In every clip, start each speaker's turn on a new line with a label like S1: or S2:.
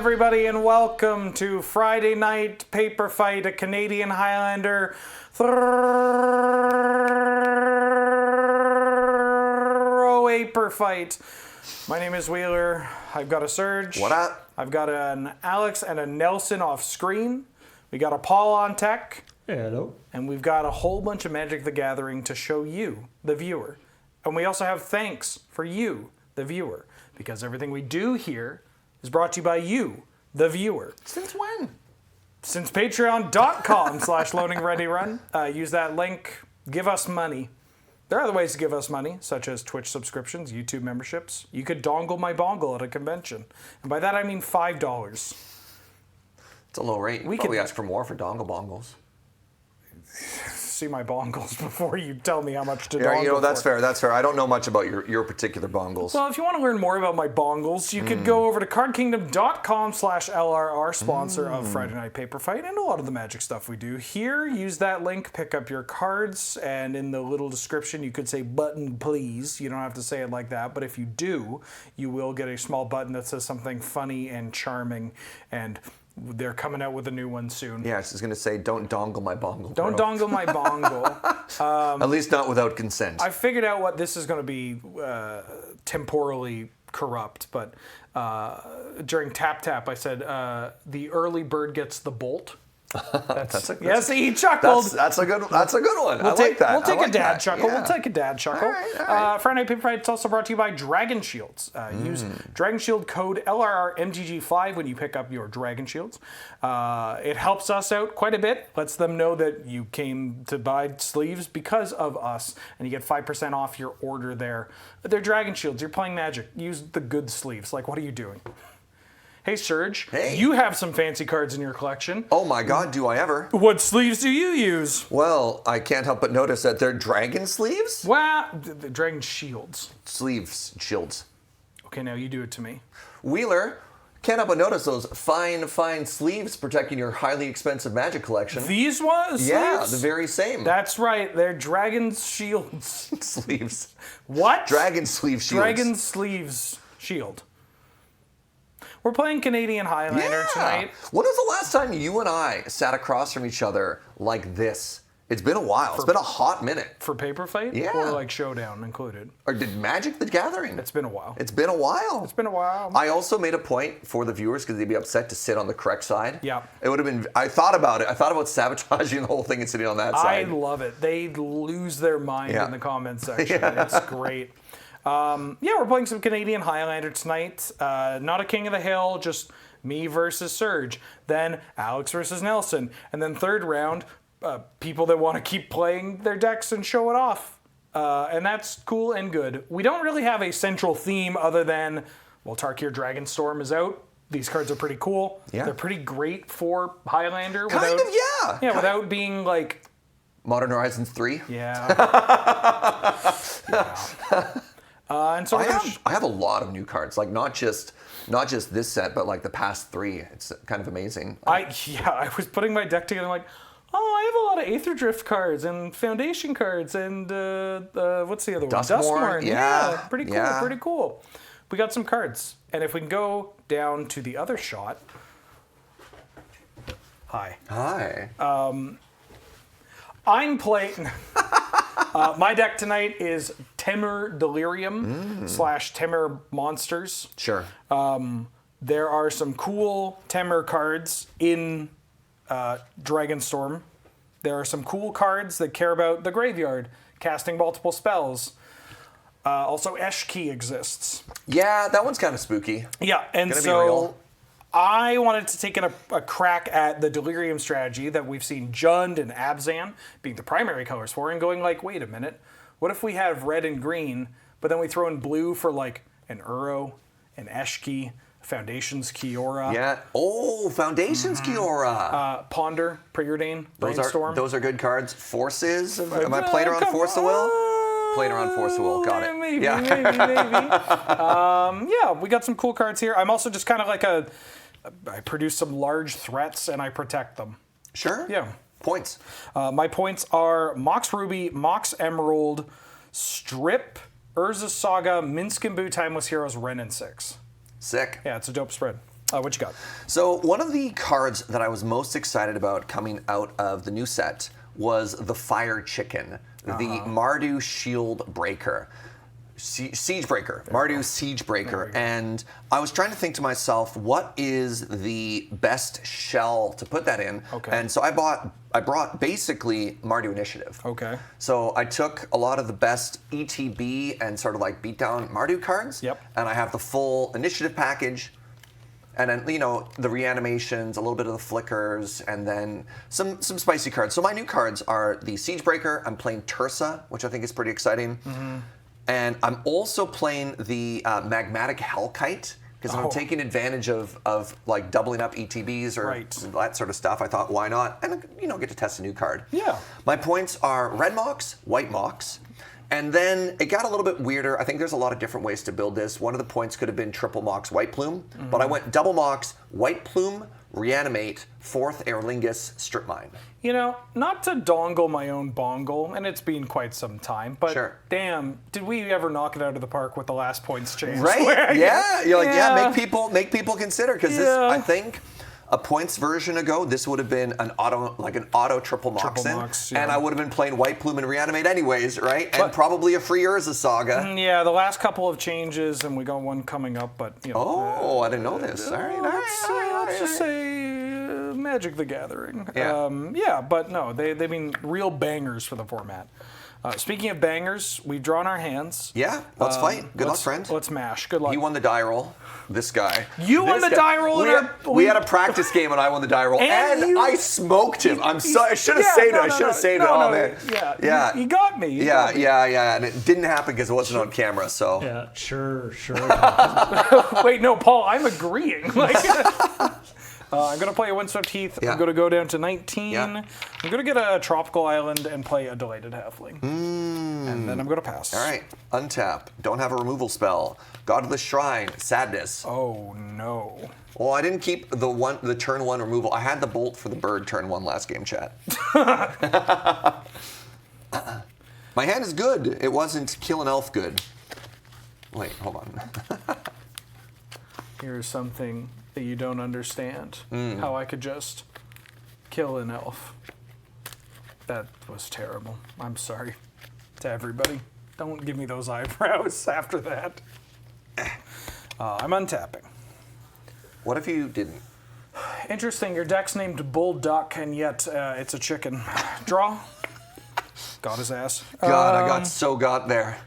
S1: everybody, and welcome to Friday Night Paper Fight, a Canadian Highlander throw-aper fight. My name is Wheeler. I've got a Surge.
S2: What up?
S1: I've got an Alex and a Nelson off screen. We got a Paul on tech.
S3: Hello.
S1: And we've got a whole bunch of Magic the Gathering to show you, the viewer. And we also have thanks for you, the viewer, because everything we do here is brought to you by you, the viewer.
S2: Since when?
S1: Since patreon.com/loadingreadyrun. Use that link. Give us money. There are other ways to give us money, such as Twitch subscriptions, YouTube memberships. You could dongle my bongle at a convention. And by that I mean $5.
S2: It's a low rate. We probably ask for more for dongle bongles.
S1: See my bongles before you tell me how much to dongle.
S2: Yeah, you know, that's
S1: for.
S2: fair. That's fair. I don't know much about your particular bongles.
S1: Well, if you want to learn more about my bongles, you could go over to cardkingdom.com/LRR, sponsor of Friday Night Paper Fight, and a lot of the Magic stuff we do here. Use that link, pick up your cards, and in the little description you could say button please. You don't have to say it like that, but if you do, you will get a small button that says something funny and charming, and they're coming out with a new one soon.
S2: Yeah, I was going to say, don't dongle my bongle.
S1: Don't dongle my bongle.
S2: At least not without consent.
S1: I figured out what this is going to be temporally corrupt, but during Tap Tap, I said, the early bird gets the bolt. Yes, he chuckled.
S2: That's a good one. I like that.
S1: We'll take
S2: like
S1: a dad
S2: that.
S1: chuckle.
S2: Yeah.
S1: We'll take a dad chuckle.
S2: All right.
S1: Friday Night Paper Fight is also brought to you by Dragon Shields. Use Dragon Shield code LRRMTG5 when you pick up your Dragon Shields. It helps us out quite a bit. Lets them know that you came to buy sleeves because of us, and you get 5% off your order there. They're Dragon Shields. You're playing Magic. Use the good sleeves. Like, what are you doing? Hey, Surge.
S2: Hey.
S1: You have some fancy cards in your collection.
S2: Oh my God, do I ever?
S1: What sleeves do you use?
S2: Well, I can't help but notice that they're dragon sleeves?
S1: Wow, the Dragon Shields.
S2: Shields.
S1: Okay, now you do it to me.
S2: Wheeler, can't help but notice those fine sleeves protecting your highly expensive Magic collection.
S1: These ones?
S2: Yeah,
S1: sleeves?
S2: the very same.
S1: That's right, they're Dragon Shields.
S2: Sleeves.
S1: What?
S2: Dragon sleeve shields.
S1: Dragon Sleeves Shield. We're playing Canadian Highlander tonight.
S2: When was the last time you and I sat across from each other like this? It's been a while. It's been a hot minute.
S1: For Paper Fight?
S2: Yeah.
S1: Or like Showdown included?
S2: Or did Magic the Gathering?
S1: It's been a while.
S2: It's been a while.
S1: It's been a while.
S2: I also made a point for the viewers because they'd be upset to sit on the correct side.
S1: Yeah.
S2: It would have been, I thought about it. I thought about sabotaging the whole thing and sitting on that side.
S1: I love it. They lose their mind in the comment section.
S2: Yeah.
S1: It's great. We're playing some Canadian Highlander tonight. Not a King of the Hill, just me versus Surge. Then Alex versus Nelson. And then third round, people that want to keep playing their decks and show it off. And that's cool and good. We don't really have a central theme other than, well, Tarkir Dragonstorm is out. These cards are pretty cool.
S2: Yeah.
S1: They're pretty great for Highlander. Without being like...
S2: Modern Horizons 3?
S1: Yeah. And so
S2: I have a lot of new cards, like not just this set, but like the past 3. It's kind of amazing.
S1: I was putting my deck together. I'm like, I have a lot of Aether Drift cards and Foundation cards and what's the other one?
S2: Dustmorn. Yeah.
S1: Pretty cool.
S2: Yeah.
S1: Pretty cool. We got some cards, and if we can go down to the other shot. Hi. I'm playing. My deck tonight is Temur Delirium / Temur Monsters.
S2: Sure.
S1: There are some cool Temur cards in Dragonstorm. There are some cool cards that care about the graveyard, casting multiple spells. Also, Eshki exists.
S2: Yeah, that one's kind of spooky.
S1: Yeah, and so I wanted to take a crack at the Delirium strategy that we've seen Jund and Abzan being the primary colors for, and going like, wait a minute, what if we have red and green, but then we throw in blue for like an Uro, an Eshki, Foundations Kiora.
S2: Yeah. Oh, Foundations Kiora.
S1: Ponder, Preordain, Brainstorm.
S2: Those are good cards. Forces. Am I playing around Force the Will? Playing around Force the Will. Got it.
S1: Maybe. We got some cool cards here. I'm also just kind of like I produce some large threats and I protect them.
S2: Sure.
S1: Yeah.
S2: Points.
S1: My points are Mox Ruby, Mox Emerald, Strip, Urza Saga, Minsc and Boo, Timeless Heroes, Wrenn and 6.
S2: Sick.
S1: Yeah, it's a dope spread. What you got?
S2: So one of the cards that I was most excited about coming out of the new set was the Fire Chicken, the Mardu Shield Breaker. Siege Breaker, Mardu Siege Breaker, and I was trying to think to myself, what is the best shell to put that in?
S1: Okay.
S2: And so I brought basically Mardu Initiative.
S1: Okay.
S2: So I took a lot of the best ETB and sort of like beatdown Mardu cards.
S1: Yep.
S2: And I have the full initiative package. And then, you know, the reanimations, a little bit of the flickers, and then some spicy cards. So my new cards are the Siege Breaker. I'm playing Tursa, which I think is pretty exciting. And I'm also playing the Magmatic Hellkite, because I'm taking advantage of like doubling up ETBs or that sort of stuff. I thought, why not? And, you know, get to test a new card.
S1: Yeah.
S2: My points are red Mox, white Mox. And then it got a little bit weirder. I think there's a lot of different ways to build this. One of the points could have been triple Mox, White Plume, but I went double Mox, White Plume, Reanimate, 4th Aerlingus, Strip Mine.
S1: You know, not to dongle my own bongle, and it's been quite some time, but damn, did we ever knock it out of the park with the last points change?
S2: Right? Yeah. You're like, make people consider, because this, I think, a points version ago, this would have been an auto triple Mox in, and I would have been playing White Plume and Reanimate anyways, right? And probably a free Urza Saga.
S1: Yeah, the last couple of changes, and we got one coming up, but you know.
S2: Oh, I didn't know this. All right,
S1: let's just say Magic the Gathering. Yeah, but no, they've been real bangers for the format. Speaking of bangers, we've drawn our hands.
S2: Yeah, let's fight. Good luck, friend.
S1: Let's mash. Good luck.
S2: He won the die roll. This guy.
S1: You won the die roll.
S2: We had a practice game and I won the die roll, and I smoked him. I'm sorry. I should have saved it. I should have saved it. Oh man.
S1: Yeah. You got me.
S2: Yeah. And it didn't happen because it wasn't on camera. So.
S3: Yeah. Sure.
S1: Wait, no, Paul. I'm agreeing. I'm going to play a Windswept Heath. I'm going to go down to 19. I'm going to get a Tropical Island and play a Delighted Halfling. And then I'm going to pass.
S2: All right. Untap. Don't have a removal spell. Godless Shrine. Sadness.
S1: Oh, no.
S2: Well, I didn't keep the turn 1 removal. I had the Bolt for the Bird turn 1 last game, chat. My hand is good. It wasn't Kill an Elf good. Wait, hold on.
S1: Here's something that you don't understand. How I could just kill an elf. That was terrible. I'm sorry to everybody. Don't give me those eyebrows after that. I'm untapping.
S2: What if you didn't?
S1: Interesting, your deck's named Bull Duck, and yet it's a chicken. Draw. Got his ass.
S2: God, I got so got there.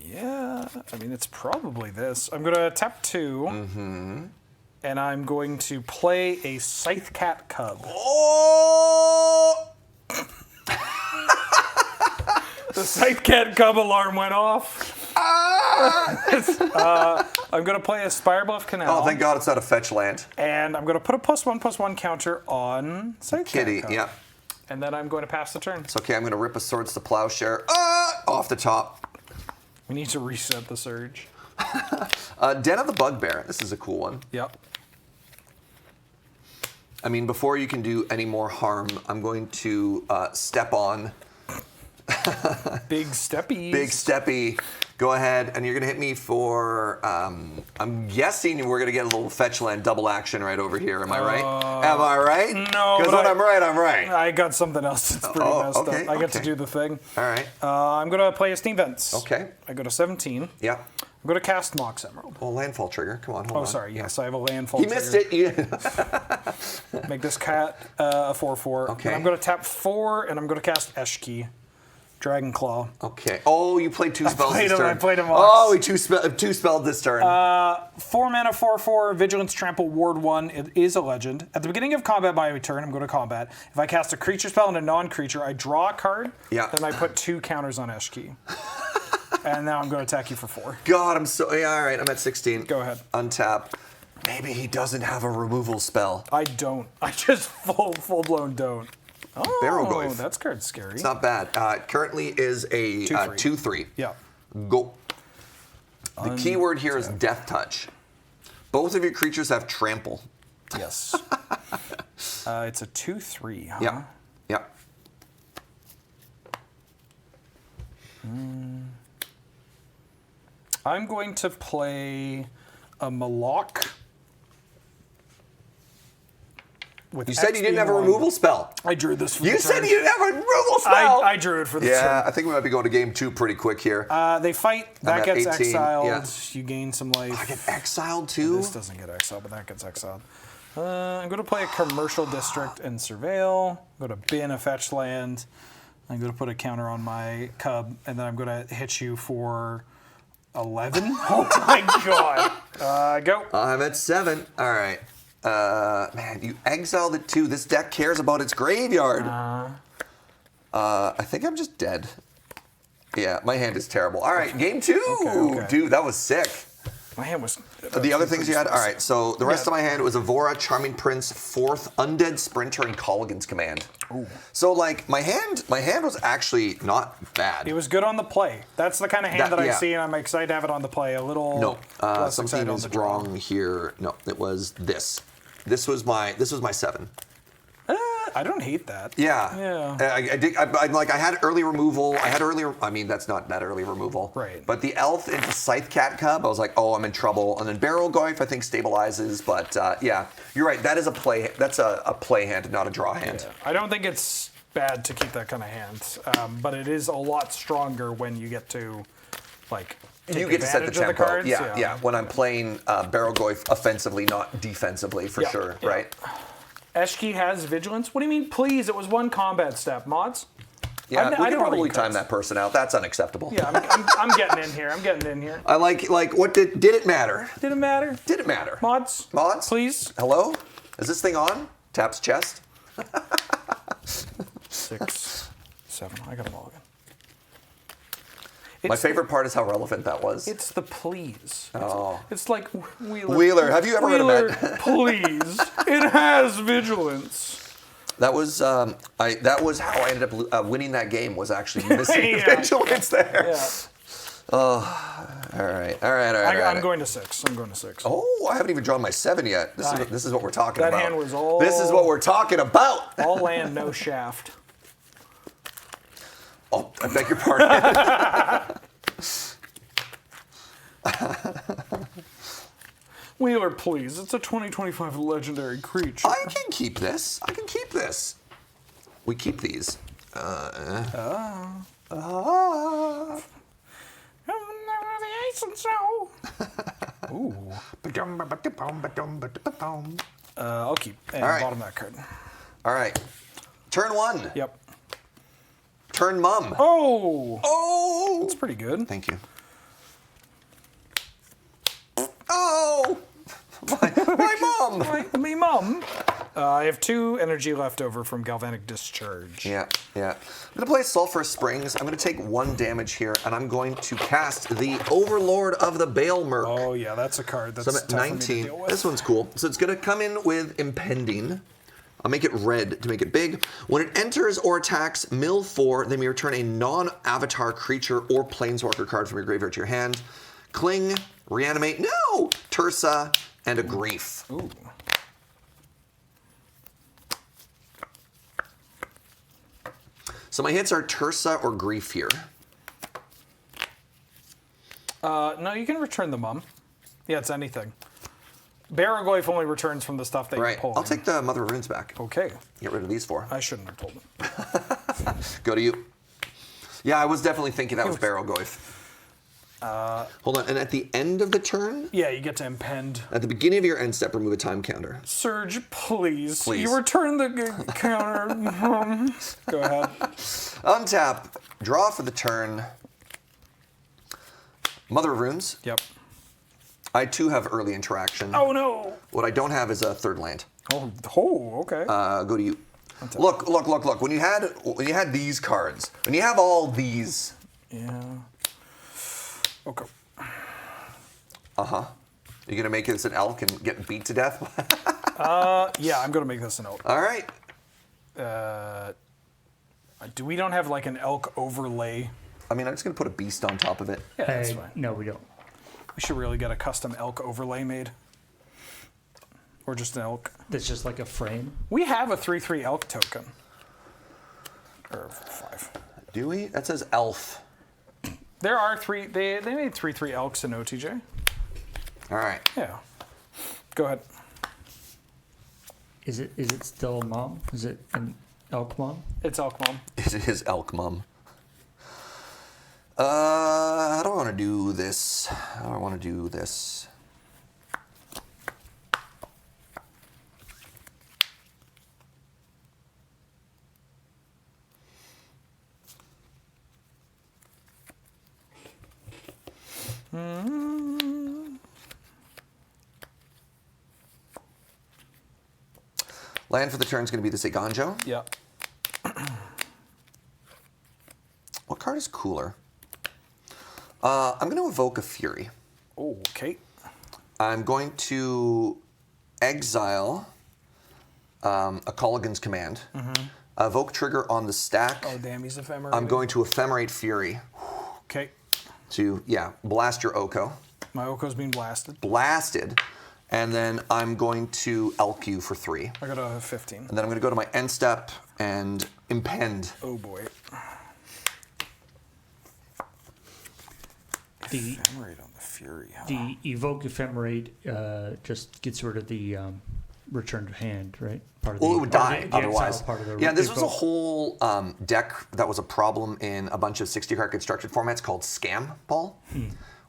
S1: Yeah, I mean, it's probably this. I'm going to tap 2, and I'm going to play a Scythe Cat Cub.
S2: Oh!
S1: The Scythe Cat Cub alarm went off. I'm going to play a Spirebluff Canal.
S2: Oh, thank God it's not a fetch land.
S1: And I'm going to put a +1/+1 counter on Scythe
S2: Kitty,
S1: Cat Cub.
S2: yeah.
S1: And then I'm going to pass the turn.
S2: It's okay, I'm going to rip a Swords to Plowshare off the top.
S1: We need to reset the surge.
S2: Den of the Bugbear. This is a cool one.
S1: Yep.
S2: I mean, before you can do any more harm, I'm going to step on.
S1: Big steppies.
S2: Big steppy. Go ahead, and you're going to hit me for, I'm guessing we're going to get a little fetch land double action right over here. Am I right? Am I right?
S1: No.
S2: Because when I'm right, I'm right.
S1: I got something else that's pretty messed up. I get to do the thing.
S2: All right.
S1: I'm going to play a Steam Vents.
S2: Okay.
S1: I go to 17.
S2: Yeah.
S1: I'm going to cast Mox Emerald.
S2: Well, landfall trigger. Come on, hold on.
S1: Oh, sorry. Yes, I have a landfall
S2: trigger. You missed
S1: it. Make this cat a 4/4.
S2: Okay.
S1: And I'm going to tap 4, and I'm going to cast Eshki. Dragon Claw.
S2: Okay. Oh, you played 2 spells this turn.
S1: I played a Mox.
S2: Oh, he two spelled this turn.
S1: 4 mana, 4/4, Vigilance, Trample, Ward 1. It is a legend. At the beginning of combat by my turn, I'm going to combat. If I cast a creature spell and a non-creature, I draw a card.
S2: Yeah.
S1: Then I put 2 counters on Eshki. And now I'm going to attack you for 4.
S2: God, I'm so... Yeah, all right, I'm at 16.
S1: Go ahead.
S2: Untap. Maybe he doesn't have a removal spell.
S1: I don't. I just full-blown don't. Oh,
S2: Barrowgoyf.
S1: That's card's scary.
S2: It's not bad. Currently is a 2/3.
S1: Yeah.
S2: Go. The keyword here is Death Touch. Both of your creatures have Trample.
S1: Yes. It's a 2/3, huh?
S2: Yeah. Yeah.
S1: I'm going to play a Malok with
S2: You said
S1: X
S2: you didn't
S1: being
S2: have a
S1: one.
S2: removal spell.
S1: I drew this for
S2: You
S1: the
S2: said
S1: turn.
S2: you didn't have a removal spell.
S1: I drew it for the
S2: Yeah,
S1: turn.
S2: I think we might be going to game 2 pretty quick here.
S1: They fight. That
S2: at
S1: gets
S2: 18,
S1: exiled.
S2: yeah.
S1: You gain some life.
S2: I get exiled too?
S1: This doesn't get exiled, but that gets exiled. I'm going to play a commercial district and surveil. I'm going to bin a fetch land. I'm going to put a counter on my cub, and then I'm going to hit you for 11. Oh my god! Go.
S2: I'm at 7. All right. Man, you exiled it too. This deck cares about its graveyard. I think I'm just dead. Yeah, my hand is terrible. All right, game 2.
S1: Okay.
S2: Dude, that was sick.
S1: My hand was.
S2: The other things you had? All right, so the rest
S1: Yeah.
S2: of my hand was Avora, Charming Prince, 4th, Undead Sprinter, and Colligan's Command.
S1: Ooh.
S2: So like my hand was actually not bad.
S1: It was good on the play. That's the kind of hand that I
S2: yeah.
S1: see, and I'm excited to have it on the play. A little
S2: No,
S1: less
S2: something
S1: excited on
S2: is
S1: the draw.
S2: wrong here. No, it was this. This was my 7.
S1: I don't hate that.
S2: Yeah.
S1: Yeah.
S2: I did. I had early removal. I mean, that's not that early removal.
S1: Right.
S2: But the elf into Scythe Cat Cub, I was like, oh, I'm in trouble. And then Barrel Goyf, I think, stabilizes. But yeah, you're right. That is a play. That's a play hand, not a draw hand.
S1: Yeah. I don't think it's bad to keep that kind of hand, but it is a lot stronger when you get to, like, take
S2: You get to set the
S1: advantage of
S2: tempo.
S1: cards.
S2: Yeah. When I'm playing Barrel Goyf offensively, not defensively, for
S1: Yeah,
S2: sure.
S1: yeah.
S2: Right.
S1: Eshki has vigilance. What do you mean, please? It was one combat step. Mods?
S2: Yeah,
S1: I
S2: we
S1: don't
S2: can probably
S1: read
S2: time
S1: cards.
S2: that person out. That's unacceptable.
S1: Yeah, I'm getting in here. I'm getting in here.
S2: I like what did it matter?
S1: Did it matter?
S2: Did it matter?
S1: Mods?
S2: Mods?
S1: Please?
S2: Hello? Is this thing on? Taps chest.
S1: 6, 7. I got them all again.
S2: My favorite part is how relevant that was.
S1: It's the please.
S2: Oh.
S1: It's like Wheeler.
S2: Wheeler, have you ever heard of
S1: Wheeler,
S2: that?
S1: please. It has vigilance.
S2: That was that was how I ended up winning that game. Was actually missing
S1: Yeah.
S2: vigilance there.
S1: Yeah.
S2: All right.
S1: I'm going to 6. I'm going to 6.
S2: Oh, I haven't even drawn my 7 yet. This is what we're talking
S1: That
S2: about.
S1: hand was all-
S2: This is what we're talking about.
S1: All land, no shaft.
S2: Oh, I beg your pardon.
S1: Wheeler, please. It's a 2025 legendary creature.
S2: I can keep this. We keep these.
S1: Ooh. I'll keep. And
S2: All right.
S1: bottom that card.
S2: All right. Turn 1.
S1: Yep.
S2: Turn mum.
S1: Oh!
S2: Oh.
S1: That's pretty good.
S2: Thank you. Oh. My mom.
S1: Me mum. I have 2 energy left over from Galvanic Discharge.
S2: Yeah. I'm gonna play Sulphurous Springs. I'm gonna take 1 damage here, and I'm going to cast the Overlord of the Bale Merc.
S1: Oh, yeah, that's a card that's
S2: So I'm at
S1: tough for me to
S2: 19.
S1: deal with.
S2: This one's cool. So it's gonna come in with Impending. I'll make it red to make it big. When it enters or attacks, mill 4, then you return a non-avatar creature or planeswalker card from your graveyard to your hand. Cling, Reanimate, no! Tursa, and a Grief.
S1: Ooh.
S2: So my hits are Tursa or Grief here.
S1: No, you can return the mum. Yeah, it's anything. Barragoyf only returns from the stuff that
S2: Right.
S1: you pull.
S2: I'll take the Mother of Runes back.
S1: Okay.
S2: Get rid of these 4.
S1: I shouldn't have told him.
S2: Go to you. Yeah, I was definitely thinking that was Barrelgoyf. Hold on, and at the end of the turn,
S1: Yeah, you get to impend.
S2: at the beginning of your end step, remove a time counter.
S1: Surge, please.
S2: Please.
S1: You return the counter. Go ahead.
S2: Untap, draw for the turn. Mother of Runes.
S1: Yep.
S2: I too have early interaction.
S1: Oh, no.
S2: What I don't have is a 3rd land.
S1: Oh, okay.
S2: Go to you. Look. When you had these cards, when you have all these.
S1: Yeah. Okay.
S2: You're gonna make this an elk and get beat to death?
S1: Yeah, I'm going to make this an elk.
S2: All right.
S1: We don't have like an elk overlay?
S2: I mean, I'm just gonna put a beast on top of it.
S1: Yeah, that's fine.
S3: No, we don't.
S1: We should really get a custom elk overlay made. Or just an elk.
S3: That's just like a frame.
S1: We have a 3/3 elk token. Or 5.
S2: Do we? That says elf.
S1: There are 3. They made 3/3 elks in OTJ.
S2: All right.
S1: Yeah. Go ahead.
S3: Is it still a mom? Is it an elk mom?
S1: It's Elk Mom.
S2: It is Elk Mum. How do I want to do this? How do I want to do this? Land for the turn is going to be the Seganjo.
S1: Yeah.
S2: What card is cooler? I'm going to evoke a Fury.
S1: Oh, okay.
S2: I'm going to exile a Colligan's Command. Evoke trigger on the stack.
S1: Oh, damn, he's ephemerate.
S2: I'm going to Ephemerate Fury
S1: Okay.
S2: to, blast your Oko.
S1: My Oko's being blasted.
S2: Blasted. And then I'm going to Elk you for 3.
S1: I got a 15.
S2: And then I'm going to go to my end step and impend.
S1: Oh, boy.
S3: The
S1: Ephemerate on the Fury, huh?
S3: the evoke ephemerate just gets rid of the return to hand, right? Part of
S2: Well,
S3: the,
S2: it would
S3: or
S2: die
S3: the
S2: otherwise.
S3: exile part of the
S2: Yeah, this was a
S3: evoke.
S2: whole deck that was a problem in a bunch of 60 card constructed formats called Scam Ball,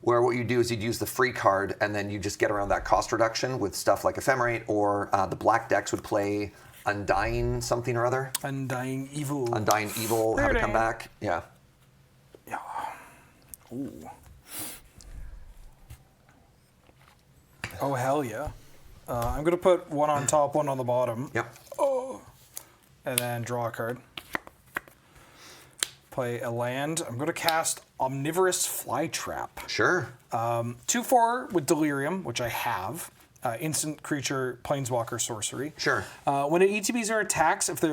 S2: where what you do is you'd use the free card and then you just get around that cost reduction with stuff like Ephemerate, or the black decks would play Undying something or other.
S1: Undying Evil.
S2: Undying Evil, have it come back. Yeah.
S1: Yeah. Ooh. Oh, hell yeah. I'm going to put one on top, one on the bottom.
S2: Yep.
S1: Oh. And then draw a card. Play a land. I'm going to cast Omnivorous Flytrap.
S2: Sure.
S1: 2/4 with Delirium, which I have. Instant creature, planeswalker sorcery.
S2: Sure.
S1: When it ETBs or attacks, if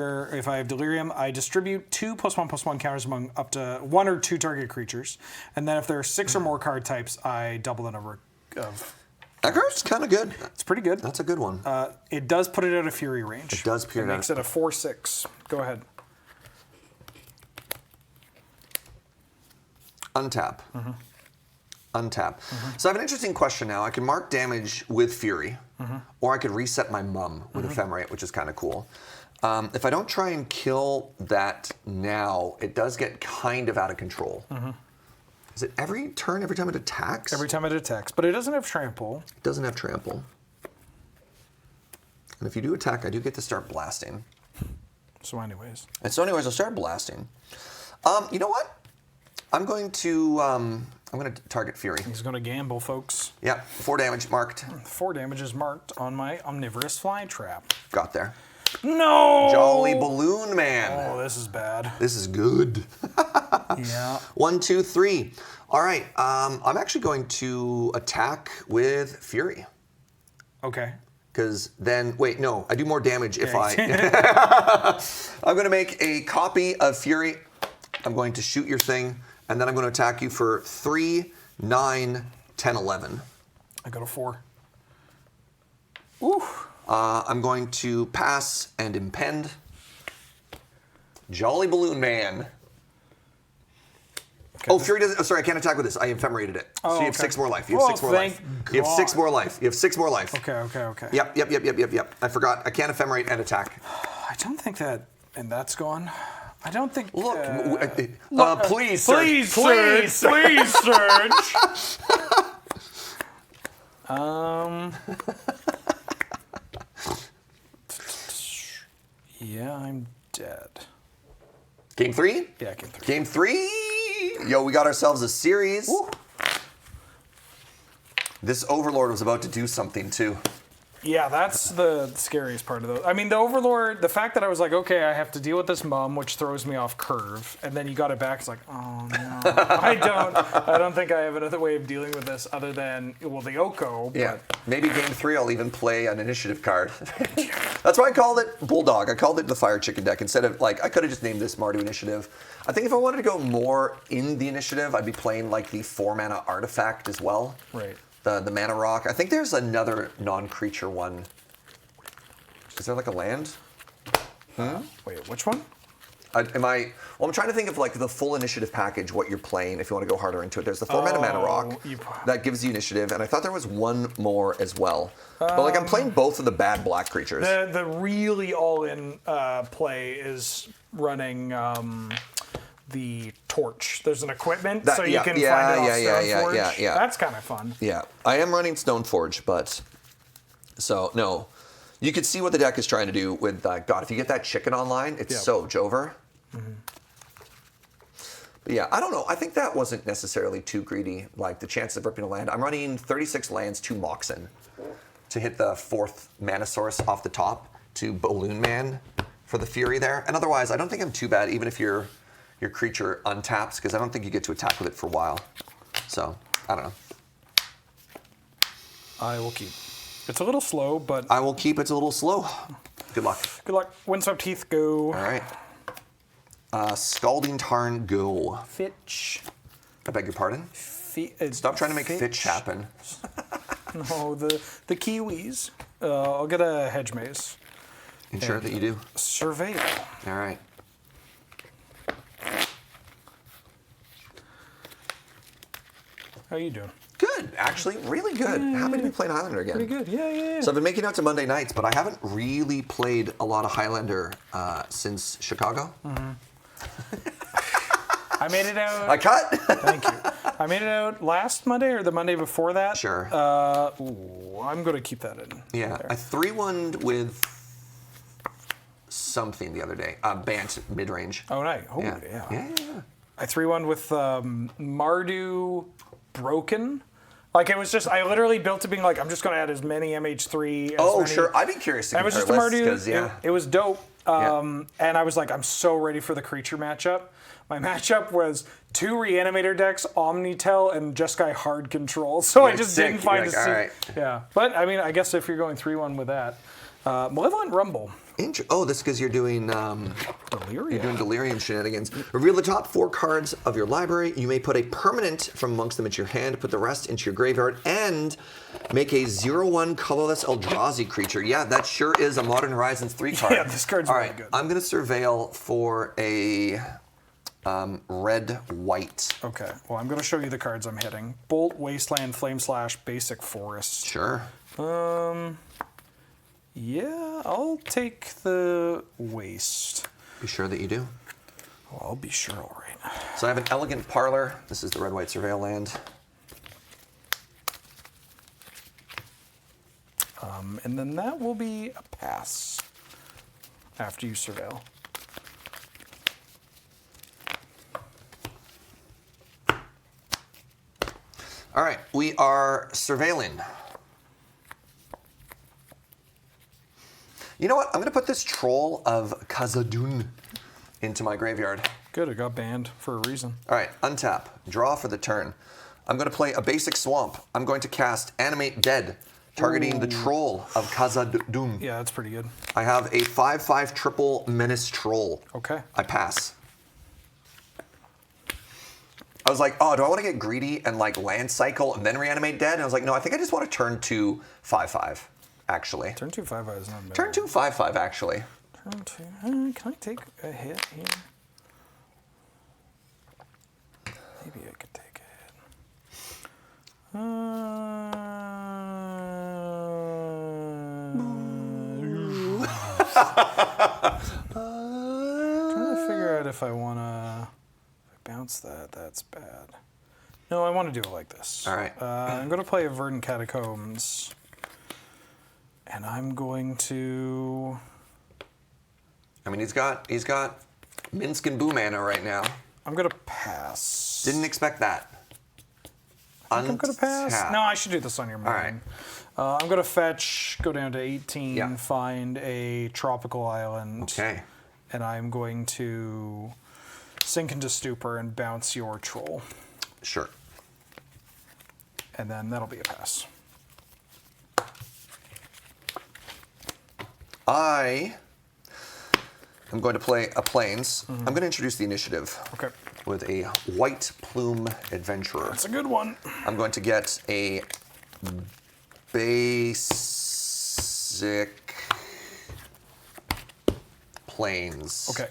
S1: I have Delirium, I distribute 2+1/+1 counters among up to 1 or 2 target creatures. And then if there are 6 or more card types, I double the number of.
S2: That card's kind of good.
S1: It's pretty good.
S2: That's a good one.
S1: It does put it out of Fury range.
S2: It does put it out.
S1: Makes it a 4/6. Go ahead.
S2: Untap. Untap. So I have an interesting question now. I can mark damage with Fury, or I could reset my mum with Ephemerate, which is kind of cool. If I don't try and kill that now, it does get kind of out of control. Is it every turn, every time it attacks?
S1: Every time it attacks. But it doesn't have trample.
S2: It doesn't have trample. And if you do attack, I do get to start blasting.
S1: So anyways.
S2: And so anyways, I'll start blasting. You know what? I'm going to target Fury.
S1: He's going to gamble, folks.
S2: Yep, 4 damage marked.
S1: 4 damage is marked on my Omnivorous Flytrap.
S2: Got there.
S1: No!
S2: Jolly Balloon Man.
S1: Oh, this is bad.
S2: This is good.
S1: Yeah.
S2: 1, 2, 3. All right. I'm actually going to attack with Fury.
S1: Okay.
S2: Because then, wait, no, I do more damage if I'm going to make a copy of Fury. I'm going to shoot your thing, and then I'm going to attack you for 3, 9, 10, 11.
S1: I got a 4. Ooh.
S2: I'm going to pass and impend. Jolly Balloon Man.
S1: Okay,
S2: Oh, Fury doesn't. Oh, sorry, I can't attack with this. I ephemerated it.
S1: Oh,
S2: so you have
S1: okay.
S2: 6 more life. You have 6 more life.
S1: Thank
S2: You have 6
S1: God.
S2: more life. You have 6 more life.
S1: Okay.
S2: Yep. I forgot. I can't ephemerate and attack.
S1: I don't think that, and that's gone. I don't think.
S2: Look, please,
S1: Please,
S2: Surge.
S1: Surge. Please, Surge. Yeah, I'm dead.
S2: Game 3?
S1: Yeah, game 3.
S2: Game 3. Yo, we got ourselves a series.
S1: Woo.
S2: This Overlord was about to do something too.
S1: Yeah, that's the scariest part of those. I mean, the Overlord, the fact that I was like, okay, I have to deal with this mum, which throws me off curve, and then you got it back, it's like, oh no. I don't think I have another way of dealing with this other than, well, the Oko.
S2: Yeah.
S1: But
S2: Maybe game 3 I'll even play an initiative card. That's why I called it Bulldog. I called it the Fire Chicken deck instead of, like, I could have just named this Mardu Initiative. I think if I wanted to go more in the initiative, I'd be playing like the 4-mana Artifact as well.
S1: Right.
S2: The Mana Rock. I think there's another non-creature one. Is there like a land?
S1: Wait, which one?
S2: I'm trying to think of like the full initiative package, what you're playing, if you want to go harder into it. There's the 4-mana Rock that gives you initiative, and I thought there was one more as well. But like I'm playing both of the bad black creatures.
S1: The really all-in play is running the torch. There's an equipment, so you can find it off Stoneforge.
S2: Yeah.
S1: That's kind of fun.
S2: Yeah, I am running Stoneforge, but so no. You could see what the deck is trying to do with, God, if you get that chicken online, it's so Jover. Mm-hmm. But yeah, I don't know. I think that wasn't necessarily too greedy, like the chance of ripping a land. I'm running 36 lands to Moxen to hit the 4th mana source off the top to Balloon Man for the Fury there. And otherwise, I don't think I'm too bad, even if your creature untaps, because I don't think you get to attack with it for a while. So, I don't know.
S1: I will keep. It's a little slow, but...
S2: I will keep. It's a little slow. Good luck.
S1: Good luck. Windswept Teeth, go.
S2: All right. Scalding Tarn, go.
S1: Fitch.
S2: I beg your pardon? Stop trying to make Fitch happen.
S1: No, the Kiwis. I'll get a Hedge Maze.
S2: Ensure that you do.
S1: Surveil.
S2: All right.
S1: How you doing?
S2: Good, actually, really good. Happy to be playing Highlander again.
S1: Pretty good, yeah.
S2: So I've been making out to Monday nights, but I haven't really played a lot of Highlander since Chicago.
S1: Mm-hmm. I made it out.
S2: I cut.
S1: Thank you. I made it out last Monday or the Monday before that.
S2: Sure.
S1: I'm going to keep that in.
S2: Yeah,
S1: there.
S2: I 3-1'd with something the other day. Bant mid-range.
S1: Oh, nice. Oh, yeah. I 3-1 with Mardu Broken. Like, it was just, I literally built it being like, I'm just going to add as many MH3 as many.
S2: Sure. I'd be curious to
S1: compare
S2: compare
S1: lists. It was
S2: lists,
S1: just a Mardu. It was dope. And I was like, I'm so ready for the creature matchup. My matchup was 2 Reanimator decks, Omnitel, and Jeskai Hard Control. So I just didn't find a seat.
S2: Right.
S1: Yeah. But, I mean, I guess if you're going 3-1 with that. Malevolent Rumble.
S2: This is because you're doing
S1: Delirium.
S2: You're doing Delirium shenanigans. Reveal the top 4 cards of your library. You may put a permanent from amongst them into your hand, put the rest into your graveyard, and make a 0/1 colorless Eldrazi creature. Yeah, that sure is a Modern Horizons 3 card.
S1: Yeah, this card's really good.
S2: I'm going to surveil for a red-white.
S1: Okay, well, I'm going to show you the cards I'm hitting. Bolt, Wasteland, Flame Slash, Basic Forest.
S2: Sure.
S1: Yeah, I'll take the Waste.
S2: Be sure that you do.
S1: Oh, I'll be sure, all right.
S2: So I have an Elegant Parlor. This is the red-white surveil land.
S1: And then that will be a pass after you surveil.
S2: All right, we are surveilling. You know what? I'm going to put this Troll of Khazad-dûm into my graveyard.
S1: Good, it got banned for a reason.
S2: All right, untap. Draw for the turn. I'm going to play a basic swamp. I'm going to cast Animate Dead, targeting the Troll of Khazad-dûm.
S1: Yeah, that's pretty good.
S2: I have a 5/5 triple Menace Troll.
S1: Okay.
S2: I pass. I was like, oh, do I want to get greedy and like land cycle and then reanimate dead? And I was like, no, I think I just want to turn to 5/5, actually.
S1: Turn 2 5/5 is not bad.
S2: Turn to 5/5, actually.
S1: Turn 2. Can I take a hit here? Maybe I could take a hit. Trying to figure out if I want to bounce that. That's bad. No, I want to do it like this.
S2: All right.
S1: I'm going to play a Verdant Catacombs. And I'm going to...
S2: I mean, he's got Minsk and Boo mana right now.
S1: I'm going to pass.
S2: Didn't expect that.
S1: I'm going to pass.
S2: Untap.
S1: No, I should do this on your mind.
S2: All right.
S1: I'm going to fetch, go down to 18,
S2: Yeah.
S1: find a tropical island.
S2: Okay.
S1: And I'm going to sink into stupor and bounce your troll.
S2: Sure.
S1: And then that'll be a pass.
S2: I am going to play a Plains. I'm going to introduce the initiative.
S1: Okay.
S2: With a White Plume Adventurer.
S1: That's a good one.
S2: I'm going to get a basic Plains.
S1: Okay.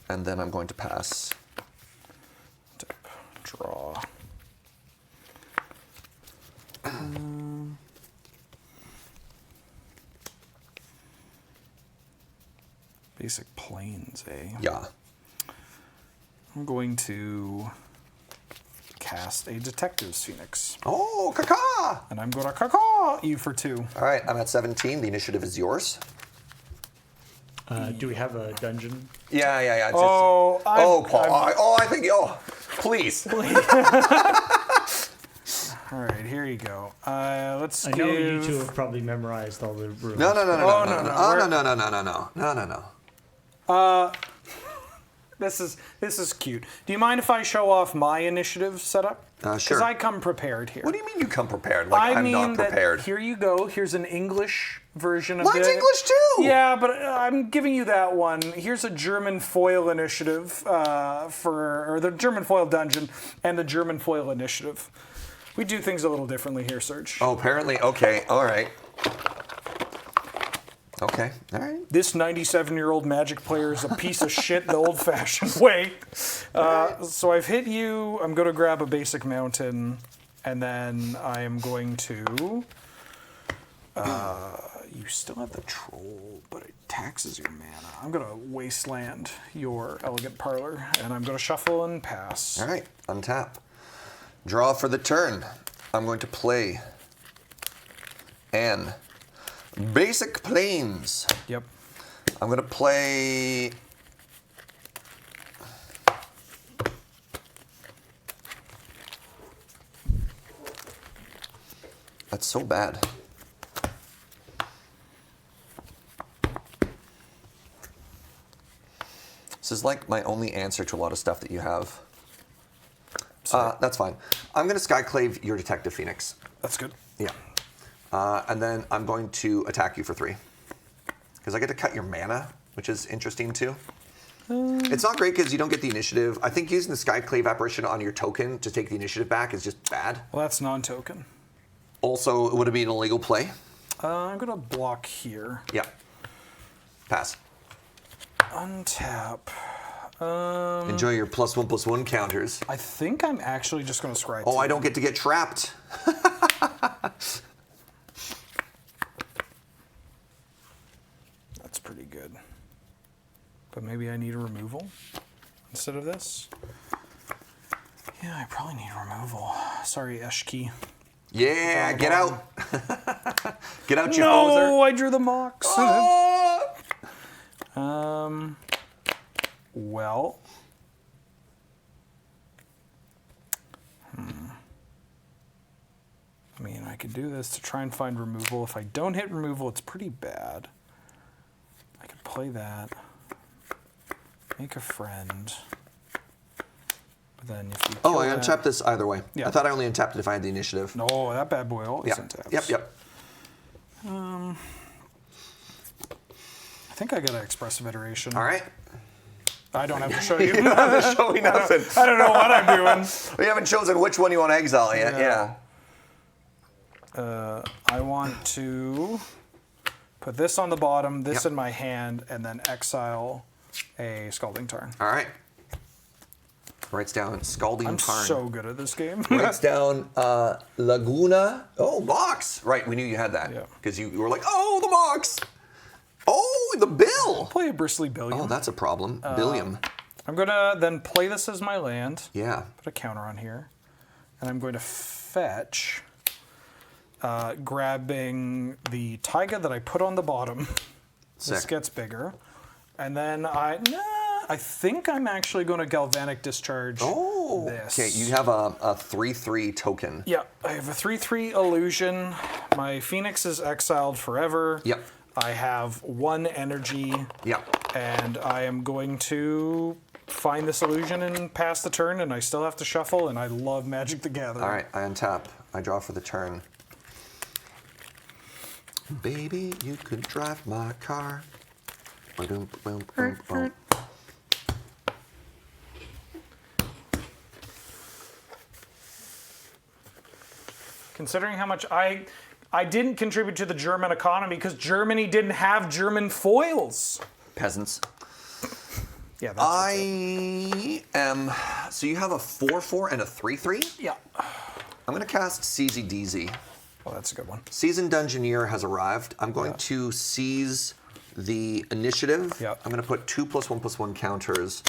S2: And then I'm going to pass.
S1: Tap, draw. Basic planes, eh?
S2: Yeah.
S1: I'm going to cast a Detective's Phoenix.
S2: Oh, caca!
S1: And I'm going to caw you for 2.
S2: All right, I'm at 17. The initiative is yours.
S3: Do we have a dungeon?
S2: Yeah. It's
S1: Oh,
S2: Paul. I think. Oh, please.
S1: All right, here you go. Let's
S3: I know you two have probably memorized all the rules.
S2: No.
S1: This is cute. Do you mind if I show off my initiative setup?
S2: Sure.
S1: Because I come prepared here.
S2: What do you mean you come prepared? Like I'm not prepared.
S1: Here you go. Here's an English version of
S2: Mine's
S1: it.
S2: English too.
S1: Yeah, but I'm giving you that one. Here's a German foil initiative or the German foil dungeon and the German foil initiative. We do things a little differently here, Serge.
S2: Oh, apparently. Okay. All right. Okay. All right.
S1: This 97-year-old Magic player is a piece of shit the old-fashioned way. So I've hit you. I'm going to grab a basic mountain, and then I am going to... you still have the troll, but it taxes your mana. I'm going to wasteland your elegant parlor, and I'm going to shuffle and pass.
S2: All right. Untap. Draw for the turn. I'm going to play an Basic Plains.
S1: Yep.
S2: I'm going to play... That's so bad. This is like my only answer to a lot of stuff that you have. That's fine. I'm going to Skyclave your Detective Phoenix.
S1: That's good.
S2: Yeah. And then I'm going to attack you for 3. Because I get to cut your mana, which is interesting too. It's not great because you don't get the initiative. I think using the Skyclave apparition on your token to take the initiative back is just bad.
S1: Well, that's non-token.
S2: Also, would it be an illegal play?
S1: I'm going to block here.
S2: Yeah. Pass.
S1: Untap.
S2: Enjoy your +1/+1 counters.
S1: I think I'm actually just going to scry.
S2: Oh, I don't get to get trapped.
S1: That's pretty good. But maybe I need a removal instead of this. Yeah, I probably need removal. Sorry, Eshki.
S2: Yeah, get out. Get out, you
S1: No,
S2: poser.
S1: I drew the Mox.
S2: Oh!
S1: Well. I mean, I could do this to try and find removal. If I don't hit removal, it's pretty bad. I could play that. Make a friend. But then if you
S2: Oh, I
S1: kill
S2: untapped this either way.
S1: Yeah.
S2: I thought I only untapped it if I had the initiative.
S1: No, that bad boy always
S2: Yep.
S1: untaps.
S2: Yep.
S1: I think I got an expressive iteration.
S2: All right.
S1: I don't have to show you.
S2: You don't have to show me nothing.
S1: I don't know what I'm doing.
S2: We haven't chosen which one you want to exile yet. Yeah.
S1: I want to put this on the bottom, this
S2: Yep.
S1: in my hand, and then exile a Scalding Tarn.
S2: All right. Writes down Scalding
S1: I'm
S2: Tarn.
S1: so good at this game.
S2: Writes down Laguna. Oh, box. Right, we knew you had that.
S1: Yeah.
S2: Because you were like, oh, the box. Oh, the bill.
S1: Play a Bristly Billion.
S2: Oh, that's a problem. Billiam.
S1: I'm going to then play this as my land.
S2: Yeah.
S1: Put a counter on here. And I'm going to fetch, grabbing the Taiga that I put on the bottom. This
S2: Sick.
S1: gets bigger. And then I think I'm actually going to Galvanic Discharge this.
S2: Okay, you have a 3/3 token.
S1: Yeah, I have a 3/3 illusion. My Phoenix is exiled forever.
S2: Yep.
S1: I have 1 energy.
S2: Yep.
S1: And I am going to find this illusion and pass the turn, and I still have to shuffle, and I love Magic the Gathering.
S2: All right, I untap. I draw for the turn. Baby, you could drive my car. Ba-dum, boom, boom, boom.
S1: Considering how much I didn't contribute to the German economy because Germany didn't have German foils.
S2: Peasants.
S1: Yeah, that's what's up.
S2: I am. So you have a 4/4 and a 3/3.
S1: Yeah.
S2: I'm going to cast CZ DZ.
S1: Well, that's a good one.
S2: Seasoned Dungeoneer has arrived. I'm going to seize the initiative.
S1: Yeah.
S2: I'm going to put 2+1/+1 counters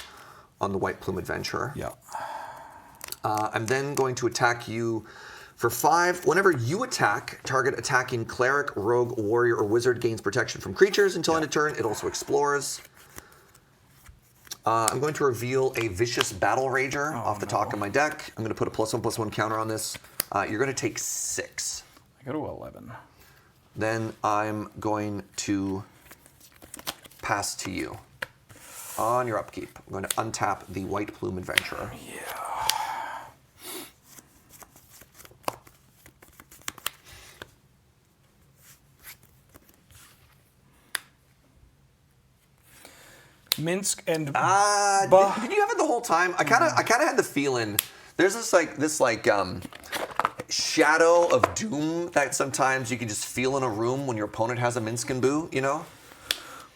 S2: on the White Plume Adventurer.
S1: Yeah.
S2: I'm then going to attack you for 5. Whenever you attack, target attacking cleric, rogue, warrior, or wizard gains protection from creatures until end of turn. It also explores. I'm going to reveal a Vicious Battle Rager off the top of my deck. I'm going to put a +1/+1 counter on this. You're going to take 6.
S1: I go to 11.
S2: Then I'm going to pass to you. On your upkeep, I'm going to untap the White Plume Adventurer.
S1: Yeah. Minsk and
S2: Did you have it the whole time? I kind of had the feeling there's this shadow of doom that sometimes you can just feel in a room when your opponent has a Minsk and Boo, you know?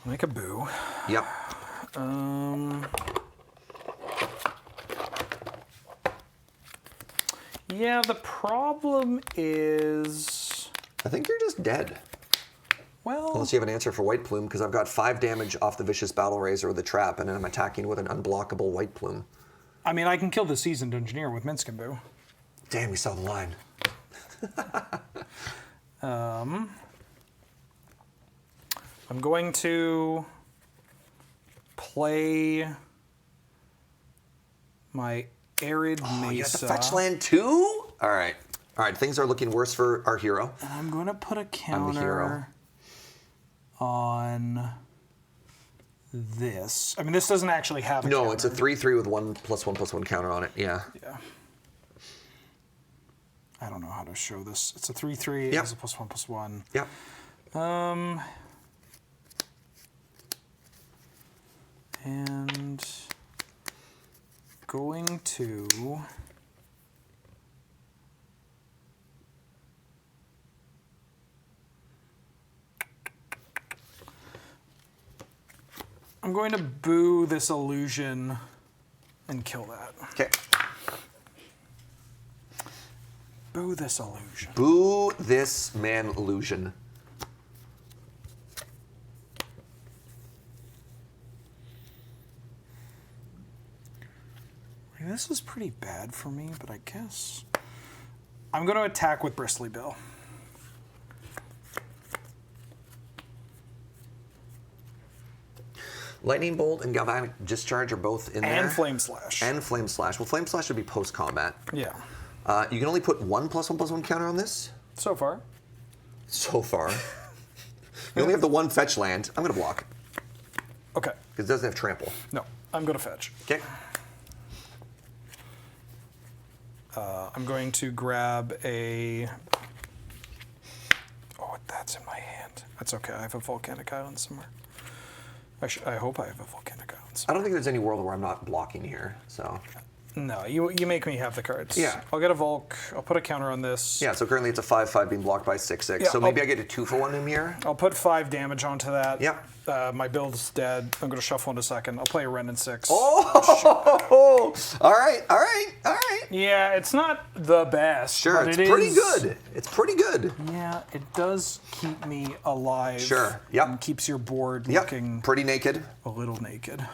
S1: Make a boo.
S2: Yep.
S1: Yeah, the problem is,
S2: I think you're just dead.
S1: well,
S2: Unless you have an answer for White Plume, because I've got 5 damage off the Vicious Battle Razor or the Trap, and then I'm attacking with an unblockable White Plume.
S1: I mean, I can kill the Seasoned Engineer with Minsk and Boo.
S2: Damn, you saw the line.
S1: I'm going to play my Arid Mesa.
S2: You got the fetch land too? All right. Things are looking worse for our hero.
S1: And I'm going to put a
S2: I'm the
S1: counter
S2: hero.
S1: on this. I mean, this doesn't actually have a counter.
S2: No, it's a 3/3 with 1+1/+1 counter on it. Yeah.
S1: Yeah. I don't know how to show this. It's a 3/3. It
S2: Yep.
S1: has a +1/+1.
S2: Yep.
S1: And going to I'm going to boo this illusion and kill that.
S2: Okay.
S1: Boo this illusion.
S2: Boo this man illusion.
S1: This is pretty bad for me, but I guess I'm going to attack with Bristly Bill.
S2: Lightning Bolt and Galvanic Discharge are both in there.
S1: And Flame Slash.
S2: And Flame Slash. Well, Flame Slash would be post-combat.
S1: Yeah.
S2: You can only put 1+1/+1 counter on this.
S1: So far.
S2: So far. You only have the 1 fetch land. I'm going to block.
S1: Okay.
S2: Because it doesn't have trample.
S1: No, I'm going to fetch.
S2: Okay.
S1: I'm going to grab a... Oh, that's in my hand. That's okay. I have a Volcanic Island somewhere. I hope I have a Volcanic Island
S2: I
S1: somewhere.
S2: don't think there's any world where I'm not blocking here, so...
S1: No, you make me have the cards.
S2: Yeah.
S1: I'll get a Volk. I'll put a counter on this.
S2: Yeah, so currently it's a 5/5 being blocked by 6/6.
S1: Yeah,
S2: so maybe I get a 2-for-1 in here.
S1: I'll put 5 damage onto that.
S2: Yeah.
S1: My build's dead. I'm going to shuffle in a second. I'll play a Ren and 6.
S2: Oh! All right.
S1: Yeah, it's not the best.
S2: Sure,
S1: but
S2: it's
S1: it
S2: pretty
S1: is-
S2: good. It's pretty good.
S1: Yeah, it does keep me alive.
S2: Sure, yep.
S1: And keeps your board
S2: Yep,
S1: looking
S2: pretty naked.
S1: a little naked.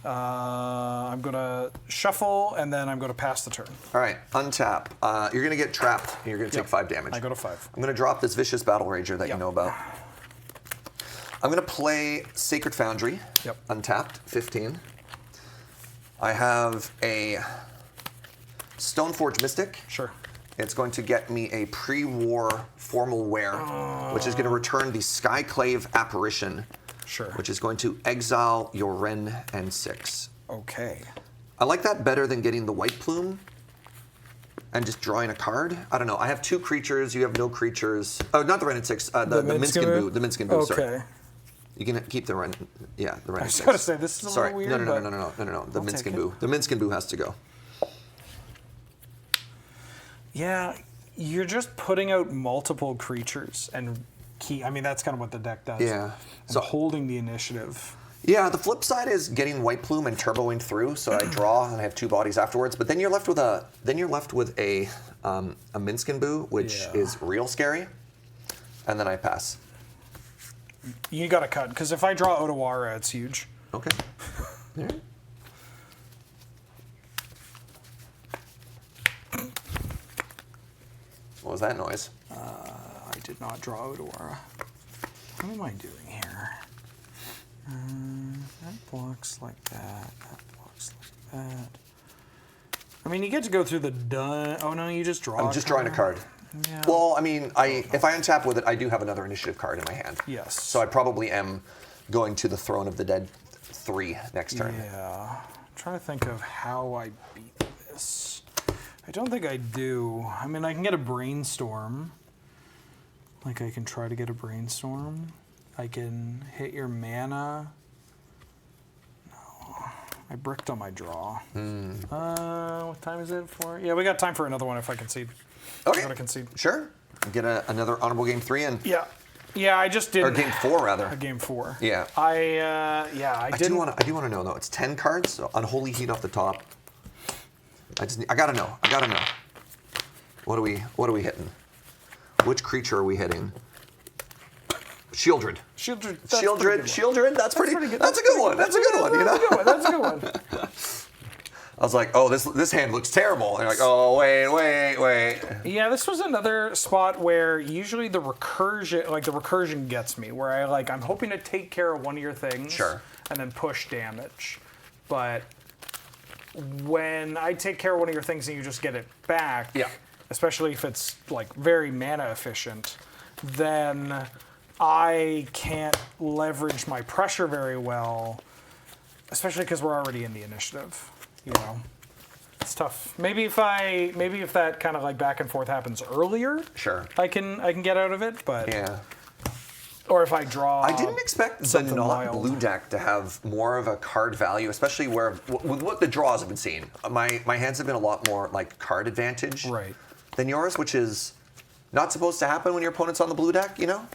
S1: I'm going to shuffle, and then I'm going to pass the turn.
S2: All right, untap. You're going to get trapped, and you're going to take 5 damage.
S1: I go to 5.
S2: I'm going to drop this Vicious Battle Rager that you
S1: Yep.
S2: know about. I'm going to play Sacred Foundry,
S1: Yep.
S2: untapped, 15. I have a Stoneforge Mystic.
S1: Sure.
S2: It's going to get me a pre-war Formal Wear, which is going to return the Skyclave Apparition,
S1: Sure.
S2: which is going to exile your Ren and 6.
S1: Okay.
S2: I like that better than getting the White Plume and just drawing a card. I don't know. I have 2 creatures. You have no creatures. Oh, not the Ren and 6. The Minskin Boo. The Minskin Boo.
S1: Okay.
S2: Sorry. You can keep the Ren. Yeah, the Ren
S1: I
S2: and
S1: was
S2: 6.
S1: going to say, this is a
S2: Sorry.
S1: little weird.
S2: No. The
S1: I'll take
S2: Minskin
S1: it.
S2: Boo. The Minskin Boo has to go.
S1: Yeah, you're just putting out multiple creatures, and key. I mean, that's kind of what the deck does.
S2: Yeah.
S1: So holding the initiative.
S2: Yeah, the flip side is getting White Plume and turboing through, so I draw and I have 2 bodies afterwards. But then you're left with a Minskin Boo, which is real scary, and then I pass.
S1: You got to cut because if I draw Otawara, it's huge.
S2: Okay. All right. What was that noise?
S1: I did not draw Otawara. What am I doing here? That blocks like that. That blocks like that. I mean, you get to go through the done. Oh no, you just draw.
S2: I'm just drawing a card.
S1: Yeah.
S2: Well, I mean, if I untap with it, I do have another initiative card in my hand.
S1: Yes.
S2: So I probably am going to the Throne of the Dead 3 next turn.
S1: Yeah. I'm trying to think of how I beat this. I don't think I do. I mean, I can get a Brainstorm. Like, I can try to get a Brainstorm. I can hit your mana. No. I bricked on my draw. What time is it for? Yeah, we got time for another one if I concede.
S2: Okay.
S1: I'm gonna concede.
S2: Sure. Get another honorable game 3 and
S1: Yeah, I just did.
S2: or game 4 rather.
S1: A game 4.
S2: Yeah.
S1: I
S2: I
S1: didn't.
S2: do want to know though. It's 10 cards. So Unholy Heat off the top. I gotta know. What are we hitting? Which creature are we hitting? Shieldred.
S1: Shieldred.
S2: Shieldred. That's pretty good.
S1: That's
S2: a good one. That's a good one. You know.
S1: That's a good one.
S2: I was like, oh, this hand looks terrible. And you're like, oh, wait.
S1: Yeah, this was another spot where usually the recursion gets me, where I'm hoping to take care of one of your things,
S2: Sure,
S1: and then push damage. But when I take care of one of your things and you just get it back, especially if it's like very mana efficient, then I can't leverage my pressure very well, especially because we're already in the initiative. You know, it's tough. Maybe if that kind of like back and forth happens earlier,
S2: sure,
S1: I can get out of it. But
S2: yeah.
S1: Or if I draw.
S2: I didn't expect the non-blue deck to have more of a card value, especially with what the draws have been seeing. My hands have been a lot more like card advantage than yours, which is not supposed to happen when your opponent's on the blue deck, you know?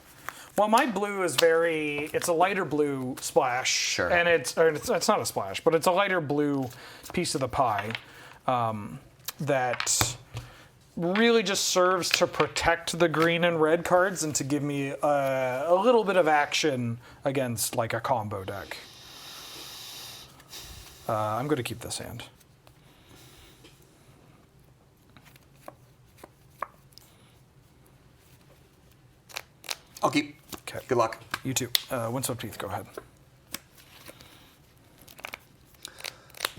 S1: Well, my blue is it's a lighter blue splash.
S2: Sure.
S1: And it's not a splash, but it's a lighter blue piece of the pie that really just serves to protect the green and red cards and to give me a little bit of action against like a combo deck. I'm going to keep this hand.
S2: I'll keep.
S1: Okay.
S2: Good luck.
S1: You too. Windswept Heath, go ahead.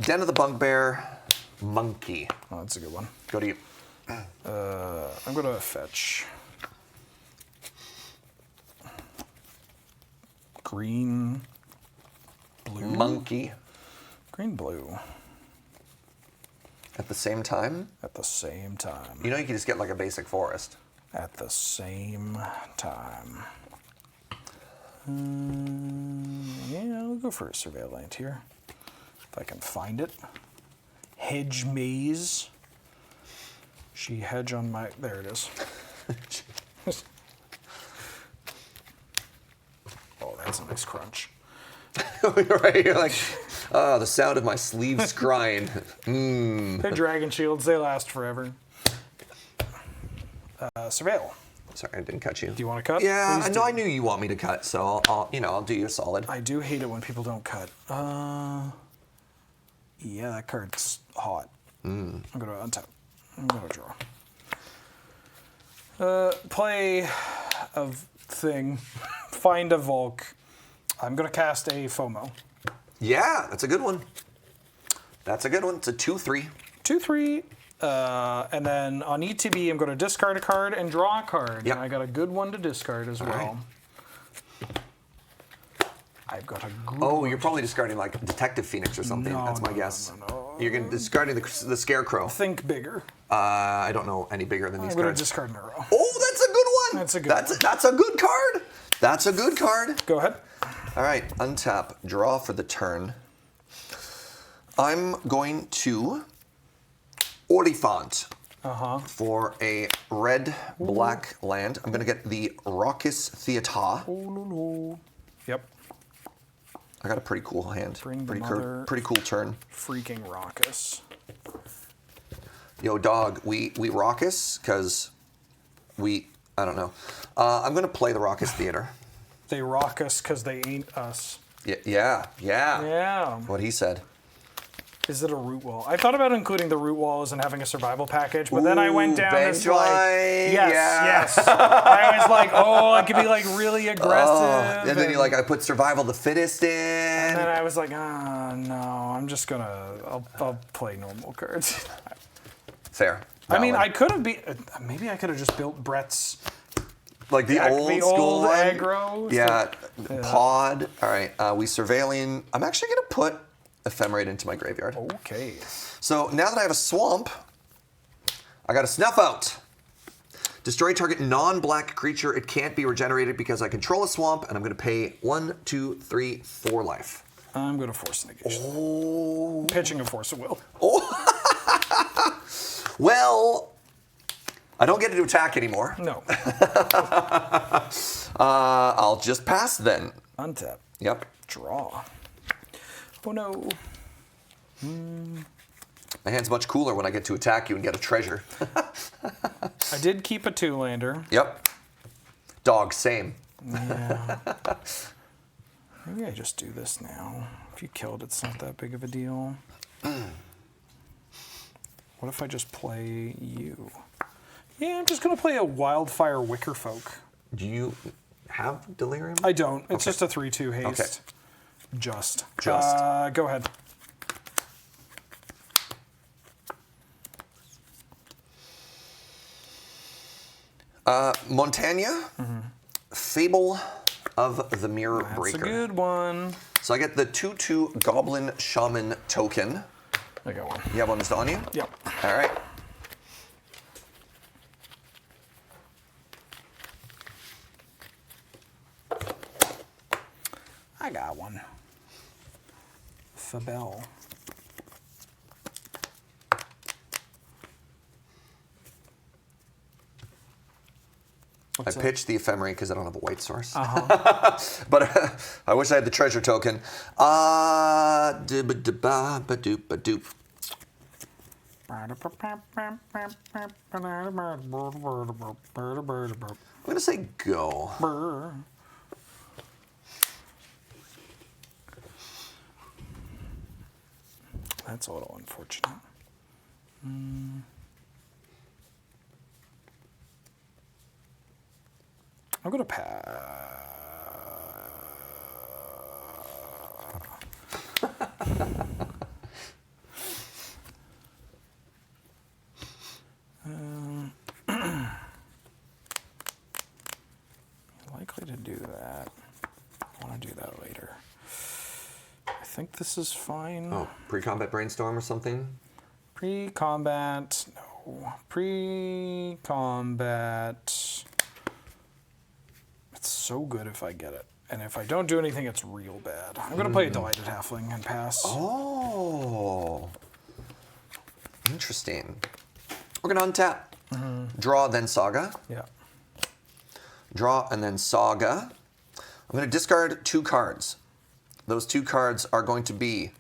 S2: Den of the Bugbear Monkey.
S1: Oh, that's a good one.
S2: Go to you.
S1: I'm going to fetch green, blue.
S2: Monkey.
S1: Green, blue.
S2: At the same time?
S1: At the same time.
S2: You know you can just get like a basic forest.
S1: At the same time. Yeah, I'll go for a Surveil Land here. If I can find it. Hedge Maze. She hedge on my... There it is. Oh, that's a nice crunch.
S2: Right, you're like, oh, the sound of my sleeves crying.
S1: They're dragon shields. They last forever. Surveil.
S2: Sorry, I didn't cut you.
S1: Do you want to cut?
S2: Yeah,
S1: Please
S2: I know.
S1: do.
S2: I knew you want me to cut, so I'll do you a solid.
S1: I do hate it when people don't cut. Yeah, that card's hot. I'm gonna untap. I'm gonna draw. Play a thing. Find a Volk. I'm gonna cast a FOMO.
S2: Yeah, that's a good one. That's a good one. It's a 2/3.
S1: 2/3. And then on ETB, I'm going to discard a card and draw a card.
S2: Yep.
S1: And I got a good one to discard as well.
S2: Right.
S1: I've got a good
S2: Oh,
S1: one.
S2: you're probably discarding like Detective Phoenix or something.
S1: No,
S2: That's my
S1: no,
S2: guess.
S1: no.
S2: You're discarding the Scarecrow.
S1: Think bigger.
S2: I don't know any bigger than these
S1: I'm going to
S2: cards.
S1: discard an arrow.
S2: Oh, that's a good one.
S1: That's a good one.
S2: That's a good card. That's a good card.
S1: Go ahead.
S2: All right, untap, draw for the turn. I'm going to Oliphant. For a red-black land, I'm going to get the Raucous Theater.
S1: Oh, no. Yep.
S2: I got a pretty cool hand.
S1: Bring the
S2: Pretty
S1: mother-
S2: pretty cool turn.
S1: Freaking raucous.
S2: Yo, dog, we raucous because I don't know. I'm going to play the Raucous Theater.
S1: They rock us because they ain't us.
S2: Yeah.
S1: Yeah.
S2: What he said.
S1: Is it a root wall? I thought about including the root walls and having a survival package, but then I went down
S2: bench
S1: this like,
S2: line,
S1: yes. I was like, oh, I could be like really aggressive.
S2: And then you're like, I put survival the fittest in.
S1: And then I was like, no, I'm just gonna, I'll play normal cards.
S2: Fair.
S1: I mean,
S2: Valid.
S1: I could have maybe I could have just built Brett's.
S2: Like the old school
S1: old
S2: one.
S1: aggro.
S2: Yeah. Pod. All right. We surveilling. I'm actually going to put Ephemerate into my graveyard.
S1: Okay.
S2: So now that I have a swamp, I got to snuff out. Destroy target non-black creature. It can't be regenerated because I control a swamp, and I'm going to pay 1, 2, 3, 4 life.
S1: I'm going to force negation.
S2: Oh.
S1: Pitching a force of will.
S2: Well, I don't get to attack anymore.
S1: No.
S2: I'll just pass then.
S1: Untap.
S2: Yep.
S1: Draw. Oh no.
S2: My hand's much cooler when I get to attack you and get a treasure.
S1: I did keep a 2-lander.
S2: Yep. Dog, same.
S1: Yeah. Maybe I just do this now. If you killed, it's not that big of a deal. What if I just play you? Yeah, I'm just going to play a Wildfire Wickerfolk.
S2: Do you have Delirium?
S1: I don't. It's just a 3/2 haste.
S2: Okay.
S1: Just.
S2: Just.
S1: Go ahead.
S2: Montagna, Fable of the Mirror
S1: That's
S2: Breaker.
S1: a good one.
S2: So I get the 2/2 Goblin Shaman token.
S1: I got one.
S2: You have one on you?
S1: Yep.
S2: All right.
S1: I got one. Fabel.
S2: I pitched the Ephemerate because I don't have a white source.
S1: Uh-huh.
S2: But I wish I had the treasure token. Doop-a-doop-a-doop. I'm going to say go.
S1: Brr. That's a little unfortunate. I'm gonna pass. Likely to do that. I want to do that later. I think this is fine.
S2: Oh, pre-combat brainstorm or something?
S1: Pre-combat, no. Pre-combat. It's so good if I get it. And if I don't do anything, it's real bad. I'm going to play a Delighted Halfling and pass.
S2: Oh. Interesting. We're going to untap. Draw, then Saga.
S1: Yeah.
S2: Draw, and then Saga. I'm going to discard 2 cards. Those 2 cards are going to be...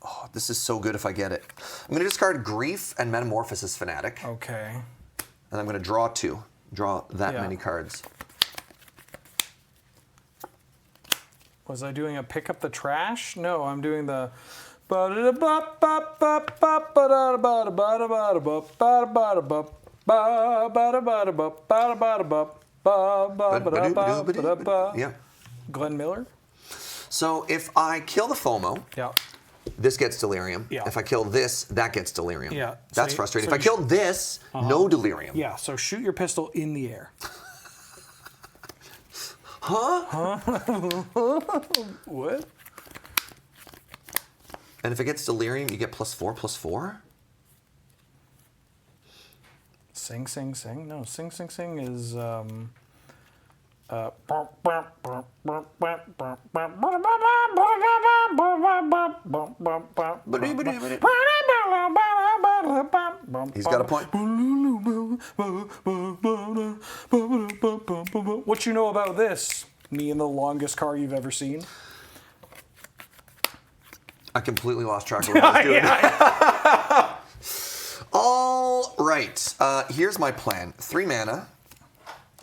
S2: Oh, this is so good if I get it. I'm going to discard Grief and Metamorphosis Fanatic.
S1: Okay.
S2: And I'm going to draw 2. Draw that
S1: Yeah.
S2: many cards.
S1: Was I doing a pick up the trash? No, I'm doing the...
S2: Yeah.
S1: Glenn Miller?
S2: So if I kill the FOMO,
S1: Yeah.
S2: this gets Delirium.
S1: Yeah.
S2: If I kill this, that gets Delirium.
S1: Yeah.
S2: That's
S1: So-
S2: frustrating.
S1: so
S2: if I kill this, no Delirium.
S1: Yeah, so shoot your pistol in the air. What?
S2: And if it gets Delirium, you get +4/+4?
S1: Sing, sing, sing. No, sing, sing, sing is
S2: He's got a point.
S1: What you know about this? Me and the longest car you've ever seen.
S2: I completely lost track of what I was doing. All right. Here's my plan. 3 mana.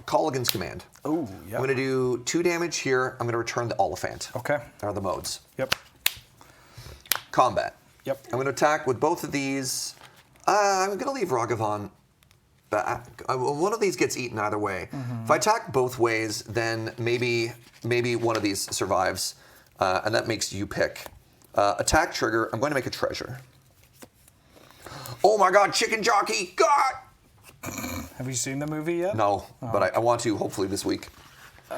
S2: Colligan's Command.
S1: Oh, yeah.
S2: I'm going to do 2 damage here. I'm going to return the Oliphant.
S1: Okay.
S2: Are the modes.
S1: Yep.
S2: Combat.
S1: Yep.
S2: I'm going to attack with both of these. I'm going to leave Ragavan. One of these gets eaten either way. If I attack both ways, then maybe one of these survives, and that makes you pick. Attack trigger. I'm going to make a treasure. Oh my God! Chicken jockey! God!
S1: Have you seen the movie yet?
S2: No, but I want to. Hopefully this week.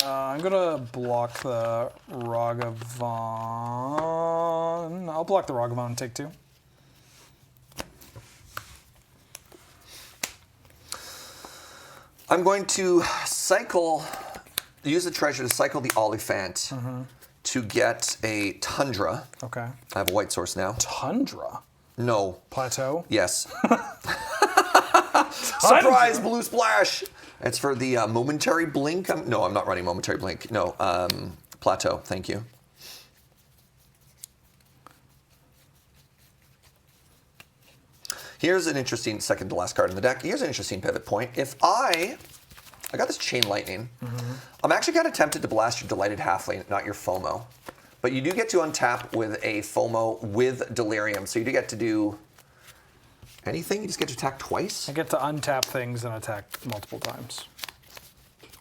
S1: I'm gonna block the Ragavan. I'll block the Ragavan and take 2.
S2: I'm going to use the treasure to cycle the Oliphant to get a Tundra.
S1: Okay.
S2: I have a white source now.
S1: Tundra.
S2: No.
S1: Plateau.
S2: Yes. Surprise, blue splash. It's for the momentary blink. No, I'm not running momentary blink. No, plateau. Thank you. Here's an interesting second to last card in the deck. Here's an interesting pivot point. If I got this Chain Lightning. I'm actually kind of tempted to blast your Delighted Halfling, not your FOMO. But you do get to untap with a FOMO with Delirium, so you do get to do anything. You just get to attack twice.
S1: I get to untap things and attack multiple times,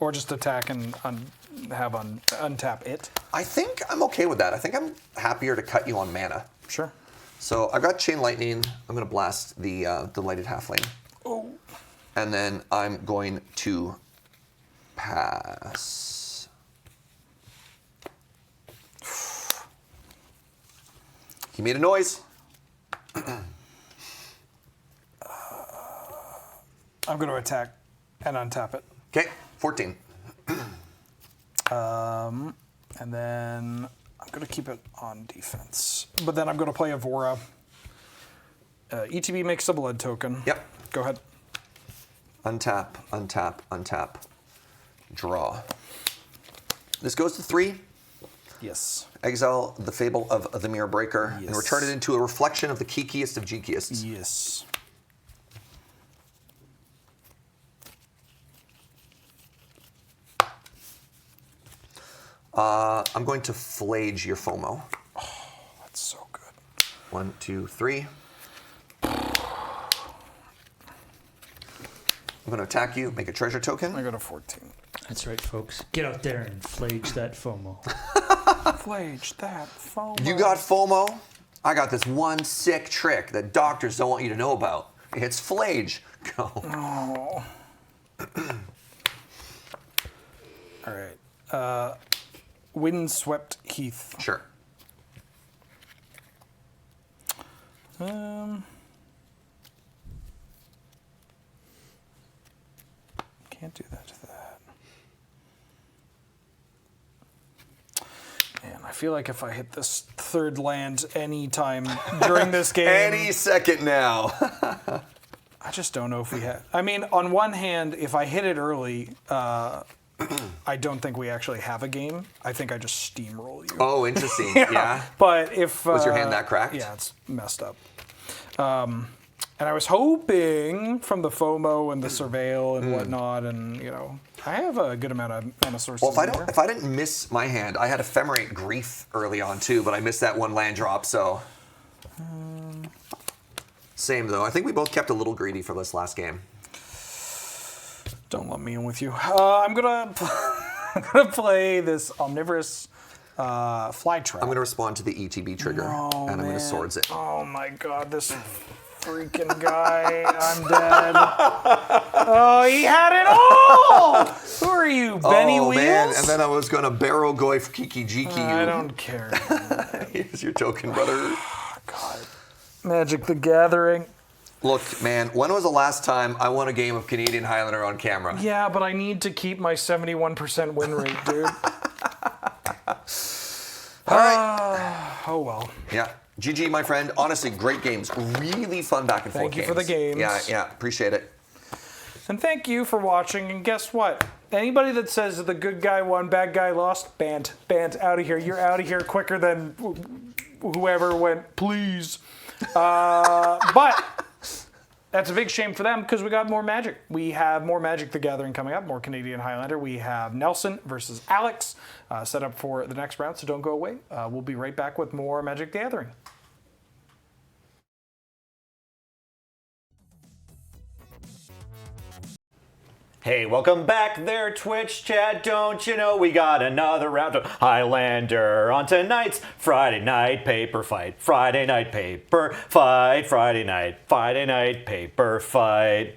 S1: or just attack and untap it.
S2: I think I'm okay with that. I think I'm happier to cut you on mana.
S1: Sure.
S2: So I've got Chain Lightning. I'm going to blast the Delighted Halfling.
S1: Oh.
S2: And then I'm going to pass. He made a noise.
S1: I'm going to attack and untap it.
S2: Okay, 14.
S1: And then I'm going to keep it on defense. But then I'm going to play Avora. ETB makes a blood token.
S2: Yep.
S1: Go ahead.
S2: Untap, untap, untap. Draw. This goes to 3.
S1: Yes.
S2: Exile the Fable of the Mirror Breaker and
S1: Yes.
S2: return it into a reflection of the geekiest of geekiests.
S1: Yes.
S2: I'm going to Flage your FOMO.
S1: That's so good.
S2: 1, 2, 3. I'm going to attack you, make a treasure token.
S1: I go to 14.
S3: That's right, folks. Get out there and flage that FOMO.
S1: Flage that phone.
S2: You got FOMO? I got this one sick trick that doctors don't want you to know about. It's Flage. Go.
S1: Oh. All right. Windswept Heath.
S2: Sure.
S1: Can't do that to that. Man, I feel like if I hit this third land anytime during this game,
S2: Any second now.
S1: I just don't know if we have. I mean, on one hand, if I hit it early, I don't think we actually have a game. I think I just steamroll you.
S2: Oh, interesting. Yeah.
S1: But if
S2: Was your hand that cracked?
S1: Yeah, it's messed up. And I was hoping from the FOMO and the surveil and whatnot, and you know, I have a good amount of mana sources.
S2: Well,
S1: in here.
S2: if I didn't miss my hand, I had Ephemerate Grief early on too, but I missed that one land drop, so. Same though. I think we both kept a little greedy for this last game.
S1: Don't let me in with you. I'm gonna play this omnivorous fly trap.
S2: I'm going to respond to the ETB trigger, and I'm going to swords it.
S1: Oh my god, this freaking guy! I'm dead. Oh, he had it all. Who are you, Benny
S2: Oh
S1: Wheels?
S2: man! And then I was going to barrel goy for Kiki Jiki.
S1: I don't care.
S2: Here's your token, brother.
S1: God, Magic the Gathering.
S2: Look, man, when was the last time I won a game of Canadian Highlander on camera?
S1: Yeah, but I need to keep my 71% win rate, dude.
S2: All right.
S1: Oh well.
S2: Yeah. GG, my friend. Honestly, great games. Really fun back and forth
S1: Thank you for the games.
S2: Yeah, appreciate it.
S1: And thank you for watching. And guess what? Anybody that says the good guy won, bad guy lost, banned, out of here. You're out of here quicker than whoever went, please. But that's a big shame for them because we got more Magic. We have more Magic the Gathering coming up, more Canadian Highlander. We have Nelson versus Alex set up for the next round, so don't go away. We'll be right back with more Magic the Gathering.
S4: Hey, welcome back there, Twitch chat. Don't you know we got another round of Highlander on tonight's Friday night paper fight. Friday night paper fight. Friday night paper fight.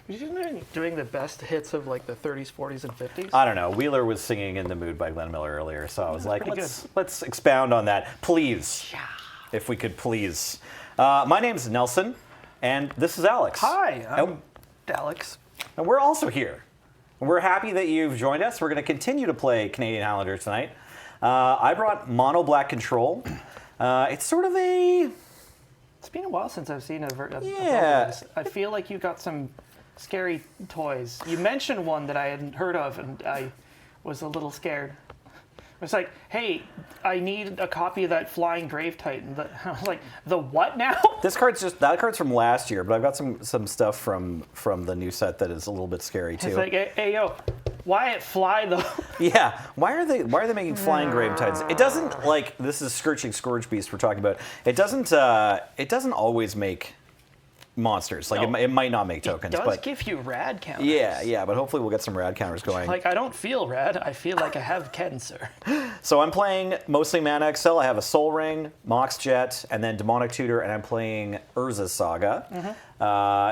S5: You doing the best hits of like the 30s, 40s, and 50s?
S4: I don't know. Wheeler was singing "In the Mood" by Glenn Miller earlier, so I was like,
S5: pretty
S4: let's expound on that, please. Yeah. If we could, please. My name's Nelson, and this is Alex.
S5: Hi, I'm Alex.
S4: And we're also here. We're happy that you've joined us. We're going to continue to play Canadian Highlander tonight. I brought Mono Black Control. It's sort of a...
S5: It's been a while since I've seen a
S4: Yeah.
S5: of this. I feel like you got some scary toys. You mentioned one that I hadn't heard of, and I was a little scared. It's like, hey, I need a copy of that Flying Grave Titan. I was like, the what now?
S4: That card's from last year, but I've got some stuff from the new set that is a little bit scary too.
S5: It's like, hey yo, why it fly though?
S4: Yeah, why are they making Flying Grave Titans? It doesn't, like, this is Scorching Scourge Beast we're talking about. It doesn't always make monsters. Like,
S5: No.
S4: it might not make tokens,
S5: It does
S4: but
S5: give you rad counters.
S4: yeah, but hopefully we'll get some rad counters going.
S5: Like, I don't feel rad. I feel like I have cancer.
S4: So I'm playing mostly Mana XL. I have a Soul Ring, Mox Jet, and then Demonic Tutor, and I'm playing Urza's Saga.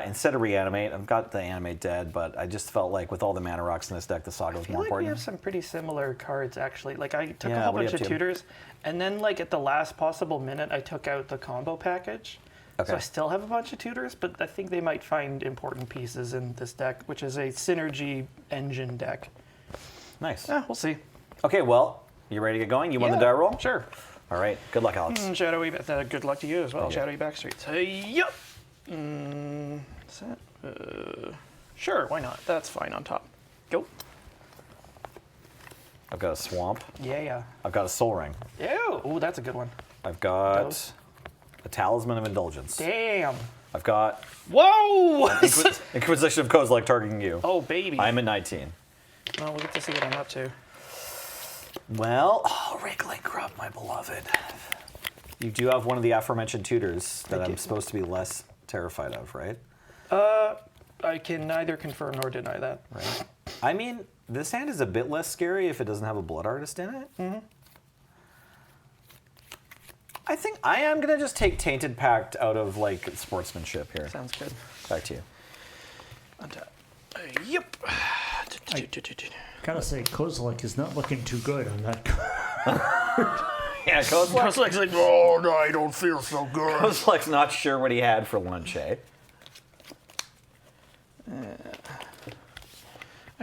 S4: Instead of Reanimate, I've got the Animate dead, but I just felt like with all the Mana Rocks in this deck, the Saga was
S5: I feel
S4: more
S5: like we
S4: important.
S5: have some pretty similar cards, actually. Like, I took
S4: Yeah,
S5: a whole
S4: what are you
S5: bunch of
S4: up to?
S5: tutors, and then, like, at the last possible minute, I took out the combo package.
S4: Okay.
S5: So I still have a bunch of tutors, but I think they might find important pieces in this deck, which is a Synergy Engine deck.
S4: Nice.
S5: Yeah, we'll see.
S4: Okay, well, you ready to get going? You want the die roll?
S5: Sure.
S4: All right. Good luck, Alex.
S5: Shadowy, good luck to you as well,
S4: Thank you.
S5: Shadowy Backstreets. Yup. Sure, why not? That's fine on top. Go.
S4: I've got a Swamp.
S5: Yeah.
S4: I've got a Soul Ring.
S5: Ew. Ooh, that's a good one.
S4: I've got
S5: Those.
S4: a Talisman of Indulgence.
S5: Damn.
S4: I've got
S5: Whoa!
S4: Inquisition of Kozilek targeting you.
S5: Oh, baby.
S4: I'm at 19.
S5: Well, we'll get to see what I'm up to.
S4: Well, Wriggling Grub, my beloved. You do have one of the aforementioned tutors that I'm supposed to be less terrified of, right?
S5: I can neither confirm nor deny that.
S4: Right. I mean, this hand is a bit less scary if it doesn't have a Blood Artist in it. Mm-hmm. I think I am going to just take Tainted Pact out of, like, sportsmanship here.
S5: Sounds good.
S4: Back to you.
S5: Untap. Yep.
S3: Gotta say, Kozilek is not looking too good on that card.
S4: Yeah, Kozilek's
S5: like, oh, no, I don't feel so good.
S4: Kozilek's not sure what he had for lunch, eh?
S5: I'm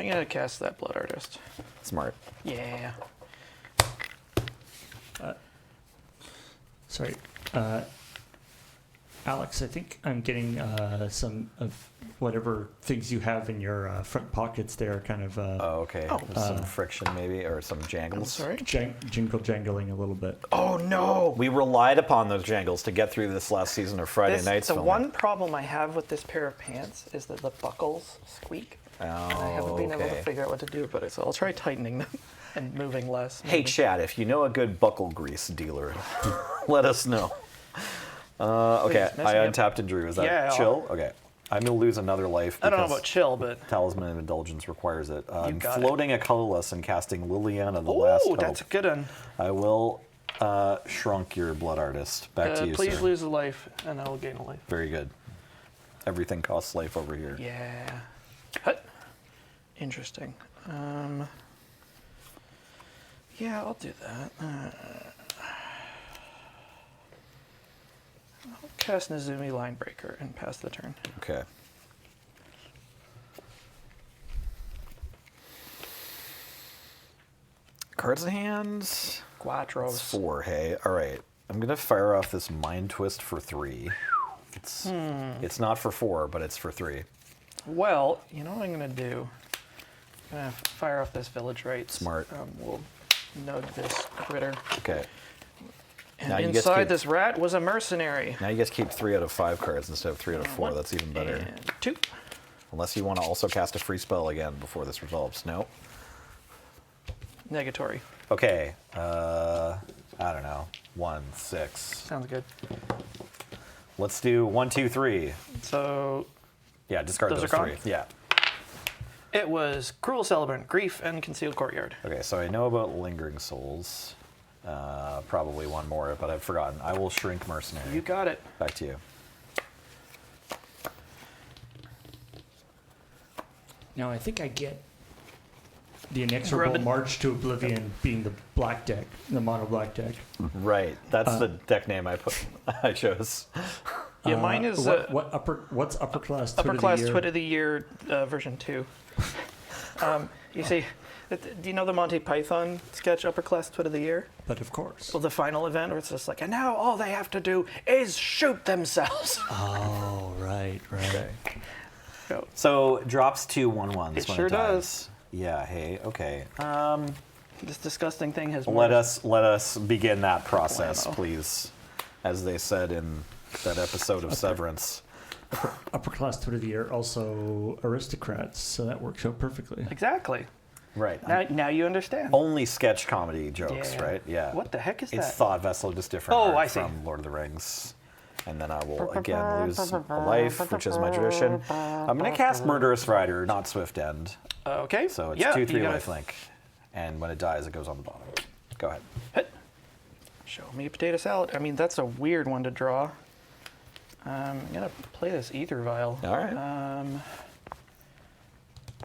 S5: going to cast that Blood Artist.
S4: Smart.
S5: Yeah.
S3: Sorry. Alex, I think I'm getting some of whatever things you have in your front pockets there kind of
S4: Oh, okay. Some friction maybe, or some jangles.
S5: Sorry?
S3: jangling a little bit.
S5: Oh, no.
S4: We relied upon those jangles to get through this last season of Friday Nights
S5: The
S4: filming.
S5: one problem I have with this pair of pants is that the buckles squeak. I haven't been able to
S4: okay.
S5: figure out what to do about it, so I'll try tightening them and moving less.
S4: Hey, Chad, if you know a good buckle grease dealer, let us know. Okay,
S5: Please, mess
S4: I
S5: me up.
S4: untapped and drew. Is that
S5: Yeah.
S4: chill? Okay. I'm going to lose another life
S5: I don't know
S4: because
S5: about chill, but...
S4: Talisman of Indulgence requires it. I'm
S5: got it.
S4: floating a colorless and casting Liliana the Last
S5: Oh,
S4: Hope.
S5: that's a good one.
S4: I will shrunk your Blood Artist. Back to you,
S5: Please
S4: sir.
S5: lose a life, and I will gain a life.
S4: Very good. Everything costs life over here.
S5: Yeah. Hut. Interesting. Yeah, I'll do that. I'll cast Nezumi Linebreaker and pass the turn.
S4: Okay. Cards in hands.
S5: Quattros.
S4: It's 4, hey. All right. I'm gonna fire off this Mind Twist for 3. It's not for 4, but it's for 3.
S5: Well, you know what I'm going to do? I'm going to fire off this Village Rites.
S4: Smart.
S5: We'll node this critter.
S4: Okay.
S5: And
S4: Now you guys
S5: inside
S4: keep-
S5: this rat was a mercenary.
S4: Now you guys keep 3 out of 5 cards instead of 3 out of 4. That's even better.
S5: And 2.
S4: Unless you want to also cast a free spell again before this resolves. No.
S5: Negatory.
S4: Okay. I don't know. 1, 6.
S5: Sounds good.
S4: Let's do 1, 2, 3.
S5: So
S4: Yeah, discard
S5: Those
S4: those
S5: are gone?
S4: 3. Yeah.
S5: it was Cruel Celebrant, Grief, and Concealed Courtyard.
S4: Okay, so I know about Lingering Souls. Probably one more, but I've forgotten. I will shrink Mercenary.
S5: You got it.
S4: Back to you.
S3: Now I think I get the Inexorable
S5: Rubbin-
S3: March to Oblivion being the black deck, the mono black deck.
S4: Right. That's the deck name I chose.
S5: Yeah, mine is
S3: What's upper class Twit
S5: Upper
S3: of
S5: Class
S3: the Year?
S5: Twit of the Year version 2. You see, do you know the Monty Python sketch, Upper Class Twit of the Year?
S3: But of course.
S5: Well, the final event where it's just like, and now all they have to do is shoot themselves.
S3: Oh, right.
S5: Go.
S4: So drops 2 1/1s.
S5: It
S4: when
S5: sure
S4: it dies.
S5: does.
S4: Yeah. Hey. Okay.
S5: This disgusting thing has
S4: Let us begin that process,
S5: Bueno.
S4: please, as they said in that episode of Severance.
S3: Upper class Twit of the Year, also aristocrats, so that works out perfectly.
S5: Exactly.
S4: Right.
S5: Now you understand.
S4: Only sketch comedy jokes,
S5: Yeah.
S4: right? Yeah.
S5: What the heck is
S4: It's
S5: that?
S4: Thought Vessel, just different
S5: Oh,
S4: art
S5: I see.
S4: from Lord of the Rings. And then I will again lose a life, which is my tradition. I'm going to cast Murderous Rider, not Swift End.
S5: Okay.
S4: So it's
S5: yeah,
S4: 2/3
S5: you gotta
S4: lifelink. And when it dies, it goes on the bottom. Go ahead.
S5: hit. Show me a potato salad. I mean, that's a weird one to draw. I'm gonna play this Ether Vial.
S4: All right.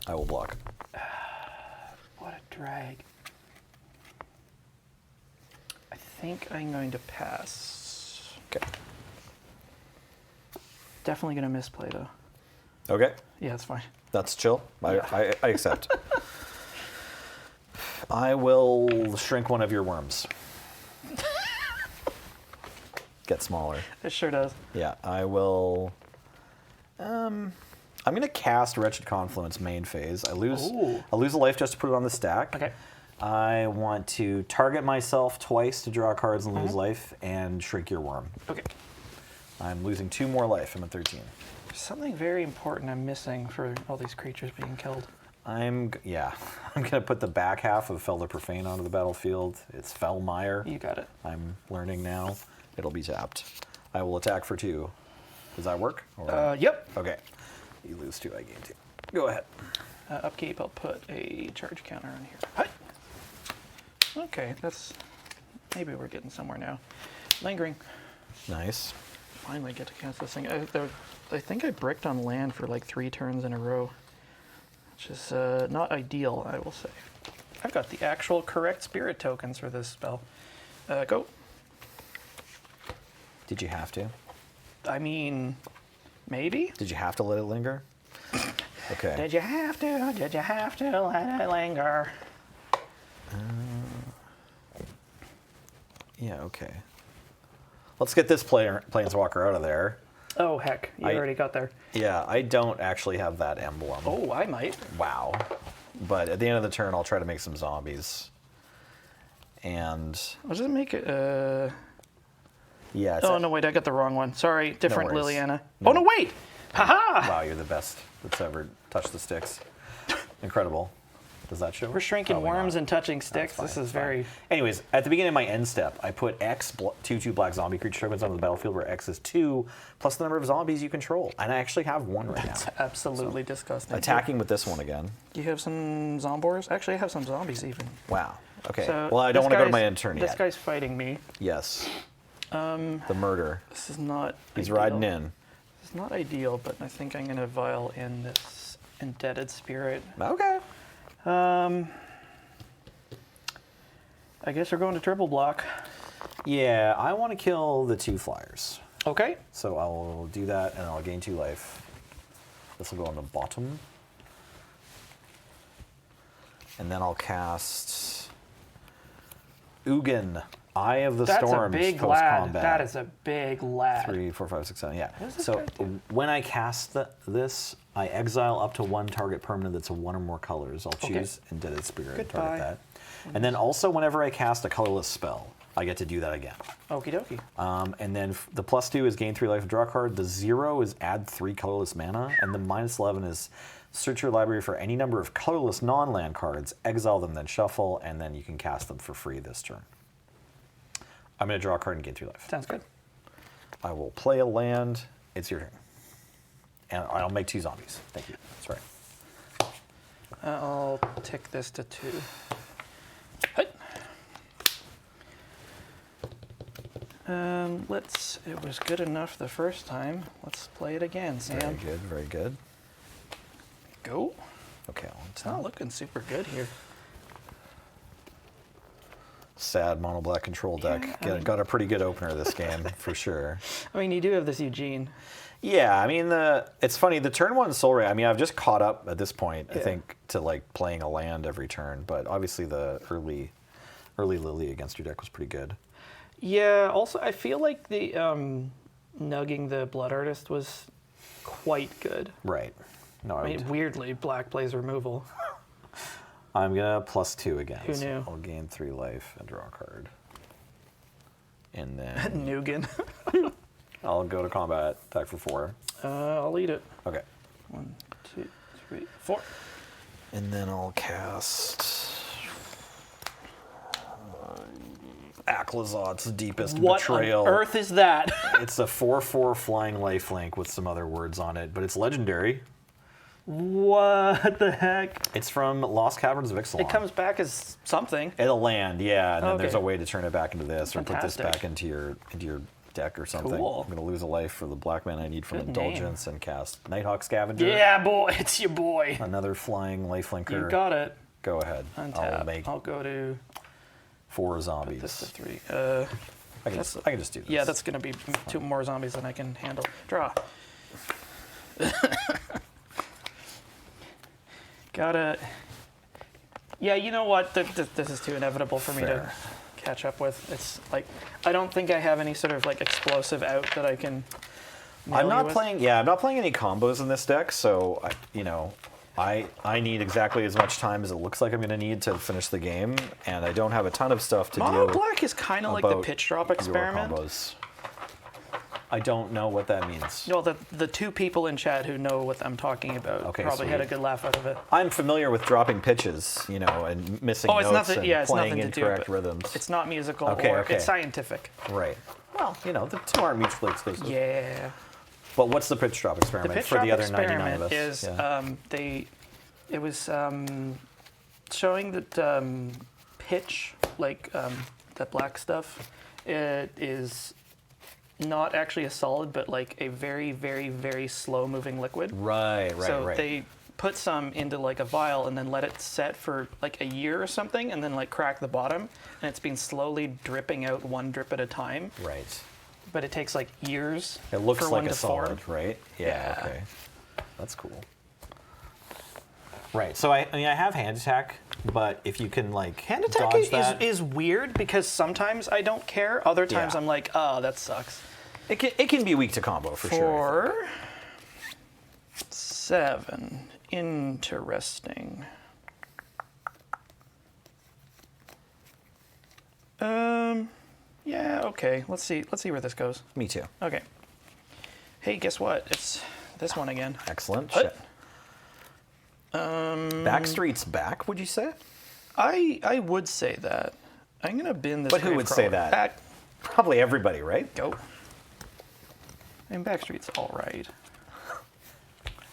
S4: I will block.
S5: What a drag. I think I'm going to pass.
S4: Okay.
S5: Definitely gonna misplay though.
S4: Okay.
S5: Yeah, it's fine.
S4: That's chill.
S5: Yeah.
S4: I accept. I will shrink one of your worms. Get smaller.
S5: It sure does.
S4: Yeah, I will. I'm gonna cast Wretched Confluence main phase. I lose
S5: Ooh.
S4: a life just to put it on the stack.
S5: Okay.
S4: I want to target myself twice to draw cards and lose life, and shrink your worm.
S5: Okay.
S4: I'm losing 2 more life. I'm at 13.
S5: There's something very important I'm missing for all these creatures being killed.
S4: I'm gonna put the back half of Felder Profane onto the battlefield. It's Fellmire.
S5: You got it.
S4: I'm learning now. It'll be tapped. I will attack for 2. Does that work? Or-
S5: Yep.
S4: Okay. You lose 2, I gain 2. Go ahead.
S5: Upkeep, I'll put a charge counter on here. Hi. Okay, that's... Maybe we're getting somewhere now. Lingering.
S4: Nice.
S5: Finally get to cast this thing. I think I bricked on land for like 3 turns in a row. Which is not ideal, I will say. I've got the actual correct spirit tokens for this spell. Go.
S4: Did you have to?
S5: I mean, maybe?
S4: Did you have to let it linger? Okay.
S5: Did you have to? Did you have to let it linger?
S4: Yeah, okay. Let's get this Planeswalker out of there.
S5: Oh, heck. You
S4: I-
S5: already got there.
S4: Yeah, I don't actually have that emblem.
S5: Oh, I might.
S4: Wow. But at the end of the turn, I'll try to make some zombies. And
S5: I'll just make it...
S4: yeah, it's
S5: Oh, no, wait, I got the wrong one. Sorry, different
S4: worries.
S5: Liliana.
S4: No.
S5: Oh, no, wait! Haha!
S4: Wow, you're the best that's ever touched the sticks. Incredible. Does that show?
S5: We're shrinking
S4: Probably
S5: worms
S4: not.
S5: and touching sticks.
S4: Fine,
S5: This is
S4: it's fine.
S5: very...
S4: Anyways, at the beginning of my end step, I put X 2/2 black zombie creature tokens onto the battlefield where X is 2 plus the number of zombies you control, and I actually have 1 right
S5: That's
S4: now.
S5: absolutely disgusting.
S4: Attacking with this one again.
S5: You have some zombors? Actually, I have some zombies even.
S4: Wow. Okay.
S5: So
S4: well, I don't
S5: this
S4: want to go to
S5: guy's-
S4: my end turn
S5: This
S4: yet.
S5: guy's fighting me.
S4: Yes. The murder.
S5: This is not
S4: He's
S5: ideal.
S4: riding in.
S5: This is not ideal, but I think I'm going to vial in this Indebted Spirit.
S4: Okay.
S5: I guess we're going to triple block.
S4: Yeah, I want to kill the 2 flyers.
S5: Okay.
S4: So I will do that, and I'll gain 2 life. This will go on the bottom. And then I'll cast Ugin, Eye of the
S5: That's a
S4: Storm
S5: big
S4: post
S5: lad.
S4: combat.
S5: That is a big lad.
S4: 3, 4, 5, 6, 7. Yeah.
S5: does this
S4: So
S5: guy do?
S4: when I cast this, I exile up to one target permanent that's one or more colors. I'll choose Indebted Spirit and
S5: Goodbye.
S4: target that. And then also whenever I cast a colorless spell, I get to do that again.
S5: Okie dokie.
S4: And then the +2 is gain 3 life and draw a card. The 0 is add 3 colorless mana. And the -11 is search your library for any number of colorless non-land cards, exile them, then shuffle, and then you can cast them for free this turn. I'm going to draw a card and gain 3 life.
S5: Sounds good.
S4: I will play a land. It's your turn. And I'll make 2 zombies. Thank you. That's right.
S5: I'll tick this to 2. Hut. It was good enough the first time. Let's play it again, Sam.
S4: Very good. Very good.
S5: Go.
S4: Okay.
S5: It's not looking super good here.
S4: Sad mono black control deck.
S5: Yeah,
S4: Got a pretty good opener this game for sure.
S5: I mean, you do have this Eugene.
S4: Yeah, I mean it's funny. The turn 1 Soul Ray. I mean, I've just caught up at this point. I think to like playing a land every turn, but obviously the early Lily against your deck was pretty good.
S5: Yeah. Also, I feel like the nugging the Blood Artist was quite good.
S4: Right. No,
S5: I mean, weirdly, black plays removal.
S4: I'm gonna +2 again.
S5: Who
S4: so
S5: knew?
S4: I'll gain 3 life and draw a card. And then
S5: Nugan.
S4: I'll go to combat, attack for 4.
S5: I'll eat it.
S4: Okay.
S5: 1, 2, 3, 4.
S4: And then I'll cast Aklazot's Deepest
S5: What
S4: Betrayal.
S5: on earth is that?
S4: It's a 4/4 flying lifelink with some other words on it, but it's legendary.
S5: What the heck?
S4: It's from Lost Caverns of Ixalan.
S5: It comes back as something.
S4: It'll land, yeah, and then there's a
S5: Okay.
S4: way to turn it back into this or put this
S5: Fantastic.
S4: back into your deck or something.
S5: Cool.
S4: I'm gonna lose a life for the black mana I need from
S5: Good
S4: Indulgence and cast Nighthawk Scavenger.
S5: Yeah, boy, it's your boy.
S4: Another flying lifelinker.
S5: You got it.
S4: Go ahead.
S5: Untap.
S4: I'll make
S5: I'll go to
S4: 4 zombies.
S5: this to 3.
S4: I can just do this.
S5: Yeah, that's gonna be 2 more zombies than I can handle. Draw. Gotta. Yeah, you know what? This is too inevitable for me
S4: Fair.
S5: to catch up with. It's like I don't think I have any sort of like explosive out that I can. nail
S4: I'm
S5: you
S4: not
S5: with.
S4: playing. Yeah, I'm not playing any combos in this deck, so I need exactly as much time as it looks like I'm going to need to finish the game, and I don't have a ton of stuff to
S5: Mono
S4: do.
S5: black is kind of like the
S4: about
S5: pitch drop
S4: your
S5: experiment.
S4: combos. I don't know what that means.
S5: No, the 2 people in chat who know what I'm talking about
S4: Okay,
S5: probably had a
S4: sweet.
S5: good laugh out of it.
S4: I'm familiar with dropping pitches, and missing
S5: Oh, it's
S4: notes
S5: nothing.
S4: and
S5: Yeah, it's
S4: playing
S5: nothing to do.
S4: incorrect
S5: But
S4: rhythms.
S5: it's not musical
S4: Okay,
S5: or
S4: okay.
S5: it's scientific.
S4: Right. Well, the 2 aren't mutually exclusive.
S5: Yeah.
S4: But what's the pitch drop
S5: The
S4: experiment
S5: pitch
S4: for
S5: drop
S4: the other 99 of
S5: experiment
S4: us?
S5: is
S4: Yeah.
S5: it was showing that pitch that black stuff it is not actually a solid but like a very very very slow moving liquid.
S4: Right.
S5: So they put some into like a vial and then let it set for like a year or something and then like crack the bottom and it's been slowly dripping out 1 drip at a time.
S4: Right.
S5: But it takes like years
S4: It looks
S5: for
S4: like
S5: one
S4: a
S5: to form.
S4: solid, right?
S5: Yeah.
S4: Okay. That's cool. Right. So I have hand attack, but if you can
S5: Hand attack
S4: dodge that,
S5: is weird because sometimes I don't care. Other times
S4: Yeah.
S5: I'm like, oh, that sucks.
S4: it can be weak to combo for sure.
S5: 4, 7. Interesting. Yeah, okay. Let's see where this goes.
S4: Me too.
S5: Okay. Hey, guess what? It's this one again.
S4: Excellent.
S5: What?
S4: Shit. Backstreet's back, would you say?
S5: I would say that. I'm gonna bin this.
S4: But who would say
S5: Gravecrawler.
S4: that?
S5: Back,
S4: Probably everybody, right?
S5: go. And Backstreet's all right.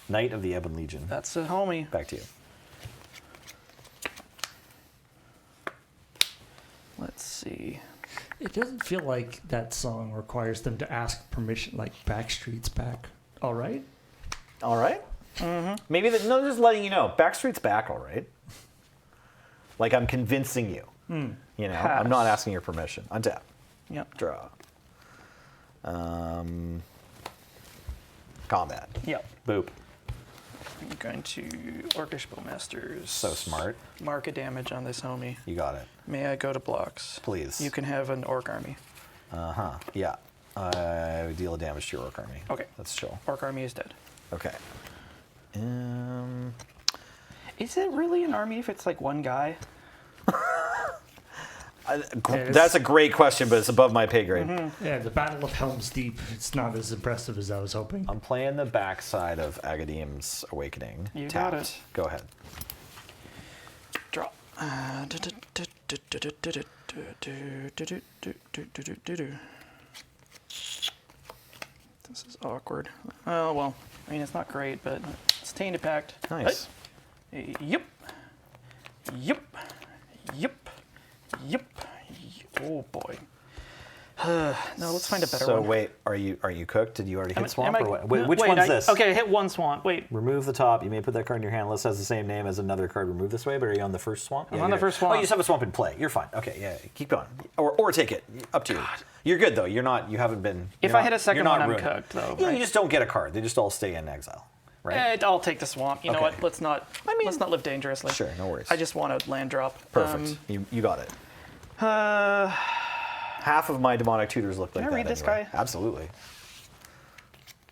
S4: Knight of the Ebon Legion.
S5: That's a homie.
S4: Back to you.
S5: Let's see.
S3: It doesn't feel like that song requires them to ask permission, like Backstreet's back. All right?
S4: All right. Mm-hmm. Maybe just letting you know. Backstreet's back, all right. Like I'm convincing you.
S5: Pass.
S4: I'm not asking your permission. Untap.
S5: Yep.
S4: Draw. Combat.
S5: Yep.
S4: Boop.
S5: I'm going to Orcish Bowmasters.
S4: So smart.
S5: Mark a damage on this homie.
S4: You got it.
S5: May I go to blocks?
S4: Please.
S5: You can have an Orc army.
S4: Yeah. I deal a damage to your orc army.
S5: Okay.
S4: That's chill.
S5: Orc army is dead.
S4: Okay.
S5: Is it really an army if it's like one guy?
S4: That's a great question, but it's above my pay grade.
S3: Yeah, the Battle of Helm's Deep. It's not as impressive as I was hoping.
S4: I'm playing the backside of Agadim's Awakening.
S5: You
S4: Tapped.
S5: got it.
S4: Go ahead.
S5: Draw. This is awkward. Oh, well, I mean, it's not great, but it's Tainted Pact.
S4: Nice.
S5: Yep. Yep. Yep. Yep. Oh, boy. No, let's find a better
S4: So
S5: one.
S4: wait, are you cooked? Did you already hit swamp
S5: Am I-
S4: or what? Which
S5: wait,
S4: one's this?
S5: Okay, I hit one swamp. Wait.
S4: Remove the top. You may put that card in your hand. List has the same name as another card removed this way, but are you on the first swamp?
S5: I'm on the
S4: you're
S5: first
S4: good. Oh,
S5: swamp.
S4: you just have a swamp in play. You're fine. Okay, yeah, keep going. Or take it. Up to you. You're good though. You're not. You haven't been.
S5: If
S4: you're
S5: I
S4: not-
S5: hit a second
S4: you're not
S5: one, I'm
S4: ruined.
S5: cooked, though,
S4: Yeah,
S5: right?
S4: you just don't get a card. They just all stay in exile, right?
S5: I'll take the swamp. You know
S4: Okay.
S5: what? Let's not. Let's not live dangerously.
S4: Sure, no worries.
S5: I just want a land drop.
S4: Perfect. You got it. Half of my demonic tutors look like
S5: I
S4: that.
S5: read this
S4: anyway.
S5: guy?
S4: Absolutely.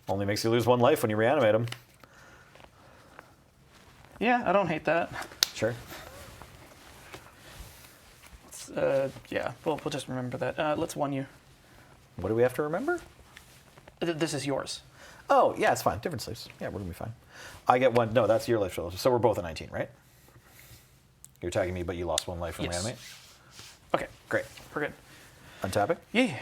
S4: Only makes you lose one life when you reanimate him.
S5: Yeah, I don't hate that.
S4: Sure.
S5: Yeah, we'll just remember that. Let's one you.
S4: What do we have to remember?
S5: This is yours.
S4: Oh, yeah, it's fine. Different sleeves. Yeah, we're gonna be fine. I get one. No, that's your life total. So we're both at 19, right? You're attacking me, but you lost one life from
S5: Yes.
S4: reanimate.
S5: Okay,
S4: Great.
S5: we're good.
S4: Untapping.
S5: Yeah.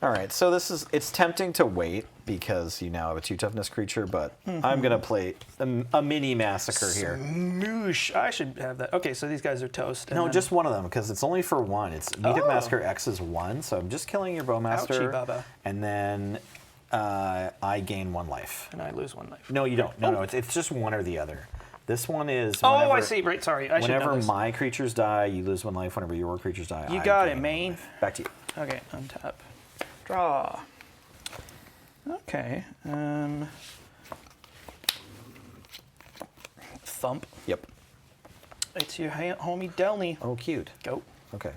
S4: All right. So it's tempting to wait because you now have a 2 toughness creature, but I'm gonna play a mini massacre here.
S5: Moosh. I should have that. Okay, so these guys are toast. and
S4: No,
S5: then-
S4: just one of them because it's only for one. It's Meat of Massacre X is 1, so I'm just killing your Bowmaster.
S5: Ouchie, Baba.
S4: And then I gain 1 life.
S5: And I lose one life.
S4: No, you don't. No, it's just one or the other. This one is.
S5: Oh,
S4: whenever,
S5: I see. Right, sorry. I should know
S4: Whenever
S5: this.
S4: my creatures die, you lose 1 life. Whenever your creatures die,
S5: You
S4: I
S5: got
S4: gain
S5: it,
S4: 1
S5: main.
S4: life. Back to you.
S5: Okay, untap. Draw. Okay. Thump.
S4: Yep.
S5: It's your homie Delny.
S4: Oh, cute.
S5: Go.
S4: Okay.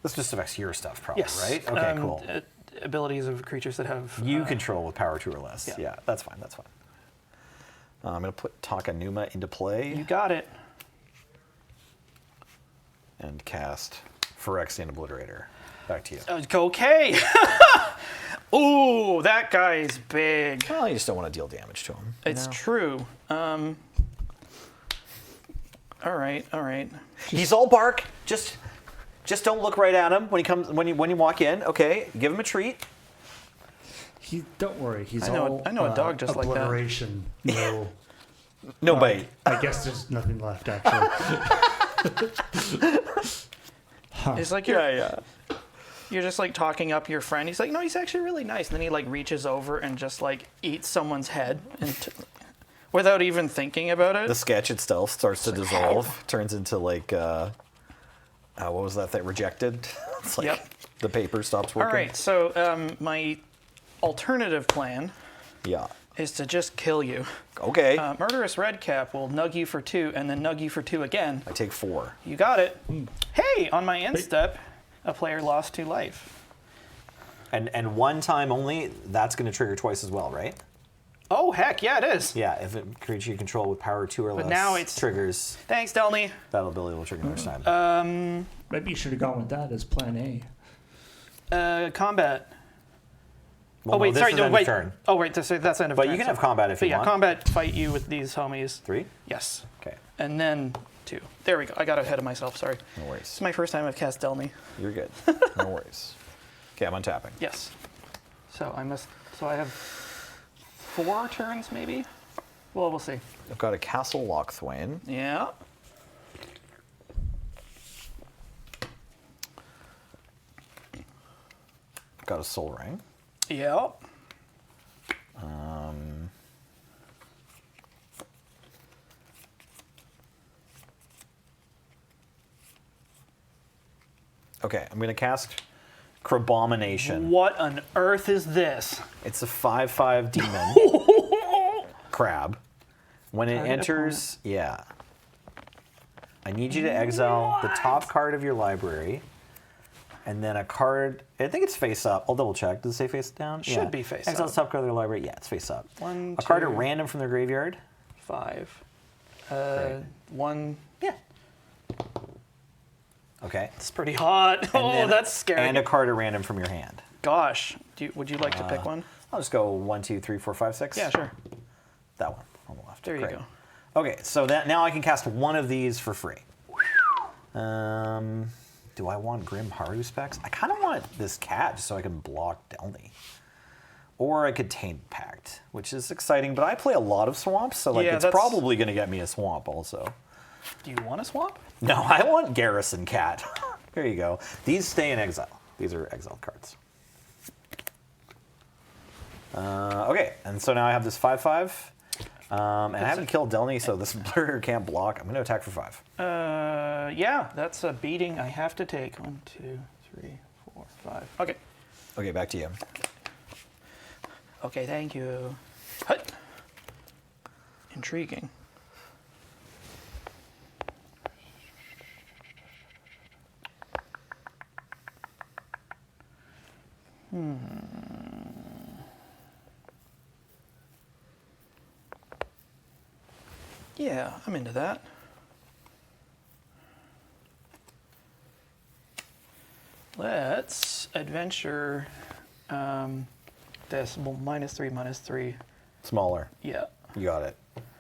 S4: This just affects your stuff, probably,
S5: Yes.
S4: right? Okay, cool.
S5: Abilities of creatures that have.
S4: You control with power 2 or less.
S5: yeah.
S4: Yeah, that's fine. That's fine. I'm going to put Takanuma into play
S5: You got it.
S4: and cast Phyrexian Obliterator. Back to you.
S5: Okay. Ooh, that guy's big.
S4: Well, you just don't want to deal damage to him.
S5: It's true. All right, all right.
S4: He's all bark. Just don't look right at him when you walk in. Okay, give him a treat.
S3: Don't worry. He's
S5: I know a dog just like that.
S3: obliteration. No.
S4: No bite.
S3: I guess there's nothing left actually.
S5: It's like you're just like talking up your friend. He's like, no, he's actually really nice. And then he like reaches over and just like eats someone's head without even thinking about it.
S4: The sketch itself starts to dissolve, turns into like what was that thing? Rejected. It's like
S5: Yep.
S4: the paper stops working.
S5: All right, so my alternative plan
S4: Yeah.
S5: is to just kill you.
S4: Okay.
S5: Murderous Redcap will nug you for 2 and then nug you for 2 again.
S4: I take 4.
S5: You got it. Hey, on my end step, a player lost 2 life.
S4: And one time only. That's going to trigger twice as well, right?
S5: Oh, heck, yeah, it is.
S4: Yeah. If a creature you control with power 2 or less
S5: now it's-
S4: triggers,
S5: Thanks, Delny.
S4: that ability will trigger next time.
S3: Maybe you should have gone with that as plan A.
S5: Combat.
S4: Well,
S5: Oh, wait,
S4: no, this
S5: sorry,
S4: is
S5: no,
S4: end of
S5: wait.
S4: turn.
S5: Oh, wait, that's end of
S4: But
S5: turn.
S4: you can
S5: so-
S4: have combat if
S5: But
S4: you
S5: yeah,
S4: want.
S5: combat fight you with these homies.
S4: 3.
S5: Yes.
S4: Okay.
S5: And then 2. There we go. I got ahead of myself, sorry.
S4: No
S5: This
S4: worries.
S5: is my first time I've cast Delny.
S4: You're good. No worries. Okay, I'm untapping.
S5: Yes. So I have 4 turns, maybe? Well, we'll see.
S4: I've got a Castle Lochthwain.
S5: Yeah.
S4: I've got a Soul Ring.
S5: Yeah.
S4: Okay, I'm going to cast Crabomination.
S5: What on earth is this?
S4: It's a 5/5 demon crab. When it
S5: Target
S4: enters, yeah. I need you to exile the top card of your library, and then a card. I think it's face up. I'll double check. Does it say face down?
S5: Should be face
S4: exile
S5: up.
S4: the top card of their library. Yeah, it's face up.
S5: One,
S4: a card at
S5: two.
S4: random from their graveyard.
S5: 5.
S4: Great.
S5: 1.
S4: Yeah. Okay.
S5: It's pretty hot.
S4: And
S5: Oh,
S4: then-
S5: that's scary.
S4: And a card at random from your hand.
S5: Gosh. Would you like to pick one?
S4: I'll just go 1, 2, 3, 4, 5, 6.
S5: Yeah, sure.
S4: That one on the left.
S5: There you
S4: Great.
S5: go.
S4: Okay, so that now I can cast one of these for free. Do I want Grim Haru specs? I kind of want this cat just so I can block Delny. Or I could Taint Pact, which is exciting, but I play a lot of swamps, so like
S5: Yeah,
S4: it's
S5: that's-
S4: probably going to get me a swamp also.
S5: Do you want a swamp?
S4: No, I want Garrison Cat. There you go. These stay in exile. These are exiled cards. Okay, and so now I have this 5/5. And I haven't killed Delny, so this blur can't block. I'm going to attack for 5.
S5: Yeah, that's a beating I have to take. 1, 2, 3, 4, 5. Okay.
S4: Okay, back to you.
S5: Okay, thank you. Hut. Intriguing. Yeah, I'm into that. Let's adventure this. Well, -3, -3.
S4: Smaller.
S5: Yeah,
S4: You got it.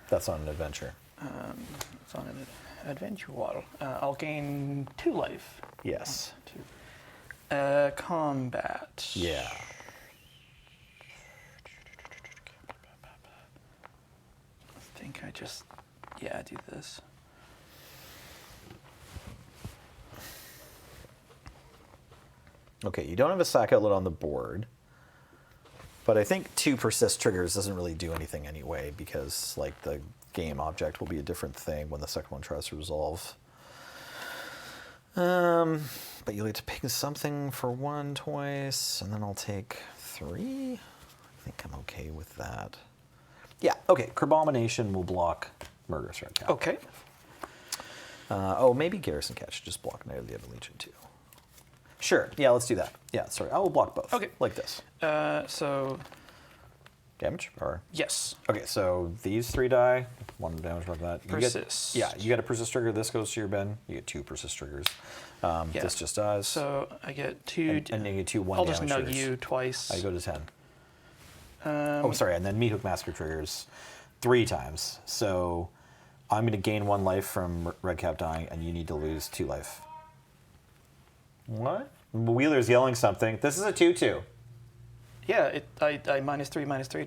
S4: That's on an adventure.
S5: it's on an adventure waddle. I'll gain 2 life.
S4: Yes.
S5: 2. Combat.
S4: Yeah.
S5: I think I just, do this.
S4: Okay, you don't have a sack outlet on the board. But I think 2 persist triggers doesn't really do anything anyway, because like the game object will be a different thing when the second one tries to resolve. But you like to pick something for 1 twice, and then I'll take 3. I think I'm okay with that. Yeah, okay. Crabomination will block Murderous Red Cap.
S5: Okay.
S4: Oh, maybe Garrison Cat should just block Knight of the Evolution too. Sure, yeah, let's do that. Yeah, sorry, I will block both.
S5: Okay.
S4: Like this.
S5: So,
S4: Damage? Or
S5: yes.
S4: okay, so these 3 die. 1 damage like that. You get-
S5: Persist.
S4: yeah, you get a persist trigger. This goes to your bin. You get 2 persist triggers. This just dies.
S5: So I get 2.
S4: and then you get 2 1
S5: I'll
S4: damage
S5: just nug
S4: triggers.
S5: you twice.
S4: I go to 10. Oh, sorry, and then Meat Hook Massacre triggers 3 times. So I'm going to gain 1 life from Redcap dying, and you need to lose 2 life. What? Wheeler's yelling something. This is a 2/2.
S5: Yeah, I -3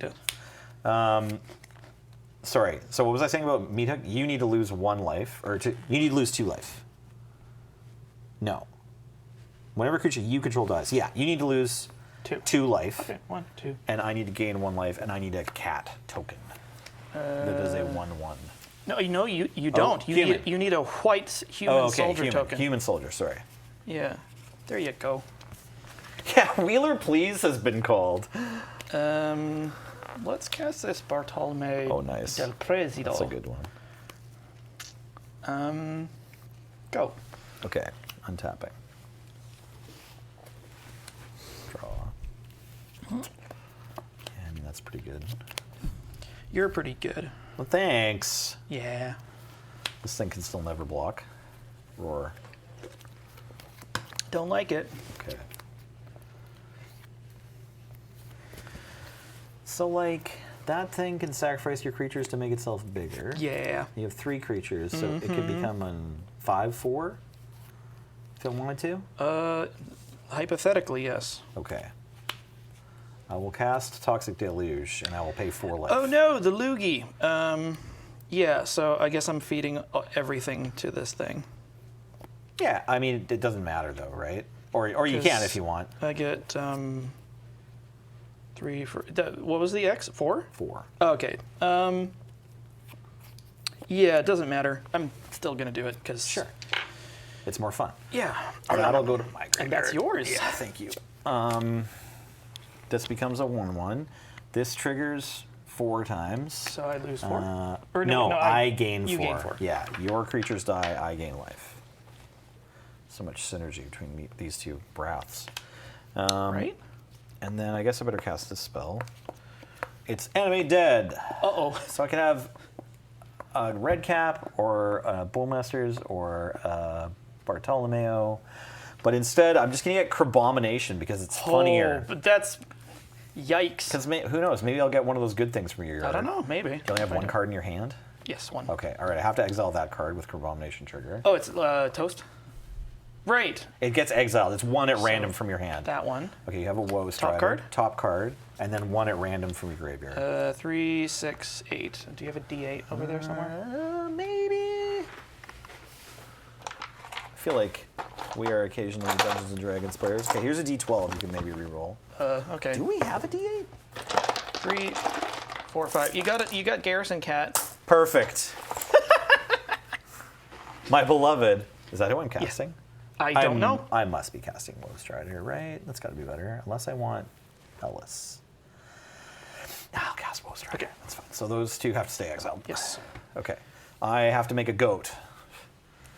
S5: to.
S4: Sorry. So what was I saying about Meat Hook? You need to lose 1 life, you need to lose 2 life. No. Whenever a creature you control dies, yeah, you need to lose 2 life.
S5: Okay, 1, 2.
S4: And I need to gain 1 life, and I need a cat token. That is a 1/1.
S5: No, you don't.
S4: human.
S5: You need a white human soldier token.
S4: Human soldier, sorry.
S5: Yeah. There you go.
S4: Yeah, Wheeler Please has been called.
S5: Let's cast this Bartolome
S4: Oh, nice.
S5: del Presido.
S4: That's a good one.
S5: Go.
S4: Okay, untapping. Draw. Yeah, I mean, that's pretty good.
S5: You're pretty good.
S4: Well, thanks.
S5: Yeah.
S4: This thing can still never block. Roar.
S5: Don't like it.
S4: Okay. So, like, that thing can sacrifice your creatures to make itself bigger.
S5: Yeah.
S4: You have 3 creatures, so it could become a 5/4 if it wanted to.
S5: Hypothetically, yes.
S4: Okay. I will cast Toxic Deluge, and I will pay 4 life.
S5: Oh no, the Loogie. Yeah, so I guess I'm feeding everything to this thing.
S4: Yeah, I mean, it doesn't matter, though, right? Or you can if you want.
S5: I get 3 for what was the X? 4?
S4: 4.
S5: Oh, okay. Yeah, it doesn't matter. I'm still gonna do it because
S4: Sure. It's more fun.
S5: Yeah.
S4: That'll go to my graveyard.
S5: And that's yours.
S4: Yeah, thank you. This becomes a 1/1. This triggers 4 times.
S5: So I lose 4.
S4: No, I gain 4.
S5: You gain 4.
S4: Yeah, your creatures die, I gain life. So much synergy between these two breaths.
S5: Right?
S4: And then I guess I better cast this spell. It's Animate Dead.
S5: Uh-oh.
S4: So I can have a Red Cap or a Bullmasters or a Bartolomeo. But instead, I'm just going to get Crabomination because it's funnier.
S5: Oh, but that's... Yikes.
S4: Because who knows? Maybe I'll get one of those good things from your yard.
S5: I don't know. Maybe.
S4: You only have one card in your hand?
S5: Yes, 1.
S4: Okay, all right. I have to exile that card with Crabomination trigger.
S5: Oh, it's toast? Right.
S4: It gets exiled. It's 1 at random from your hand.
S5: That one.
S4: Okay, you have a Woe Strider.
S5: card?
S4: Top card. And then 1 at random from your graveyard.
S5: 3, 6, 8. Do you have a D8 over there somewhere?
S4: Maybe. I feel like we are occasionally Dungeons and Dragons players. Okay, here's a D12 you can maybe reroll.
S5: Okay.
S4: Do we have a D8?
S5: 3, 4, 5. You got it. You got Garrison Cat.
S4: Perfect. My beloved. Is that who I'm casting?
S5: I don't know.
S4: I must be casting Woe Strider, right? That's got to be better. Unless I want Ellis. I'll cast Woe Strider.
S5: Okay.
S4: That's fine. So those 2 have to stay exiled.
S5: Yes.
S4: Okay. I have to make a goat.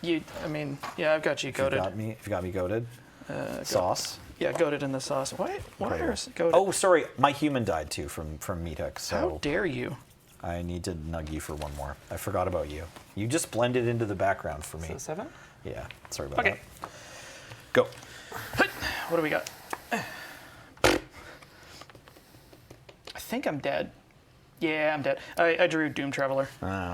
S5: Yeah, I've got you goated.
S4: If you got me goated. Sauce.
S5: Yeah, goated in the sauce. Why
S4: Okay.
S5: is goated?
S4: Oh, sorry. My human died too from Meetup, so
S5: How dare you?
S4: I need to nug you for one more. I forgot about you. You just blended into the background for me.
S5: So 7?
S4: Yeah. Sorry about
S5: Okay.
S4: that. Go.
S5: What do we got? I think I'm dead. Yeah, I'm dead. I drew Doom Traveler.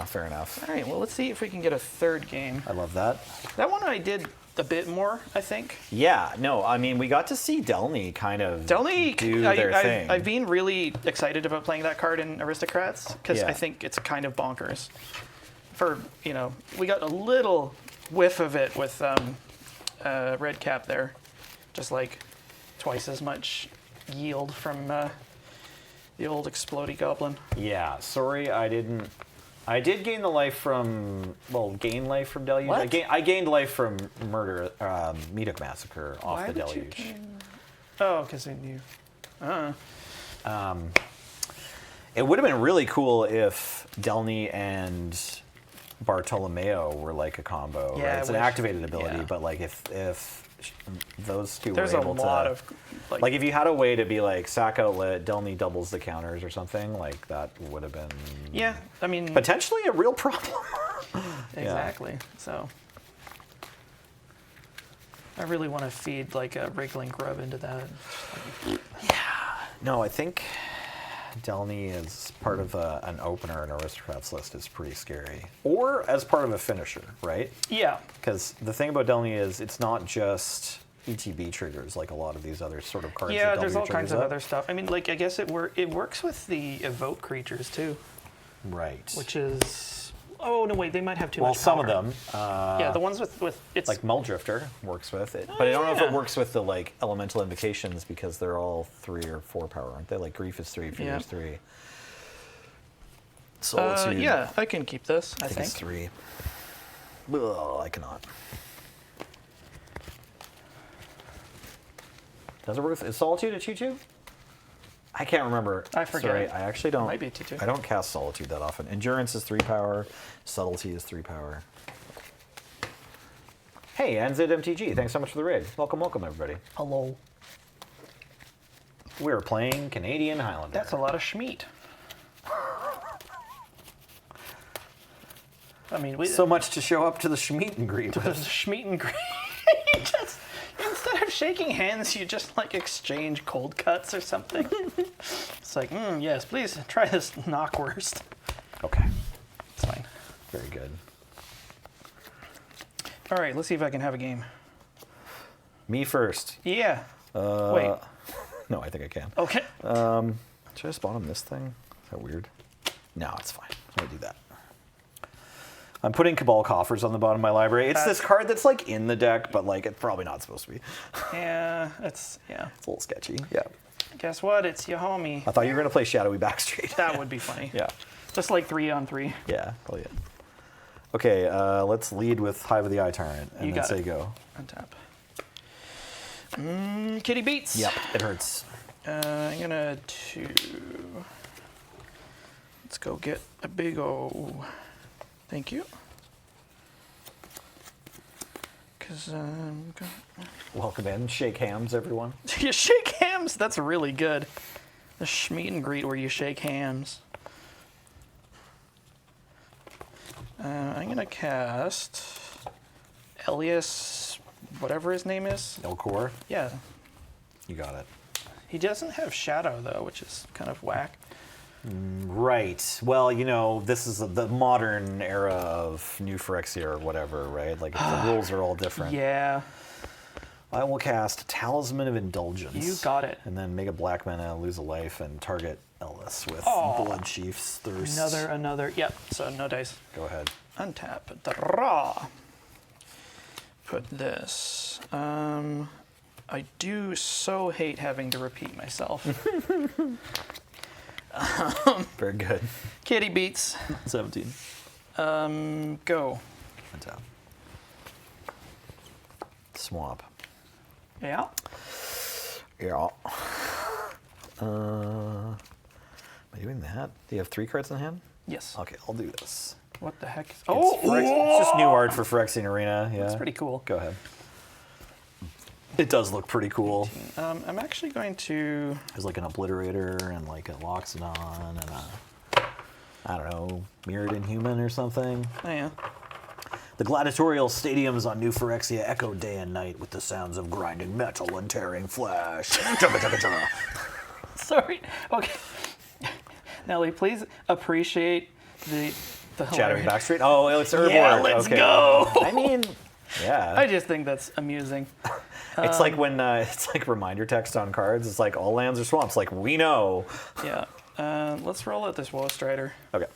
S4: Fair enough.
S5: All right, well, let's see if we can get a 3rd game.
S4: I love that.
S5: That one I did a bit more, I think.
S4: Yeah, no, I mean, we got to see Delny kind of do their thing.
S5: I've been really excited about playing that card in Aristocrats because
S4: Yeah.
S5: I think it's kind of bonkers. We got a little whiff of it with Red Cap there. Just like twice as much yield from the old Explodey Goblin.
S4: Yeah, sorry, I did gain the life from, gain life from Deluge.
S5: What?
S4: I gained life from Murder, Meetup Massacre off
S5: Why
S4: the
S5: would you
S4: Deluge.
S5: gain- Oh, because you.
S4: It would have been really cool if Delny and Bartolomeo were like a combo.
S5: Yeah,
S4: right?
S5: I
S4: It's an
S5: wish.
S4: activated ability,
S5: Yeah.
S4: but like if those two
S5: There's
S4: were
S5: a
S4: able
S5: lot
S4: to,
S5: of
S4: like if you had a way to be like sack outlet, Delny doubles the counters or something, like that would have been
S5: Yeah, I mean,
S4: potentially a real problem.
S5: exactly. So I really want to feed like a wriggling grub into that.
S4: No, I think Delny as part of an opener in Aristocrats list is pretty scary. Or as part of a finisher, right?
S5: Yeah,
S4: Because the thing about Delny is it's not just ETB triggers like a lot of these other sort of cards.
S5: yeah.
S4: that
S5: There's
S4: W
S5: all kinds
S4: triggers
S5: of
S4: up.
S5: other stuff. I mean, like I guess it works with the evoke creatures too,
S4: Right.
S5: which is oh no wait, they might have too
S4: well,
S5: much
S4: some
S5: power.
S4: of them,
S5: Yeah, the ones with it's
S4: like Muldrifter, works with it. But I don't know if
S5: yeah.
S4: it works with the like elemental invocations because they're all 3 or 4 power, aren't they? Like Grief is 3, Fear
S5: Yeah.
S4: is 3. Solitude.
S5: yeah, I can keep this. I
S4: I think
S5: think.
S4: it's 3. Ugh, I cannot. Does it work? Is Solitude a 2/2? I can't remember.
S5: I forget.
S4: Sorry, I actually don't.
S5: Might be 2/2.
S4: I don't cast Solitude that often. Endurance is 3 power. Subtlety is 3 power. Hey, LRRMTG, thanks so much for the raid. Welcome, everybody.
S5: Hello.
S4: We're playing Canadian Highlander.
S5: That's a lot of schmeat. I mean,
S4: so much to show up to the Schmeat and greet.
S5: the schmeat and greet. Just instead of shaking hands, you just like exchange cold cuts or something. It's like, yes, please try this knockwurst.
S4: Okay,
S5: It's fine.
S4: very good.
S5: All right, let's see if I can have a game.
S4: Me first.
S5: Yeah. Wait.
S4: No, I think I can.
S5: Okay.
S4: Should I spawn him this thing? Is that weird? No, it's fine. I'm gonna do that. I'm putting Cabal Coffers on the bottom of my library. It's this card that's like in the deck, but like it's probably not supposed to be.
S5: Yeah, it's
S4: It's a little sketchy. Yeah.
S5: Guess what? It's your homie.
S4: I thought you were gonna play Shadowy Backstreet.
S5: That would be funny.
S4: Yeah.
S5: Just like 3-on-3.
S4: Yeah. Oh yeah. Okay. Let's lead with Hive of the Eye Tyrant and
S5: You
S4: then
S5: got
S4: say
S5: it.
S4: go.
S5: Untap. Kitty beats.
S4: Yep. It hurts.
S5: I'm gonna let's go get a big O. Thank you. Cause
S4: Welcome in. Shake hands, everyone.
S5: you shake hands. That's really good. The meet and greet where you shake hands. I'm gonna cast Elias, whatever his name is.
S4: Elcor.
S5: Yeah,
S4: You got it.
S5: he doesn't have shadow though, which is kind of whack.
S4: Right. Well, you know, this is the modern era of New Phyrexia or whatever, right? Like the rules are all different.
S5: Yeah,
S4: I will cast Talisman of Indulgence.
S5: you got it.
S4: And then make a black mana, lose a life, and target Ellis with
S5: Aw.
S4: Blood Chief's Thirst.
S5: Another. Yep. So no dice.
S4: Go ahead.
S5: Untap. Draw. Put this. I do so hate having to repeat myself.
S4: Very good.
S5: Kitty beats.
S4: 17.
S5: Go.
S4: Untap. Swamp.
S5: Yeah.
S4: Yeah. Am I doing that? Do you have 3 cards in hand?
S5: Yes.
S4: Okay, I'll do this.
S5: What the heck?
S4: It's just new art for Phyrexian Arena. Yeah.
S5: That's pretty cool.
S4: Go ahead. It does look pretty cool.
S5: I'm actually going to.
S4: There's like an Obliterator and like a Loxodon and a, I don't know, Mirrored Inhuman or something.
S5: Oh yeah.
S4: The gladiatorial stadiums on New Phyrexia echo day and night with the sounds of grinding metal and tearing flesh. Chugga, chugga, chugga.
S5: Sorry. Okay. Nelly, please appreciate the
S4: Shadowy
S5: hilarious-
S4: Backstreet. Oh, it's Urborg.
S5: Yeah, let's
S4: Okay.
S5: go.
S4: I mean, yeah.
S5: I just think that's amusing.
S4: It's like when it's like reminder text on cards. It's like all lands are swamps. Like we know.
S5: Yeah. Let's roll out this Woe Strider.
S4: Okay.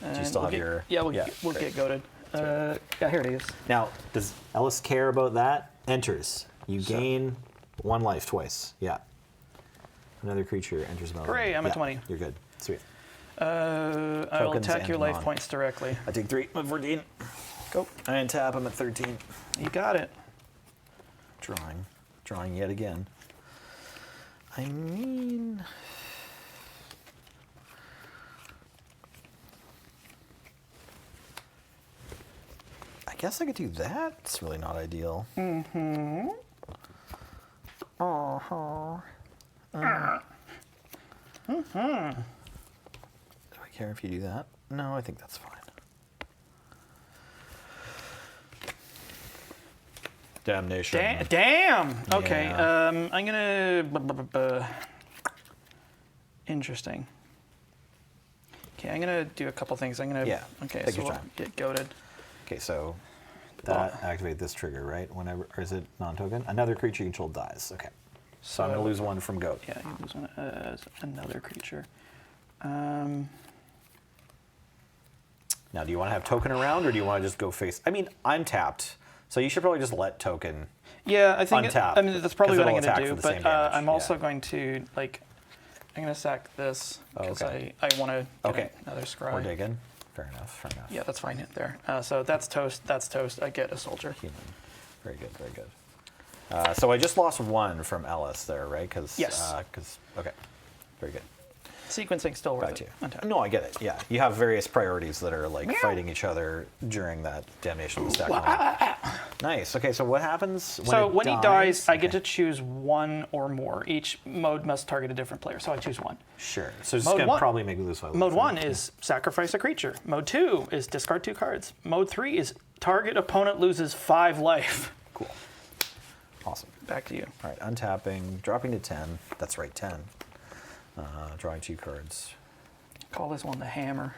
S4: Do you
S5: And
S4: still
S5: we'll
S4: have
S5: get-
S4: your?
S5: Yeah, we'll
S4: great.
S5: get goaded. Yeah, here it is.
S4: Now, does Ellis care about that? Enters. You gain 1 life twice. Yeah. Another creature enters battle.
S5: Hooray, I'm at
S4: Yeah,
S5: 20.
S4: You're good. Sweet.
S5: I will
S4: Tokens
S5: attack your
S4: and
S5: life
S4: non.
S5: points directly.
S4: I take 3. I'm 14.
S5: Go.
S4: I untap. I'm at 13.
S5: You got it.
S4: Drawing. Drawing yet again. I mean... I guess I could do that. It's really not ideal. Mm-hmm. Do I care if you do that? No, I think that's fine. Damnation.
S5: Damn. Okay.
S4: Yeah.
S5: I'm gonna. Interesting. Okay, I'm gonna do a couple things. I'm gonna.
S4: Yeah,
S5: Okay,
S4: take
S5: so
S4: your
S5: we'll
S4: time.
S5: get goaded.
S4: Okay, so that activate this trigger, right? Whenever, or is it non-token? Another creature you control dies. Okay. So I'm gonna lose 1 from goat.
S5: Yeah, you lose one as another creature.
S4: Now, do you want to have token around, or do you want to just go face? I mean, I'm tapped, so you should probably just let token.
S5: Yeah, I think.
S4: Untap,
S5: I mean, that's probably
S4: 'cause
S5: what I'm
S4: it'll
S5: gonna
S4: attack
S5: do.
S4: for the same
S5: But
S4: damage,
S5: I'm also
S4: yeah.
S5: going to like. I'm gonna sack this because
S4: okay.
S5: I want to get
S4: Okay.
S5: another scry.
S4: We're digging. Fair enough. Fair enough.
S5: Yeah, that's fine there. So that's toast. That's toast. I get a soldier.
S4: Human. Very good. Very good. So I just lost 1 from Ellis there, right? Because
S5: Yes.
S4: Okay. Very good.
S5: Sequencing still worth
S4: Got you.
S5: it. Untap.
S4: No, I get it. Yeah, you have various priorities that are like fighting each other during that damnation of the stack. Nice. Okay, so what happens when
S5: So
S4: it
S5: when he dies, I get
S4: Okay.
S5: to choose 1 or more. Each mode must target a different player, so I choose 1.
S4: Sure. So it's
S5: Mode
S4: gonna
S5: 1.
S4: probably make lose 5.
S5: Mode 1 is sacrifice a creature. Mode 2 is discard 2 cards. Mode 3 is target opponent loses 5 life.
S4: Cool. Awesome.
S5: Back to you.
S4: All right, untapping, dropping to 10. That's right, 10. Drawing 2 cards.
S5: Call this one the hammer.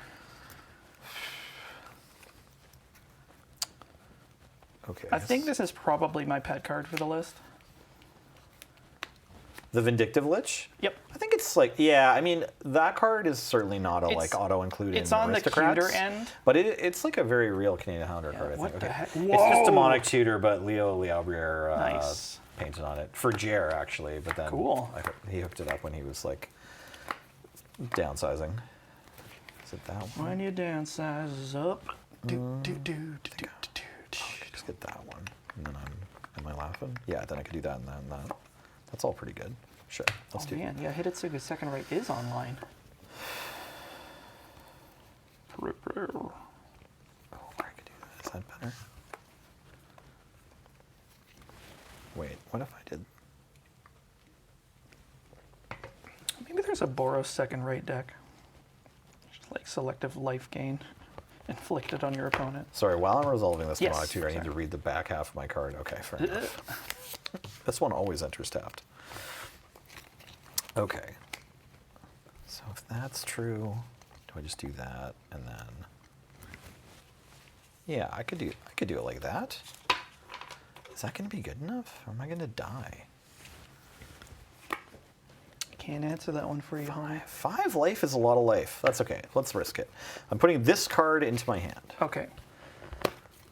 S4: Okay.
S5: I think this is probably my pet card for the list.
S4: The Vindictive Lich?
S5: Yep.
S4: I think it's like, yeah, I mean, that card is certainly not a like auto-include in
S5: It's on the
S4: Aristocrats,
S5: cuter end.
S4: but it's like a very real Canadian Highlander card, I think.
S5: what the heck?
S4: It's just
S5: Whoa!
S4: demonic tutor, but Leo Liabriere
S5: Nice.
S4: painted on it for Jer actually, but then
S5: Cool.
S4: he hooked it up when he was like downsizing. Is it that one?
S5: When you downsize up.
S4: Just get that one, and then am I laughing? Yeah, then I could do that and then that. That's all pretty good. Sure, let's do.
S5: Man, yeah, Hidetsuga's second right is online.
S4: Oh, I could do that. Is that better? Wait, what if I did?
S5: Maybe there's a Boros second right deck. Just like selective life gain inflicted on your opponent.
S4: Sorry, while I'm resolving this
S5: Yes,
S4: demonic tutor, I need to
S5: sorry.
S4: read the back half of my card. Okay, fair enough. This one always enters tapped. Okay. So if that's true, do I just do that and then? Yeah, I could do it like that. Is that going to be good enough? Or am I going to die?
S5: Can't answer that one for you, homie.
S4: 5 life is a lot of life. That's okay. Let's risk it. I'm putting this card into my hand.
S5: Okay.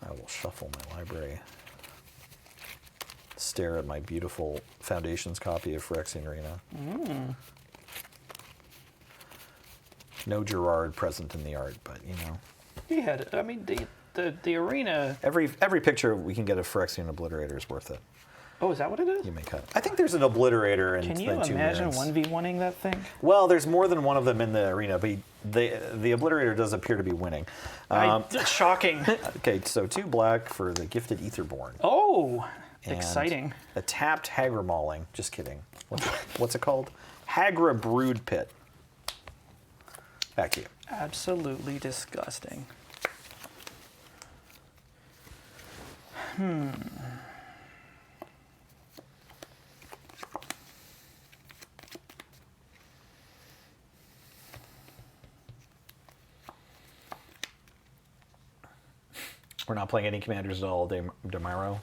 S4: I will shuffle my library. Stare at my beautiful Foundations copy of Phyrexian Arena. No Gerard present in the art, but you know.
S5: He had it. I mean, the arena.
S4: Every picture we can get of Phyrexian Obliterator is worth it.
S5: Oh, is that what it is?
S4: You may cut. I think there's an Obliterator in
S5: Can
S4: the
S5: you
S4: 2
S5: imagine
S4: minutes.
S5: 1v1ing that thing?
S4: Well, there's more than one of them in the arena, but the Obliterator does appear to be winning.
S5: Shocking.
S4: Okay, so 2 black for the Gifted Aetherborn.
S5: Oh,
S4: And
S5: exciting.
S4: A tapped Hagra Mauling. Just kidding. What's it called? Hagra Brood Pit. Back to you.
S5: Absolutely disgusting.
S4: We're not playing any commanders at all tomorrow.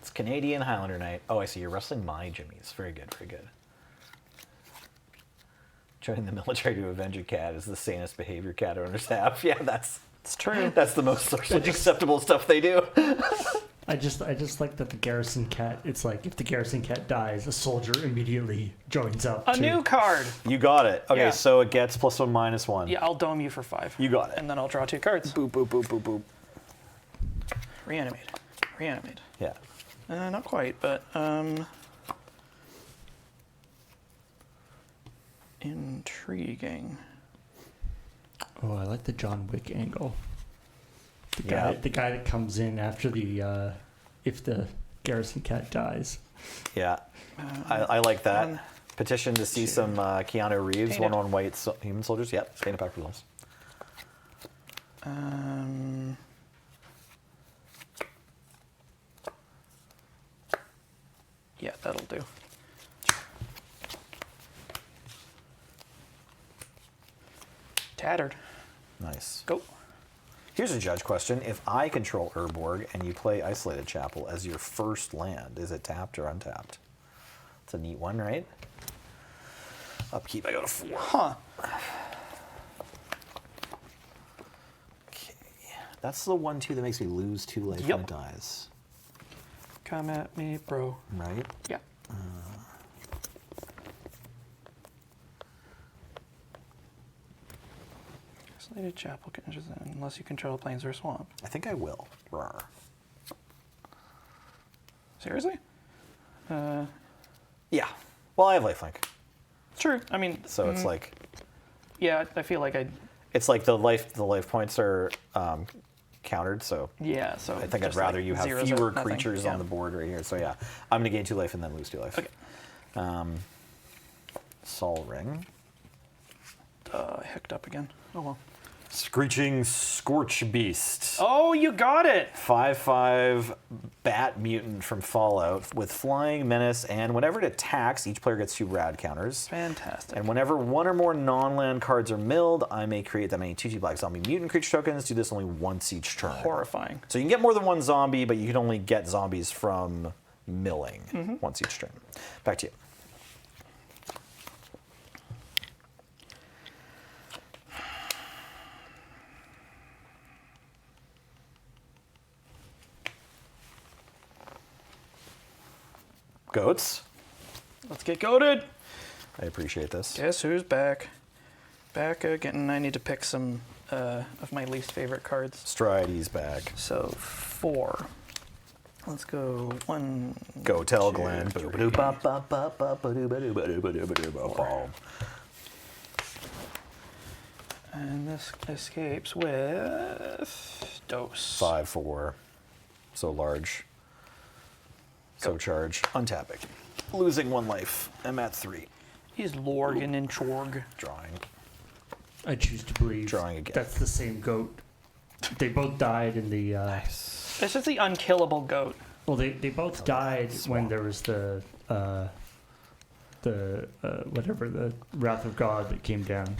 S4: It's Canadian Highlander night. Oh, I see. You're wrestling my Jimmies. Very good, very good. Joining the military to avenge a cat is the sanest behavior cat owners have. Yeah,
S5: It's true.
S4: that's the most socially acceptable stuff they do.
S3: I just like that the garrison cat. It's like if the garrison cat dies, a soldier immediately joins up.
S5: A new card.
S4: You got it. Okay,
S5: Yeah.
S4: so it gets +1/-1.
S5: Yeah, I'll dome you for 5.
S4: You got it.
S5: And then I'll draw 2 cards.
S4: Boop, boop, boop, boop, boop.
S5: Reanimate. Reanimate.
S4: Yeah.
S5: Not quite, but intriguing.
S3: Oh, I like the John Wick angle.
S4: Yeah.
S3: The guy that comes in after the if the garrison cat dies.
S4: Yeah. I like that.
S5: one,
S4: Petition to see some Keanu Reeves,
S5: Paint
S4: one
S5: it.
S4: on white human soldiers. Yep, paint it back results.
S5: Yeah, that'll do. Tattered.
S4: Nice.
S5: Go.
S4: Here's a judge question. If I control Urborg and you play Isolated Chapel as your first land, is it tapped or untapped? It's a neat one, right? Upkeep, I go to 4.
S5: Huh.
S4: Okay. That's the 1/2 that makes me lose 2 life when
S5: Yep.
S4: it dies.
S5: Come at me, bro.
S4: Right?
S5: Yeah. Isolated chapel can enter then, unless you control plains or swamp.
S4: I think I will. Rawr.
S5: Seriously?
S4: Yeah. Well, I have lifelink.
S5: True. I mean,
S4: So it's like
S5: yeah, I feel like
S4: it's like the life points are countered, so
S5: yeah. So
S4: I think I'd
S5: just
S4: rather
S5: like
S4: you have
S5: zeros or
S4: fewer
S5: nothing.
S4: creatures
S5: Yeah.
S4: on the board right here. So yeah, I'm gonna gain 2 life and then lose 2 life.
S5: Okay.
S4: Sol Ring.
S5: I hooked up again. Oh well.
S4: Screeching Scorch Beast.
S5: Oh, you got it.
S4: 5/5 Bat Mutant from Fallout with Flying Menace, and whenever it attacks, each player gets 2 rad counters.
S5: Fantastic.
S4: And whenever 1 or more non-land cards are milled, I may create that many 2/2 black zombie mutant creature tokens. Do this only once each turn.
S5: Horrifying.
S4: So you can get more than 1 zombie, but you can only get zombies from milling once each turn. Back to you. Goats.
S5: Let's get goated.
S4: I appreciate this.
S5: Guess who's back? Back again. I need to pick some of my least favorite cards.
S4: Stride's back.
S5: So 4. Let's go 1.
S4: Go tell
S5: 2,
S4: Glenn.
S5: 3. And this escapes with dose.
S4: 5/4. So large. So charge. Untapping. Losing 1 life. I'm at 3.
S5: He's Lorgan and Chorg.
S4: Drawing.
S3: I choose to believe
S4: Drawing again.
S3: that's the same goat. They both died in the.
S5: It's just the unkillable goat.
S3: Well, they both died when there was the whatever, the wrath of God that came down.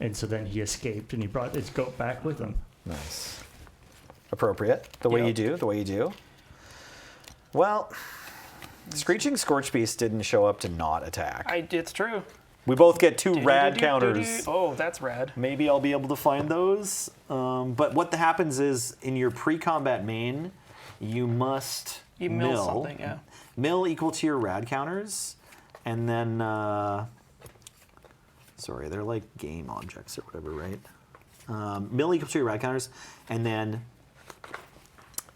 S3: And so then he escaped and he brought his goat back with him.
S4: Nice. Appropriate. The way
S5: Yep.
S4: you do. The way you do. Well, Screeching Scorch Beast didn't show up to not attack.
S5: It's true.
S4: We both get 2 rad counters.
S5: Oh, that's rad.
S4: Maybe I'll be able to find those. But what happens is in your pre-combat main, you must
S5: You mill something, yeah.
S4: Mill equal to your rad counters, and then sorry, they're like game objects or whatever, right? Mill equal to your rad counters, and then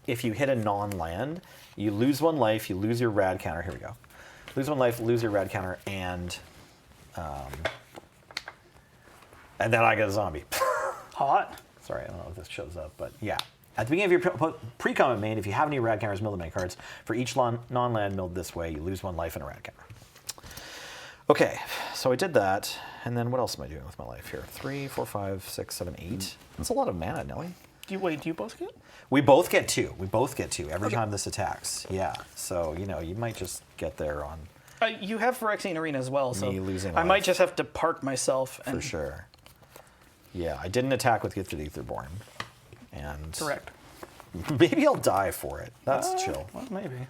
S4: if you hit a non-land, you lose 1 life, you lose your rad counter. Here we go. Lose 1 life, lose your rad counter, and then I get a zombie.
S5: Hot.
S4: Sorry, I don't know if this shows up, but yeah. At the beginning of your pre-combat main, if you have any rad counters, mill the main cards. For each non-land milled this way, you lose 1 life and a rad counter. Okay, so I did that, and then what else am I doing with my life here? 3, 4, 5, 6, 7, 8. That's a lot of mana, Nelly.
S5: Do you both get?
S4: We both get 2. We both get 2 every time this attacks. Yeah, so you might just get there on
S5: You have Phyrexian Arena as well, so
S4: Me losing
S5: I might
S4: life.
S5: just have to park myself.
S4: for
S5: And
S4: sure. Yeah, I didn't attack with Gifted Aetherborn, and
S5: Correct.
S4: maybe I'll die for it. That's chill.
S5: Well, maybe.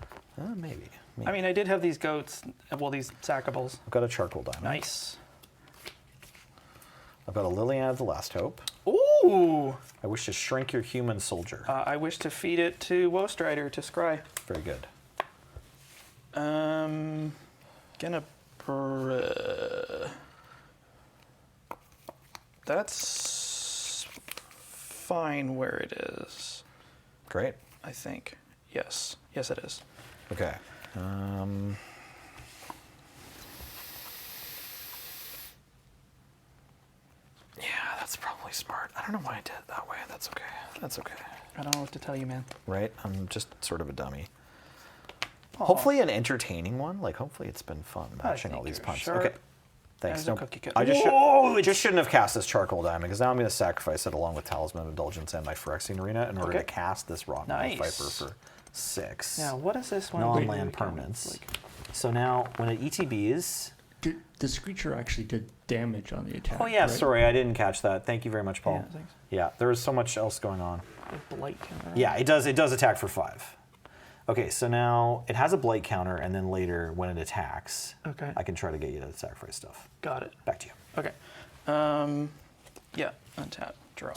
S4: Maybe.
S5: I mean, I did have these goats. Well, these sackables.
S4: I've got a charcoal diamond.
S5: Nice.
S4: I've got a Liliana of the Last Hope.
S5: Ooh.
S4: I wish to shrink your human soldier.
S5: I wish to feed it to Woestrider to scry.
S4: Very good.
S5: Gonna. That's fine where it is.
S4: Great.
S5: I think. Yes. Yes, it is.
S4: Okay. Yeah, that's probably smart. I don't know why I did it that way. That's okay. That's okay.
S5: I don't know what to tell you, man.
S4: Right? I'm just sort of a dummy.
S5: Aw.
S4: Hopefully an entertaining one. Like, hopefully it's been fun matching all
S5: think
S4: these
S5: you're
S4: punts.
S5: sharp
S4: Okay. Thanks.
S5: as a
S4: No,
S5: cookie cutter.
S4: I just,
S5: Whoa,
S4: just shouldn't have cast this charcoal diamond because now I'm going to sacrifice it along with Talisman of Indulgence and my Phyrexian Arena in order
S5: Okay.
S4: to cast this Rock
S5: Nice.
S4: Viper for 6.
S5: Now, what is this one?
S4: Non-land permanents. So now, when it ETBs...
S3: The Screecher actually did damage on the attack.
S4: Oh yeah,
S3: right?
S4: sorry, I didn't catch that. Thank you very much, Paul.
S5: Yeah, thanks.
S4: Yeah, there was so much else going on.
S5: Blight counter.
S4: Yeah, it does attack for 5. Okay, so now it has a blight counter, and then later when it attacks,
S5: Okay.
S4: I can try to get you to sacrifice stuff.
S5: Got it.
S4: Back to you.
S5: Okay. Yeah. Untap. Draw.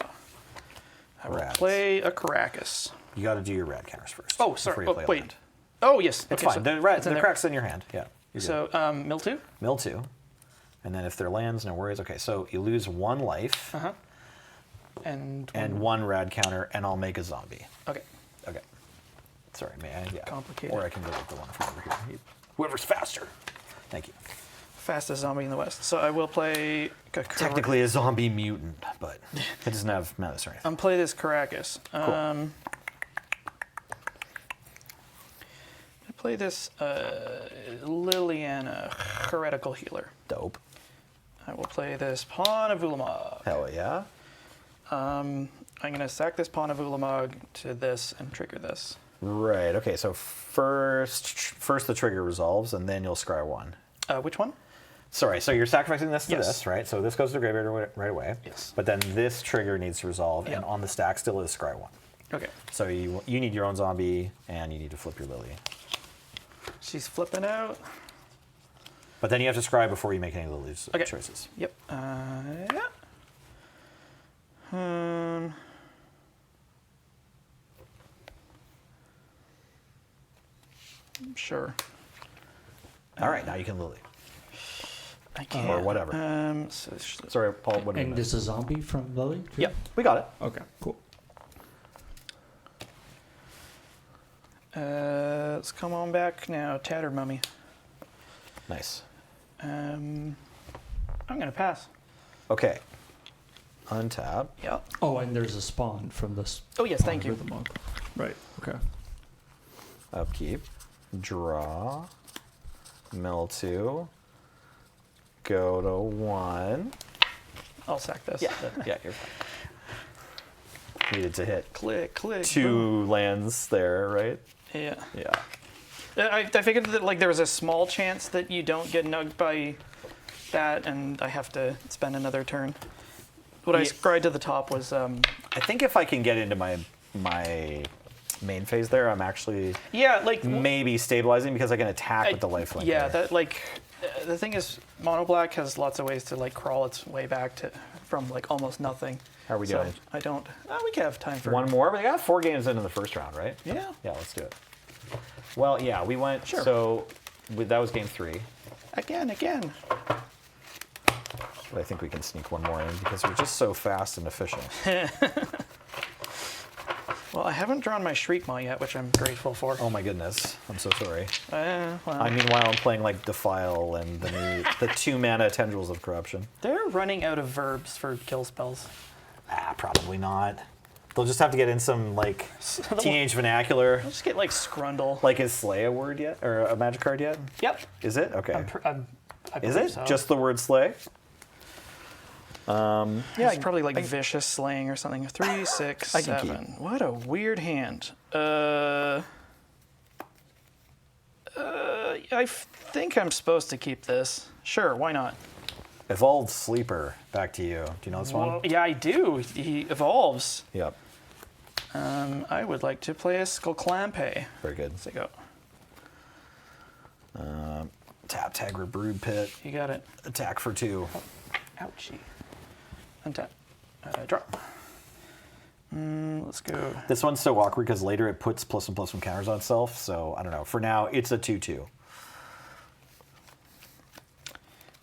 S5: I will
S4: Rats.
S5: play a Caracas.
S4: You got to do your rad counters first.
S5: Oh,
S4: before
S5: sorry.
S4: you
S5: Oh,
S4: play a
S5: wait.
S4: land.
S5: Oh, yes.
S4: It's
S5: okay,
S4: fine.
S5: So
S4: The
S5: it's in there.
S4: crack's in your hand. Yeah. you're good.
S5: So, mill 2.
S4: Mill 2. And then if there lands, no worries. Okay, so you lose 1 life
S5: And
S4: and 1 rad counter, and I'll make a zombie.
S5: Okay.
S4: Okay. Sorry, man. Yeah.
S5: Complicated.
S4: Or I can go with the one from over here. Whoever's faster. Thank you.
S5: Fastest zombie in the West. So I will play.
S4: Technically a zombie mutant, but it doesn't have malice or anything.
S5: Play this Caracas. I play this Liliana, Heretical Healer.
S4: Dope.
S5: I will play this Pawn of Ulamog.
S4: Hell yeah.
S5: I'm going to sack this Pawn of Ulamog to this and trigger this.
S4: Right. Okay. So first the trigger resolves, and then you'll scry 1.
S5: Which one?
S4: Sorry. So you're sacrificing this to
S5: Yes.
S4: this, right? So this goes to the graveyard right away.
S5: Yes.
S4: But then this trigger needs to resolve,
S5: Yeah.
S4: and on the stack still is scry 1.
S5: Okay.
S4: So you need your own zombie, and you need to flip your Lily.
S5: She's flipping out.
S4: But then you have to scry before you make any Lily
S5: Okay.
S4: choices.
S5: Yep. Yeah. Sure.
S4: All right, now you can Lily.
S5: I can't.
S4: Or whatever. Sorry, Paul, what do you
S3: And
S4: mean?
S3: this is a zombie from Lily? too?
S4: Yep, we got it.
S3: Okay, cool.
S5: Let's come on back now, Tatter Mummy.
S4: Nice.
S5: I'm gonna pass.
S4: Okay. Untap.
S5: Yep.
S3: Oh, and there's a spawn from this.
S5: Oh yes, thank you.
S3: With the monk. Right, okay.
S4: Upkeep. Draw. Mill 2. Go to 1.
S5: I'll sack this.
S4: Yeah, you're fine. Needed to hit
S5: Click, click.
S4: 2 lands there, right?
S5: Boom. Yeah.
S4: Yeah.
S5: I figured that like there was a small chance that you don't get nugged by that, and I have to spend another turn. What I
S4: Yeah.
S5: scried to the top was
S4: I think if I can get into my main phase there, I'm actually
S5: yeah, like
S4: maybe stabilizing because I can attack with the lifelink.
S5: Yeah,
S4: there.
S5: that like the thing is, mono black has lots of ways to like crawl its way back to from like almost nothing.
S4: How are we
S5: So
S4: doing?
S5: I don't. We can have time for
S4: One more. We got 4 games into the first round, right?
S5: Yeah.
S4: Yeah, let's do it. Well, yeah, we went.
S5: Sure.
S4: So that was game 3.
S5: Again.
S4: But I think we can sneak one more in because we're just so fast and efficient.
S5: Well, I haven't drawn my Shriek Maw yet, which I'm grateful for.
S4: Oh my goodness, I'm so sorry.
S5: Well,
S4: Meanwhile, I'm playing like Defile and the 2 mana Tendrils of Corruption.
S5: they're running out of verbs for kill spells.
S4: Probably not. They'll just have to get in some like teenage vernacular.
S5: I'll just get like Scrundle.
S4: Like, is Slay a word yet, or a magic card yet?
S5: Yep.
S4: Is it? Okay.
S5: I
S4: Is
S5: believe
S4: it
S5: so.
S4: just the word Slay?
S5: Yeah, it's probably like Vicious Slaying or something. 3, 6,
S4: I can
S5: 7. What a weird hand. I think I'm supposed to keep this. Sure, why not?
S4: Evolved Sleeper. Back to you. Do you know this one?
S5: Well, yeah, I do. He evolves.
S4: Yep.
S5: I would like to play a Skullclampe.
S4: Very good.
S5: Let's go.
S4: Tap Tagger Brood Pit.
S5: You got it.
S4: Attack for 2.
S5: Ouchie. Untap. Drop. Let's go.
S4: This one's so awkward because later it puts +1/+1 counters on itself. So I don't know. For now, it's a 2/2.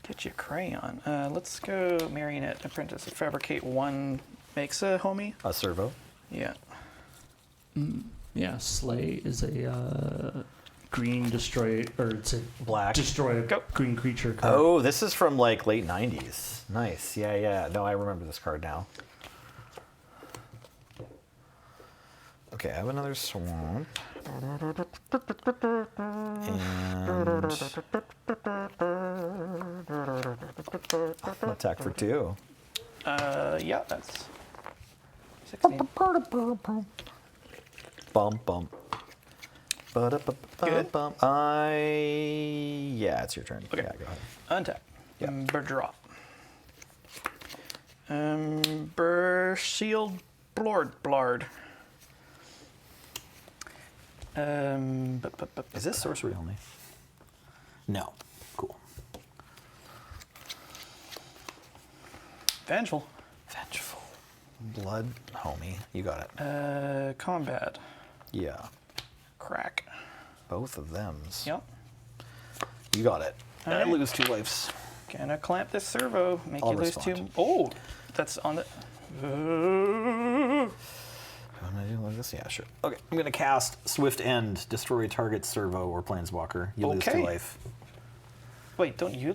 S5: Get your crayon. Let's go Marionette Apprentice. Fabricate 1 makes a homie.
S4: A servo.
S5: Yeah.
S3: Yeah, Slay is a green destroy, or it's a
S4: Black.
S3: destroy
S5: Go.
S3: green creature card.
S4: Oh, this is from like late 90s. Nice. Yeah. No, I remember this card now. Okay, I have another swamp. And attack for 2.
S5: Yeah, that's 16.
S4: Bum bum.
S5: Good.
S4: Bum. Yeah, it's your turn.
S5: Okay.
S4: Yeah, go ahead.
S5: Untap.
S4: Yeah.
S5: Drop. Shield Blard.
S4: Is this sorcery only? No. Cool.
S5: Vengeful.
S4: Vengeful. Blood, homie. You got it.
S5: Combat.
S4: Yeah.
S5: Crack.
S4: Both of thems.
S5: Yep.
S4: You got it. I
S5: Alright.
S4: lose 2 lives.
S5: Gonna clamp this servo. Make
S4: I'll
S5: you lose
S4: respond.
S5: 2. Oh, that's on the.
S4: I'm gonna do like this. Yeah, sure. Okay, I'm gonna cast Swift End, destroy target servo or planeswalker. You lose 2
S5: Okay.
S4: life.
S5: Wait, don't you?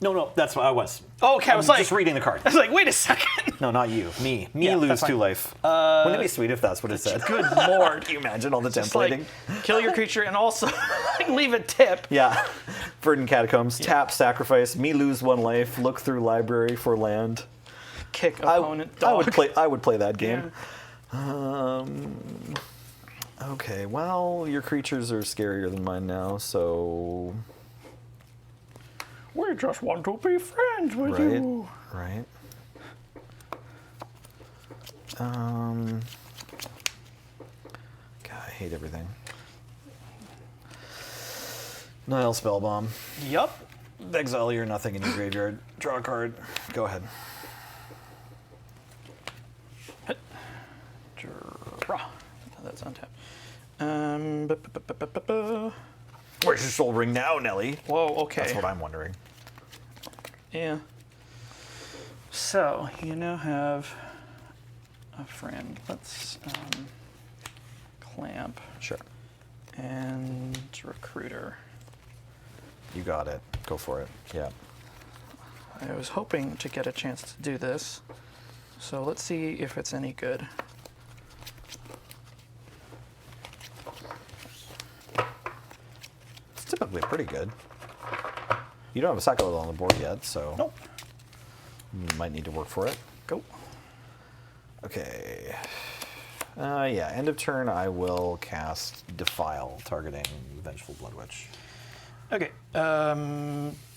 S4: No, that's what I was.
S5: Oh, okay, I was like,
S4: just reading the card.
S5: I was like, wait a second.
S4: No, not you. Me
S5: Yeah,
S4: lose
S5: that's
S4: 2
S5: fine.
S4: life. Wouldn't it be sweet if that's what it said?
S5: Good lord.
S4: Can you imagine all the
S5: Just
S4: templating?
S5: like, kill your creature and also leave a tip.
S4: Yeah. Verdant Catacombs. Tap, sacrifice. Me lose 1 life. Look through library for land.
S5: Kick opponent
S4: I
S5: dog.
S4: would play that game. Okay, well, your creatures are scarier than mine now, so
S5: We just want to be friends with you.
S4: right. God, I hate everything. Nile Spellbomb.
S5: Yup.
S4: Exile your nothing in your graveyard. Draw a card. Go ahead.
S5: Draw. That's on tap.
S4: Where's your soul ring now, Nelly?
S5: Whoa, okay.
S4: That's what I'm wondering.
S5: Yeah. So, you now have a friend. Let's clamp
S4: Sure.
S5: and recruiter.
S4: You got it. Go for it. Yeah.
S5: I was hoping to get a chance to do this. So let's see if it's any good.
S4: It's typically pretty good. You don't have a Sacco on the board yet, so
S5: Nope.
S4: you might need to work for it.
S5: Go.
S4: Okay. Yeah, end of turn I will cast Defile, targeting Vengeful Blood Witch.
S5: Okay.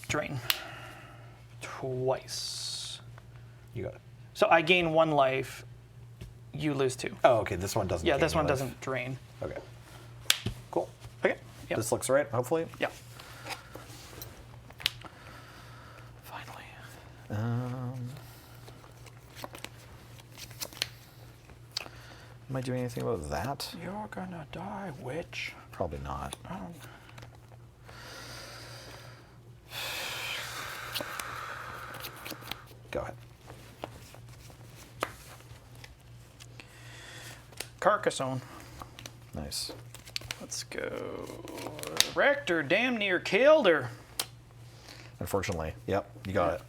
S5: Drain. Twice.
S4: You got it.
S5: So I gain 1 life. You lose 2.
S4: Oh, okay, this one doesn't.
S5: Yeah,
S4: gain
S5: this one
S4: life.
S5: doesn't drain.
S4: Okay. Cool.
S5: Okay. Yeah.
S4: This looks right, hopefully.
S5: Yeah.
S4: Finally. Am I doing anything about that?
S5: You're gonna die, witch.
S4: Probably not. Go ahead.
S5: Carcassonne.
S4: Nice.
S5: Let's go. Wrecked her, damn near killed her.
S4: Unfortunately. Yep, you got it.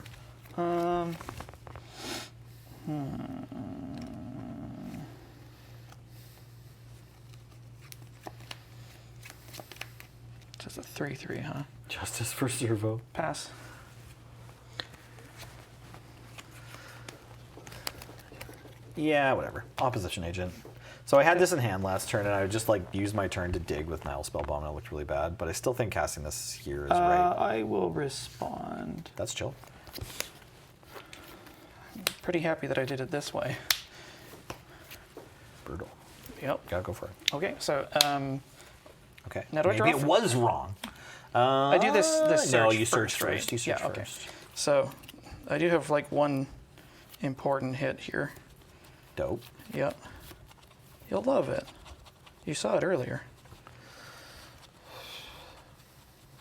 S5: Just a 3/3, huh?
S4: Justice for Servo.
S5: Pass.
S4: Yeah, whatever. Opposition agent. So I had this in hand last turn, and I would just like use my turn to dig with Nile Spellbomb, and it looked really bad. But I still think casting this here is right.
S5: I will respond.
S4: That's chill.
S5: Pretty happy that I did it this way.
S4: Brutal.
S5: Yep.
S4: Gotta go for it.
S5: Okay, so
S4: Okay.
S5: Now do I
S4: Maybe
S5: draw
S4: it
S5: for-
S4: was wrong.
S5: I do this search
S4: No, you search
S5: first, right?
S4: first. You search
S5: Yeah, okay.
S4: first.
S5: So I do have like one important hit here.
S4: Dope.
S5: Yep. You'll love it. You saw it earlier.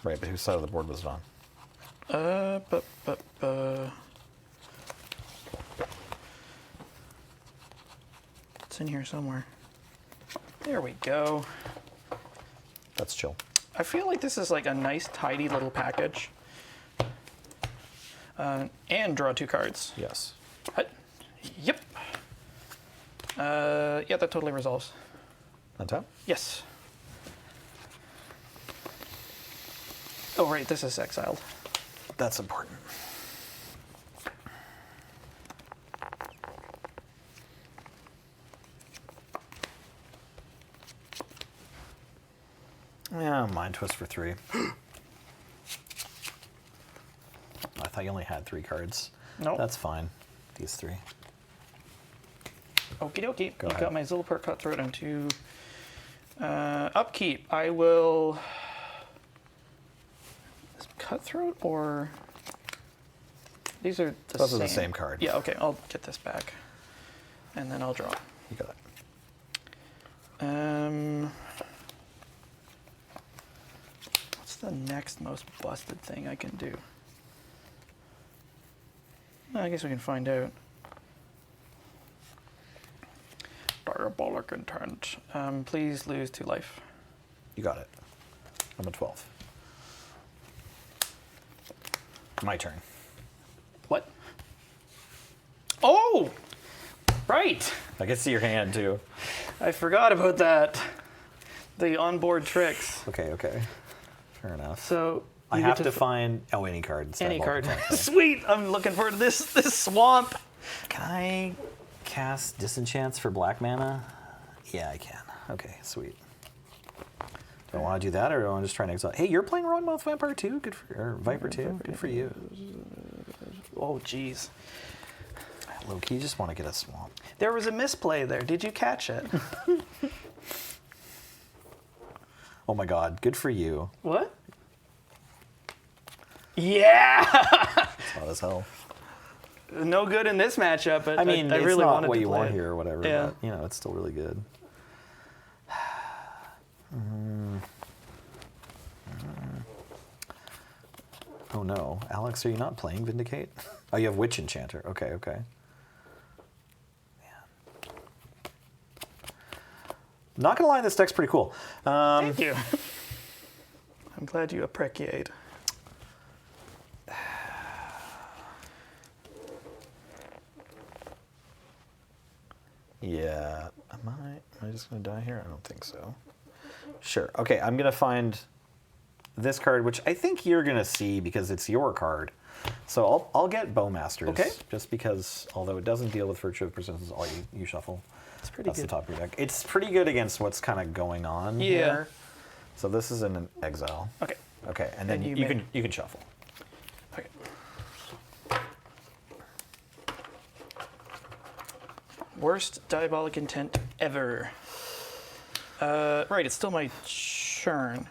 S4: Right, but whose side of the board was it on?
S5: It's in here somewhere. There we go.
S4: That's chill.
S5: I feel like this is like a nice, tidy little package. And draw 2 cards.
S4: Yes.
S5: Hut. Yep. Yeah, that totally resolves.
S4: Untap?
S5: Yes. Oh, right, this is exiled.
S4: That's important. Yeah, Mind Twist for 3. I thought you only had 3 cards.
S5: Nope.
S4: That's fine. These 3.
S5: Okie dokie.
S4: Go
S5: You've
S4: ahead.
S5: got my Zilliper Cutthroat and 2. Upkeep. I will. Is Cutthroat or. These are the
S4: Those
S5: same.
S4: are the same card.
S5: Yeah, okay. I'll get this back. And then I'll draw.
S4: You got it.
S5: What's the next most busted thing I can do? I guess we can find out. Diabolic intent. Please lose 2 life.
S4: You got it. I'm a 12. My turn.
S5: What? Oh! Right!
S4: I can see your hand too.
S5: I forgot about that. The onboard tricks.
S4: Okay. Fair enough.
S5: So
S4: I
S5: you
S4: have
S5: get
S4: to find any card. instead
S5: any
S4: of all
S5: card.
S4: protect.
S5: Sweet! I'm looking forward to this swamp.
S4: Can I cast Disenchants for black mana? Yeah, I can. Okay, sweet. Do I want to do that, or do I want to just try and exile? Hey, you're playing Roguemouth Vampire too? Good for or Viper too. Good for you.
S5: Oh, jeez.
S4: Low key, just want to get a swamp.
S5: There was a misplay there. Did you catch it?
S4: Oh my god, good for you.
S5: What? Yeah!
S4: It's hot as hell.
S5: No good in this matchup, but
S4: I mean,
S5: I
S4: it's
S5: really
S4: not
S5: wanted
S4: what
S5: to
S4: you
S5: play
S4: want
S5: it.
S4: here or whatever,
S5: Yeah.
S4: but you know, it's still really good. Oh no, Alex, are you not playing Vindicate? Oh, you have Witch Enchanter. Okay, okay. Man. Not gonna lie, this deck's pretty cool.
S5: Thank you. I'm glad you appreciate.
S4: Yeah. Am I just gonna die here? I don't think so. Sure. Okay, I'm gonna find this card, which I think you're gonna see because it's your card. So I'll get Bowmasters.
S5: Okay.
S4: Just because, although it doesn't deal with Virtue of Persistence, all you shuffle.
S5: It's pretty
S4: That's
S5: good.
S4: the top of your deck. It's pretty good against what's kind of going on
S5: Yeah.
S4: here. So this is in an exile.
S5: Okay.
S4: Okay, and then
S5: And
S4: you can shuffle.
S5: Okay. Worst diabolic intent ever. Right, it's still my turn.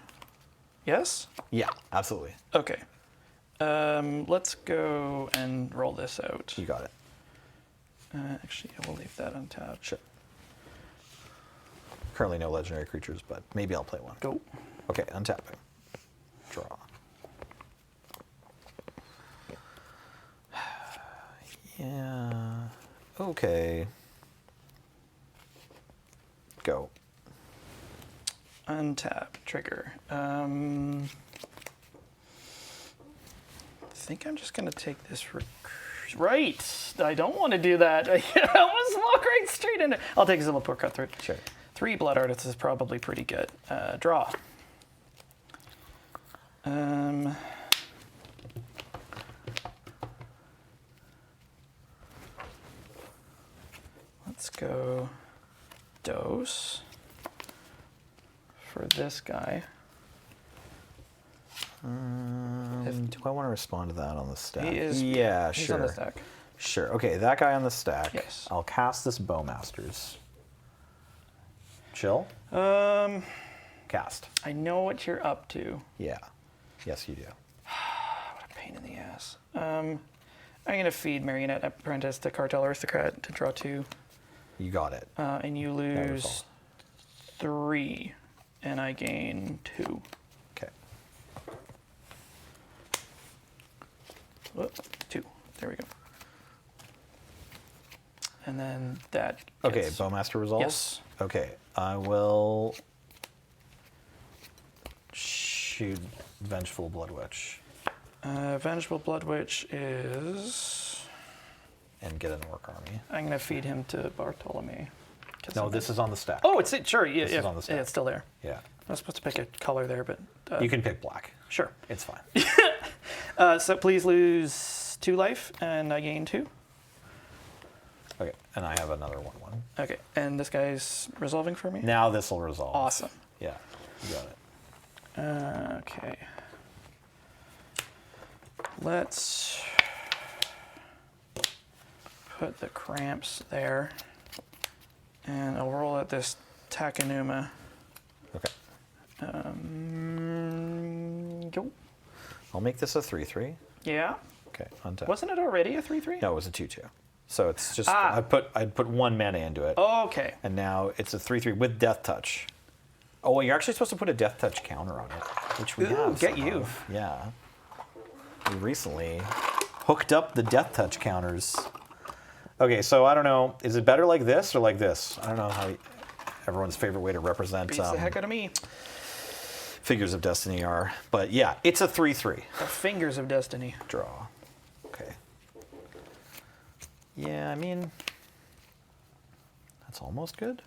S5: Yes?
S4: Yeah, absolutely.
S5: Okay. Let's go and roll this out.
S4: You got it.
S5: Actually, I will leave that untapped.
S4: Sure. Currently no legendary creatures, but maybe I'll play one.
S5: Go.
S4: Okay, untapping. Draw. Yeah. Okay. Go.
S5: Untap. Trigger. I think I'm just going to take this. Right. I don't want to do that. I almost walk right straight into it. I'll take a Zillipore Cut Through.
S4: Sure.
S5: 3 Blood Artists is probably pretty good. Draw. Let's go dose for this guy.
S4: Do I want to respond to that on the stack?
S5: He is.
S4: Yeah,
S5: He's
S4: sure.
S5: on the stack.
S4: Sure. Okay, that guy on the stack.
S5: Yes.
S4: I'll cast this Bowmasters. Chill. Cast.
S5: I know what you're up to.
S4: Yeah. Yes, you do.
S5: What a pain in the ass. I'm gonna feed Marionette Apprentice to Cartel Aristocrat to draw 2,
S4: You got it.
S5: and you lose 3, and I gain 2.
S4: Okay.
S5: Whoop, 2. There we go. And then that.
S4: Okay,
S5: gets-
S4: Bowmaster resolves?
S5: Yes.
S4: Okay, I will shoot Vengeful Blood Witch
S5: Vengeful Blood Witch is.
S4: and get an Orc Army.
S5: I'm gonna feed him to Bartholomew.
S4: No, this is on the stack.
S5: Oh, it's sure. Yeah,
S4: This
S5: yeah,
S4: is on the stack.
S5: yeah, it's still there.
S4: Yeah.
S5: I was supposed to pick a color there, but
S4: You can pick black.
S5: sure.
S4: It's fine.
S5: So please lose 2 life, and I gain 2.
S4: Okay, and I have another 1/1.
S5: Okay, and this guy's resolving for me.
S4: Now this will resolve.
S5: Awesome.
S4: Yeah, you got it.
S5: Okay. Let's put the cramps there, and I'll roll at this Takanuma.
S4: Okay.
S5: Go.
S4: I'll make this a 3/3.
S5: Yeah.
S4: Okay, untap.
S5: Wasn't it already a 3/3?
S4: No, it was a 2/2. So it's just
S5: Ah.
S4: I'd put 1 mana into it.
S5: Okay.
S4: And now it's a 3/3 with Death Touch. Oh, well, you're actually supposed to put a Death Touch counter on it, which we
S5: Ooh,
S4: have.
S5: get
S4: some
S5: you.
S4: of. Yeah. We recently hooked up the Death Touch counters. Okay, so I don't know. Is it better like this or like this? I don't know how everyone's favorite way to represent
S5: Beats the heck out of me.
S4: figures of Destiny are. But yeah, it's a 3/3.
S5: The fingers of destiny.
S4: Draw. Okay. Yeah, I mean, that's almost good.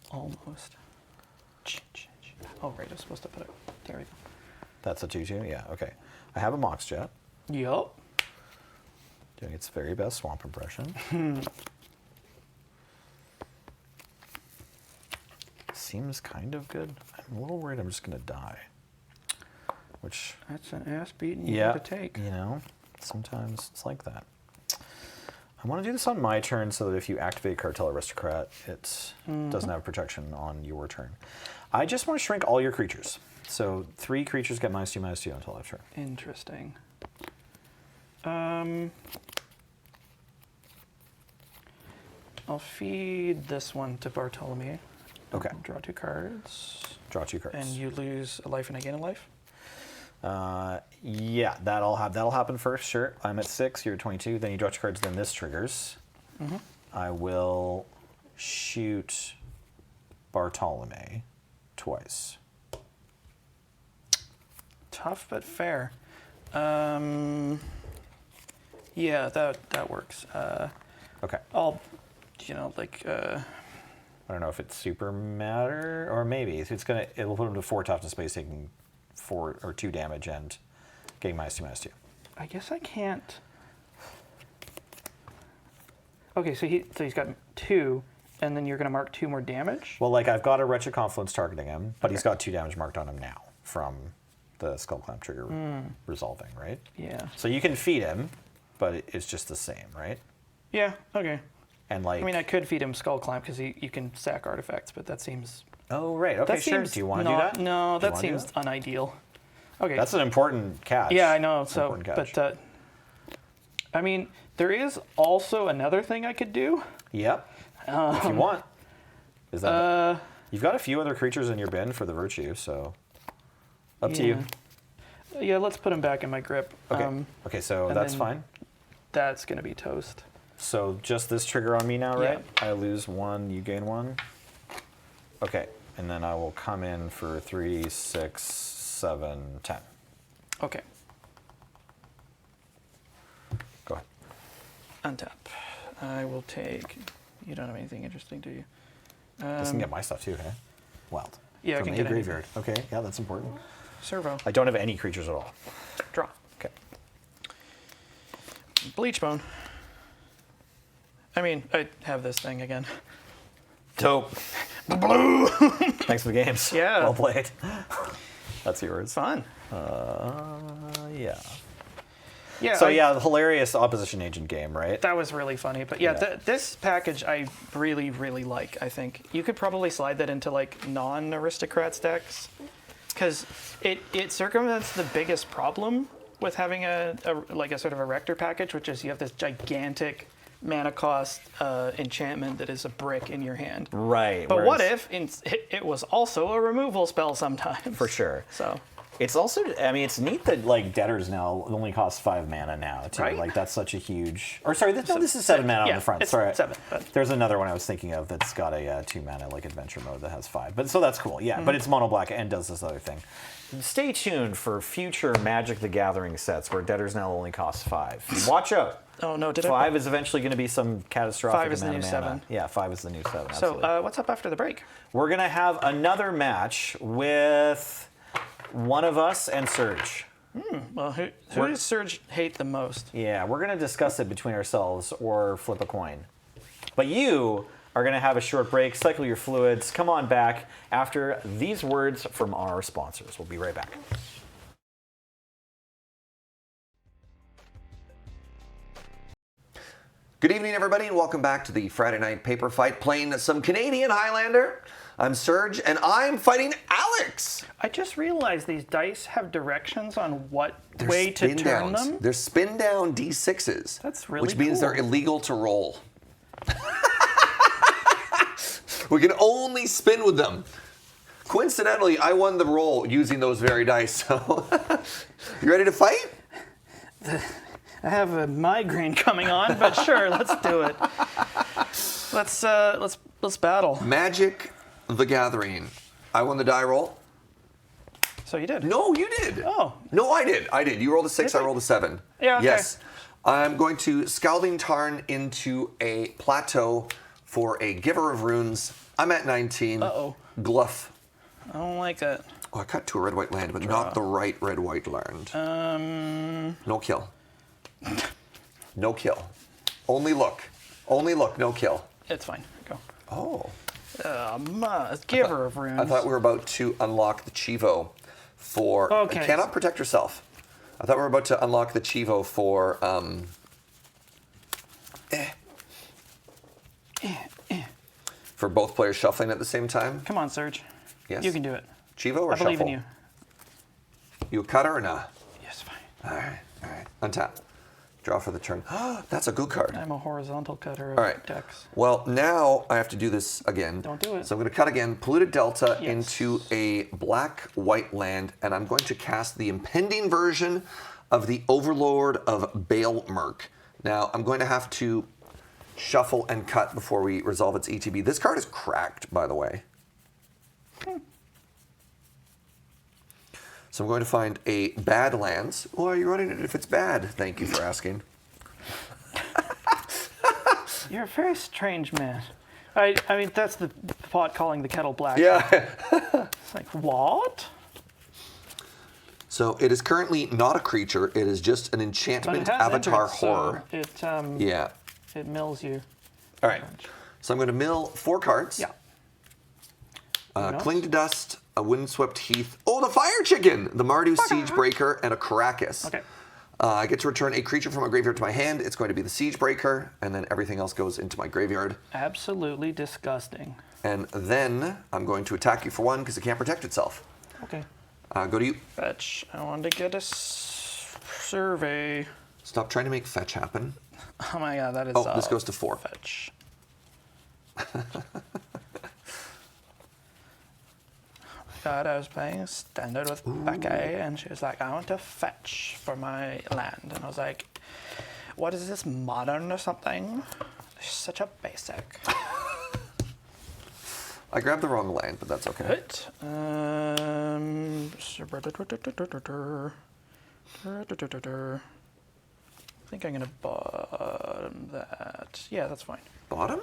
S5: Almost. Oh, right. I was supposed to put it. There we go.
S4: That's a 2/2. Yeah. Okay. I have a Mox Jet
S5: Yup.
S4: doing its very best swamp impression. Seems kind of good. I'm a little worried I'm just gonna die. Which,
S5: That's an ass beating you
S4: yeah,
S5: got to take.
S4: you know, sometimes it's like that. I want to do this on my turn so that if you activate Cartel Aristocrat, it doesn't have protection on your turn. I just want to shrink all your creatures. So 3 creatures get -2/2 until I turn.
S5: Interesting. I'll feed this one to Bartholomew.
S4: Okay.
S5: Draw 2 cards.
S4: Draw 2 cards.
S5: And you lose a life and I gain a life.
S4: Yeah, that'll happen first. Sure, I'm at 6. You're at 22. Then you draw 2 cards. Then this triggers. I will shoot Bartolome twice.
S5: Tough but fair. Yeah, that works.
S4: Okay.
S5: I'll, you know, like.
S4: I don't know if it's super matter or maybe it'll put him to 4 toughness space, taking 4 or 2 damage and getting -2/-2.
S5: I guess I can't. Okay, so he's got 2, and then you're gonna mark 2 more damage.
S4: Well, like I've got a Wretched Confluence targeting him, but he's got 2 damage marked on him now from the Skull Clamp trigger resolving, right?
S5: Yeah.
S4: So you can feed him, but it's just the same, right?
S5: Yeah. Okay.
S4: And like,
S5: I mean, I could feed him Skull Clamp because you can sack artifacts, but that seems.
S4: oh right, okay,
S5: That
S4: sure.
S5: seems
S4: Do you want to do
S5: not-
S4: that?
S5: No,
S4: Do you
S5: that
S4: wanna do
S5: seems unideal. Okay.
S4: That's an important catch.
S5: Yeah, I know.
S4: It's an
S5: So,
S4: important catch.
S5: but I mean, there is also another thing I could do.
S4: Yep. If you want. Is that? You've got a few other creatures in your bin for the virtue, so up to you.
S5: Yeah, let's put him back in my grip.
S4: Okay. Okay, so
S5: and
S4: that's
S5: then-
S4: fine.
S5: That's gonna be toast.
S4: So just this trigger on me now,
S5: Yeah.
S4: right? I lose 1, you gain 1. Okay, and then I will come in for 3, 6, 7, 10.
S5: Okay.
S4: Go ahead.
S5: Untap. I will take. You don't have anything interesting, do you?
S4: This can get my stuff too, hey? Wild.
S5: Yeah, I
S4: From
S5: can
S4: a
S5: get
S4: graveyard. Okay, yeah, that's important.
S5: Servo.
S4: I don't have any creatures at all.
S5: Draw.
S4: Okay.
S5: Bleach Bone. I mean, I have this thing again.
S4: Dope. Blue. Thanks for the games.
S5: Yeah.
S4: Well played. That's yours.
S5: Fun.
S4: Yeah.
S5: Yeah.
S4: So yeah, the hilarious opposition agent game, right?
S5: That was really funny. But yeah,
S4: Yeah.
S5: this package I really, really like, I think. You could probably slide that into like non-aristocrats decks. Because it circumvents the biggest problem with having a sort of a Rector package, which is you have this gigantic mana cost enchantment that is a brick in your hand.
S4: Right.
S5: But what if it was also a removal spell sometimes?
S4: For sure.
S5: So
S4: It's also, I mean, it's neat that like Debtors now only cost 5 mana now too.
S5: Right?
S4: Like that's such a huge. Or sorry, this is 7 mana on
S5: yeah,
S4: the front.
S5: it's
S4: Sorry,
S5: 7, but-
S4: there's another one I was thinking of that's got a 2 mana like adventure mode that has 5. But so that's cool. Yeah, but it's mono black and does this other thing. Stay tuned for future Magic the Gathering sets where Debtors now only cost 5. Watch out.
S5: oh no, did
S4: 5 is eventually going to be some catastrophic
S5: 5 is the
S4: amount
S5: new
S4: of mana.
S5: 7.
S4: Yeah, 5 is the new 7.
S5: So
S4: Absolutely.
S5: what's up after the break?
S4: We're going to have another match with one of us and Surge.
S5: Well, who does Surge hate the most?
S4: Yeah, we're going to discuss it between ourselves or flip a coin. But you are going to have a short break, cycle your fluids, come on back after these words from our sponsors. We'll be right back.
S2: Good evening, everybody, and welcome back to the Friday Night Paper Fight, playing some Canadian Highlander. I'm Serge, and I'm fighting Alex.
S5: I just realized these dice have directions on what
S2: They're
S5: way to
S2: spin
S5: turn
S2: downs.
S5: them.
S2: They're spin down D6s.
S5: That's really
S2: Which means they're
S5: cool.
S2: illegal to roll. We can only spin with them. Coincidentally, I won the roll using those very dice. So, you ready to fight?
S5: I have a migraine coming on, but sure, let's do it. Let's battle.
S2: Magic the Gathering. I won the die roll.
S5: So you did.
S2: No, you did.
S5: Oh.
S2: No, I did. I did. You rolled a 6,
S5: Did
S2: I
S5: I?
S2: rolled a 7.
S5: Yeah, okay.
S2: Yes. I'm going to Scalding Tarn into a plateau for a Giver of Runes. I'm at 19.
S5: Uh-oh.
S2: Gluff.
S5: I don't like that.
S2: Oh, I cut to a red-white land, but not the right red-white land. No kill. No kill. Only look. Only look, no kill.
S5: It's fine. Go.
S2: Oh.
S5: Giver of Runes.
S2: I thought we were about to unlock the Chivo for...
S5: Okay.
S2: Cannot protect yourself. I thought we were about to unlock the Chivo for... For both players shuffling at the same time.
S5: Come on, Serge.
S2: Yes.
S5: You can do it.
S2: Chivo or
S5: I believe
S2: shuffle?
S5: in you.
S2: You a cutter or not?
S5: Yes, fine.
S2: All right. Untap. Draw for the turn. That's a good card.
S5: I'm a horizontal cutter of
S2: All right.
S5: decks.
S2: Well, now I have to do this again.
S5: Don't do it.
S2: So I'm going to cut again, Polluted Delta
S5: Yes.
S2: into a black-white land, and I'm going to cast the impending version of the Overlord of Bale Merc. Now, I'm going to have to shuffle and cut before we resolve its ETB. This card is cracked, by the way. So I'm going to find a bad lands. Why are you running it if it's bad? Thank you for asking.
S5: You're a very strange man. I mean, that's the pot calling the kettle black.
S2: Yeah.
S5: It's like, what?
S2: So it is currently not a creature. It is just an
S5: But
S2: enchantment
S5: it has
S2: avatar
S5: entered, so
S2: horror. Yeah.
S5: It mills you.
S2: All right. So I'm going to mill 4 cards.
S5: Yeah.
S2: Cling to Dust, a Windswept Heath. Oh, the Fire Chicken! The Mardu Siegebreaker, and a Caracas.
S5: Okay.
S2: I get to return a creature from my graveyard to my hand. It's going to be the Siegebreaker, and then everything else goes into my graveyard.
S5: Absolutely disgusting.
S2: And then I'm going to attack you for 1 because it can't protect itself.
S5: Okay.
S2: Go to you.
S5: Fetch. I wanted to get a survey.
S2: Stop trying to make fetch happen.
S5: Oh my god, that is.
S2: Oh, this goes to 4.
S5: Fetch. God, I was playing standard with Becky, and she was like, I want to fetch for my land. And I was like, what is this, modern or something? Such a basic.
S2: I grabbed the wrong land, but that's okay.
S5: Right. I think I'm going to bottom that. Yeah, that's fine.
S2: Bottom?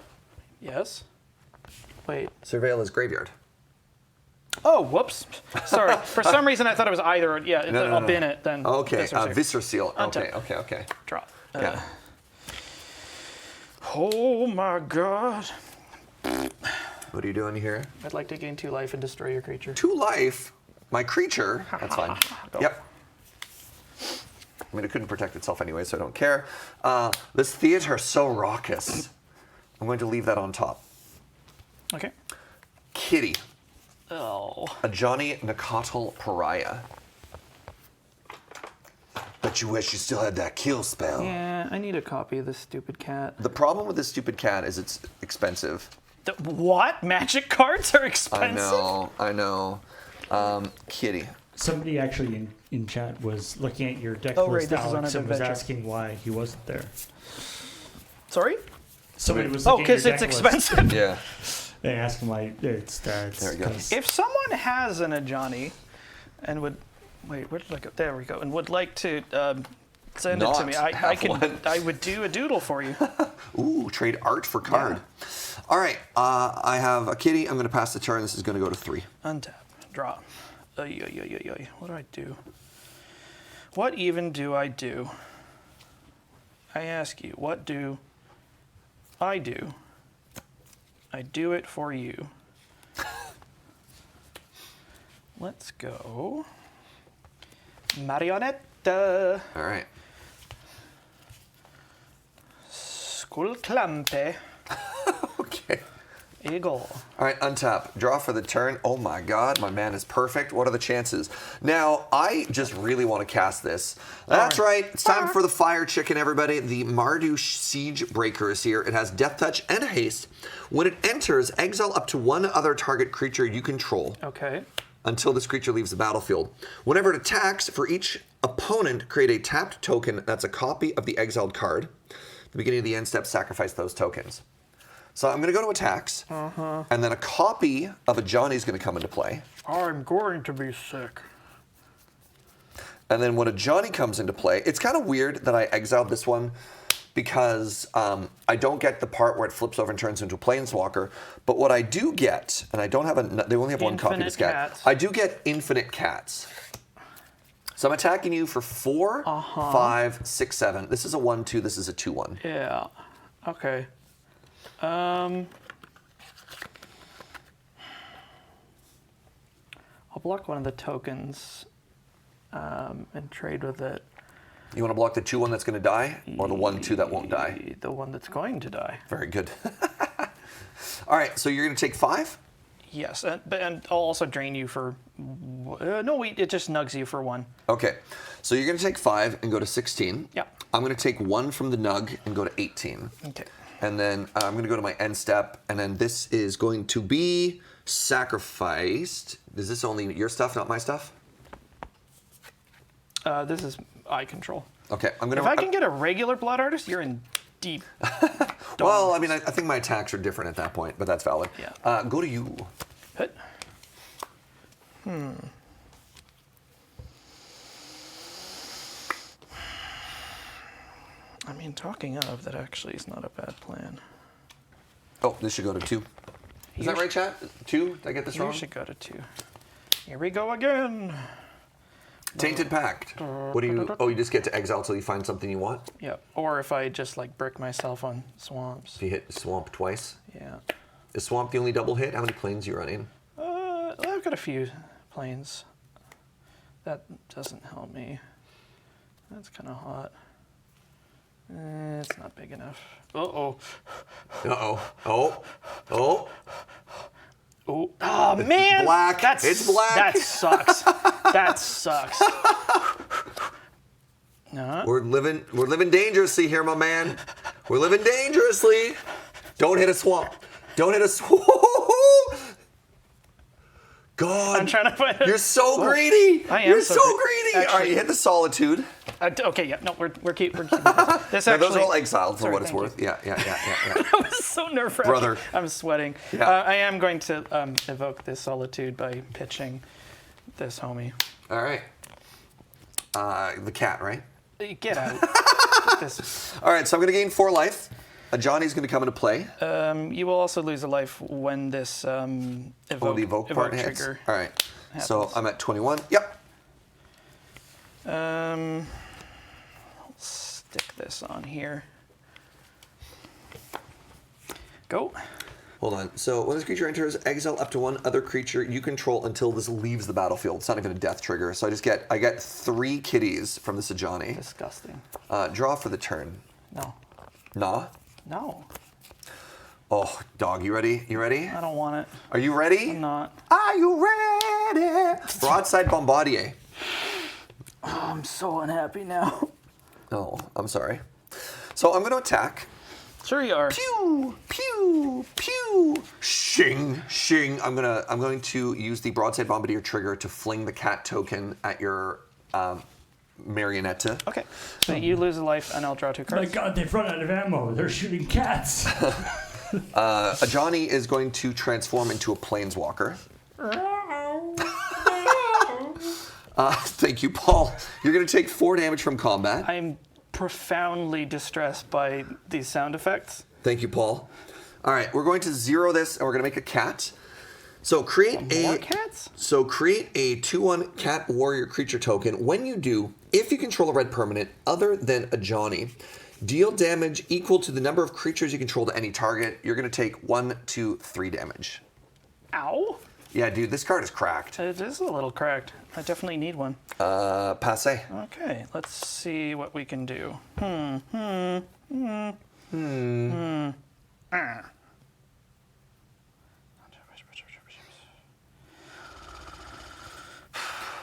S5: Yes. Wait.
S2: Surveil is graveyard.
S5: Oh, whoops. Sorry. For some reason, I thought it was either. Yeah,
S2: No,
S5: I'll
S2: no.
S5: bin it then.
S2: Okay,
S5: Viscer Seal.
S2: Viscer Seal.
S5: Untap.
S2: Okay.
S5: Draw.
S2: Yeah.
S5: Oh my god.
S2: What are you doing here?
S5: I'd like to gain 2 life and destroy your creature.
S2: 2 life. My creature. That's fine.
S5: Go.
S2: Yep. I mean, it couldn't protect itself anyway, so I don't care. This theater is so raucous. I'm going to leave that on top.
S5: Okay.
S2: Kitty.
S5: Oh.
S2: A Johnny Nacatl Pariah. Bet you wish you still had that kill spell.
S5: Yeah, I need a copy of this stupid cat.
S2: The problem with this stupid cat is it's expensive.
S5: What? Magic cards are expensive?
S2: I know. Kitty.
S3: Somebody actually in chat was looking at your deck
S5: Oh, right,
S3: list,
S5: this is on
S3: Alex,
S5: an
S3: and was
S5: adventure.
S3: asking why he wasn't there.
S5: Sorry?
S3: Somebody was
S5: Oh,
S3: looking at
S5: because
S3: your
S5: it's
S3: deck list.
S5: expensive.
S2: Yeah.
S3: They asked him why it's
S2: There we go.
S3: 'cause
S5: If someone has an Ajani and would wait, where did I go? There we go. And would like to send it to me,
S2: Not
S5: I
S2: have one.
S5: can. I would do a doodle for you.
S2: Ooh, trade art for card. All right, I have a kitty. I'm going to pass the turn. This is going to go to 3.
S5: Untap. Draw. What do I do? What even do I do? I ask you, what do I do? I do it for you. Let's go. Marionetta.
S2: All right.
S5: Skullklampe.
S2: Okay.
S5: Eagle.
S2: All right, untap. Draw for the turn. Oh my god, my man is perfect. What are the chances? Now, I just really want to cast this. That's right. It's time for the Fire Chicken, everybody. The Mardu Siegebreaker is here. It has Death Touch and Haste. When it enters, exile up to 1 other target creature you control
S5: Okay.
S2: until this creature leaves the battlefield. Whenever it attacks, for each opponent, create a tapped token that's a copy of the exiled card. At the beginning of the end step, sacrifice those tokens. So I'm going to go to attacks, and then a copy of a Johnny is going to come into play.
S5: I'm going to be sick.
S2: And then when a Johnny comes into play, it's kind of weird that I exiled this one because I don't get the part where it flips over and turns into a planeswalker. But what I do get, and I don't have they only have 1 copy of this
S5: Infinite
S2: cat.
S5: cats.
S2: I do get infinite cats. So I'm attacking you for 4, 5, 6, 7. This is a 1/2. This is a 2/1.
S5: Yeah. Okay. I'll block one of the tokens and trade with it.
S2: You want to block the 2/1 that's going to die, or the 1/2 that won't die?
S5: The one that's going to die.
S2: Very good. All right, so you're going to take 5.
S5: Yes, and I'll also drain you for. No, wait, it just nugs you for 1.
S2: Okay, so you're going to take 5 and go to 16.
S5: Yeah.
S2: I'm going to take 1 from the nug and go to 18.
S5: Okay.
S2: And then I'm going to go to my end step, and then this is going to be sacrificed. Is this only your stuff, not my stuff?
S5: This is eye control.
S2: Okay, I'm going to...
S5: If I can get a regular blood artist, you're in deep.
S2: Well, I mean, I think my attacks are different at that point, but that's valid.
S5: Yeah.
S2: Go to you.
S5: Hit. I mean, talking of, that actually is not a bad plan.
S2: Oh, this should go to 2. Is that right, chat? 2? Did I get this
S5: You
S2: wrong?
S5: should go to 2. Here we go again.
S2: Tainted Pact. What do you... Oh, you just get to exile till you find something you want?
S5: Yeah. Or if I just like brick myself on swamps.
S2: If you hit Swamp twice.
S5: Yeah.
S2: Is Swamp the only double hit? How many planes you running?
S5: I've got a few planes. That doesn't help me. That's kind of hot. It's not big enough. Uh-oh.
S2: Uh-oh. Oh. Oh.
S5: Oh, oh man!
S2: Black. It's black.
S5: That sucks. That sucks. No.
S2: We're living dangerously here, my man. We're living dangerously. Don't hit a swamp. Don't hit a swamp. God,
S5: I'm trying to find.
S2: you're so greedy.
S5: I am
S2: You're
S5: so
S2: so
S5: greedy.
S2: greedy. All right,
S5: Actually-
S2: you hit the solitude.
S5: Okay, yeah, no, we're keeping this. This
S2: Now,
S5: actually.
S2: those are all exiled for
S5: Sorry,
S2: what it's
S5: thank
S2: worth.
S5: you.
S2: Yeah.
S5: I was so nerve-wracking.
S2: Brother.
S5: I'm sweating.
S2: Yeah.
S5: I am going to evoke this solitude by pitching this homie.
S2: All right. The cat, right?
S5: Get out. This.
S2: All right, so I'm going to gain 4 life. Johnny's going to come into play.
S5: You will also lose a life when this
S2: The evoke part hits.
S5: trigger.
S2: All right. So
S5: happens.
S2: I'm at 21. Yep.
S5: I'll stick this on here. Go.
S2: Hold on. So when this creature enters, exile up to 1 other creature you control until this leaves the battlefield. It's not even a death trigger. So I get 3 kitties from the Sajani.
S5: Disgusting.
S2: Draw for the turn.
S5: No.
S2: Nah.
S5: No.
S2: Oh, dog, you ready? You ready?
S5: I don't want it.
S2: Are you ready?
S5: I'm not.
S2: Are you ready? Broadside Bombardier.
S5: Oh, I'm so unhappy now.
S2: Oh, I'm sorry. So I'm going to attack.
S5: Sure you are.
S2: Pew, pew, pew. Shing, shing. I'm going to use the Broadside Bombardier trigger to fling the cat token at your marionette.
S5: Okay. So you lose a life and I'll draw 2
S3: My
S5: cards.
S3: God, they've run out of ammo. They're shooting cats.
S2: Johnny is going to transform into a planeswalker. Thank you, Paul. You're going to take 4 damage from combat.
S5: I'm profoundly distressed by these sound effects.
S2: Thank you, Paul. All right, we're going to 0 this, and we're going to make a cat. So create
S5: More
S2: a
S5: cats?
S2: So create a 2/1 cat warrior creature token. When you do, if you control a red permanent other than a Johnny, deal damage equal to the number of creatures you control to any target. You're going to take 1, 2, 3 damage.
S5: Ow.
S2: Yeah, dude, this card is cracked.
S5: It is a little cracked. I definitely need one.
S2: Passe.
S5: Okay, let's see what we can do.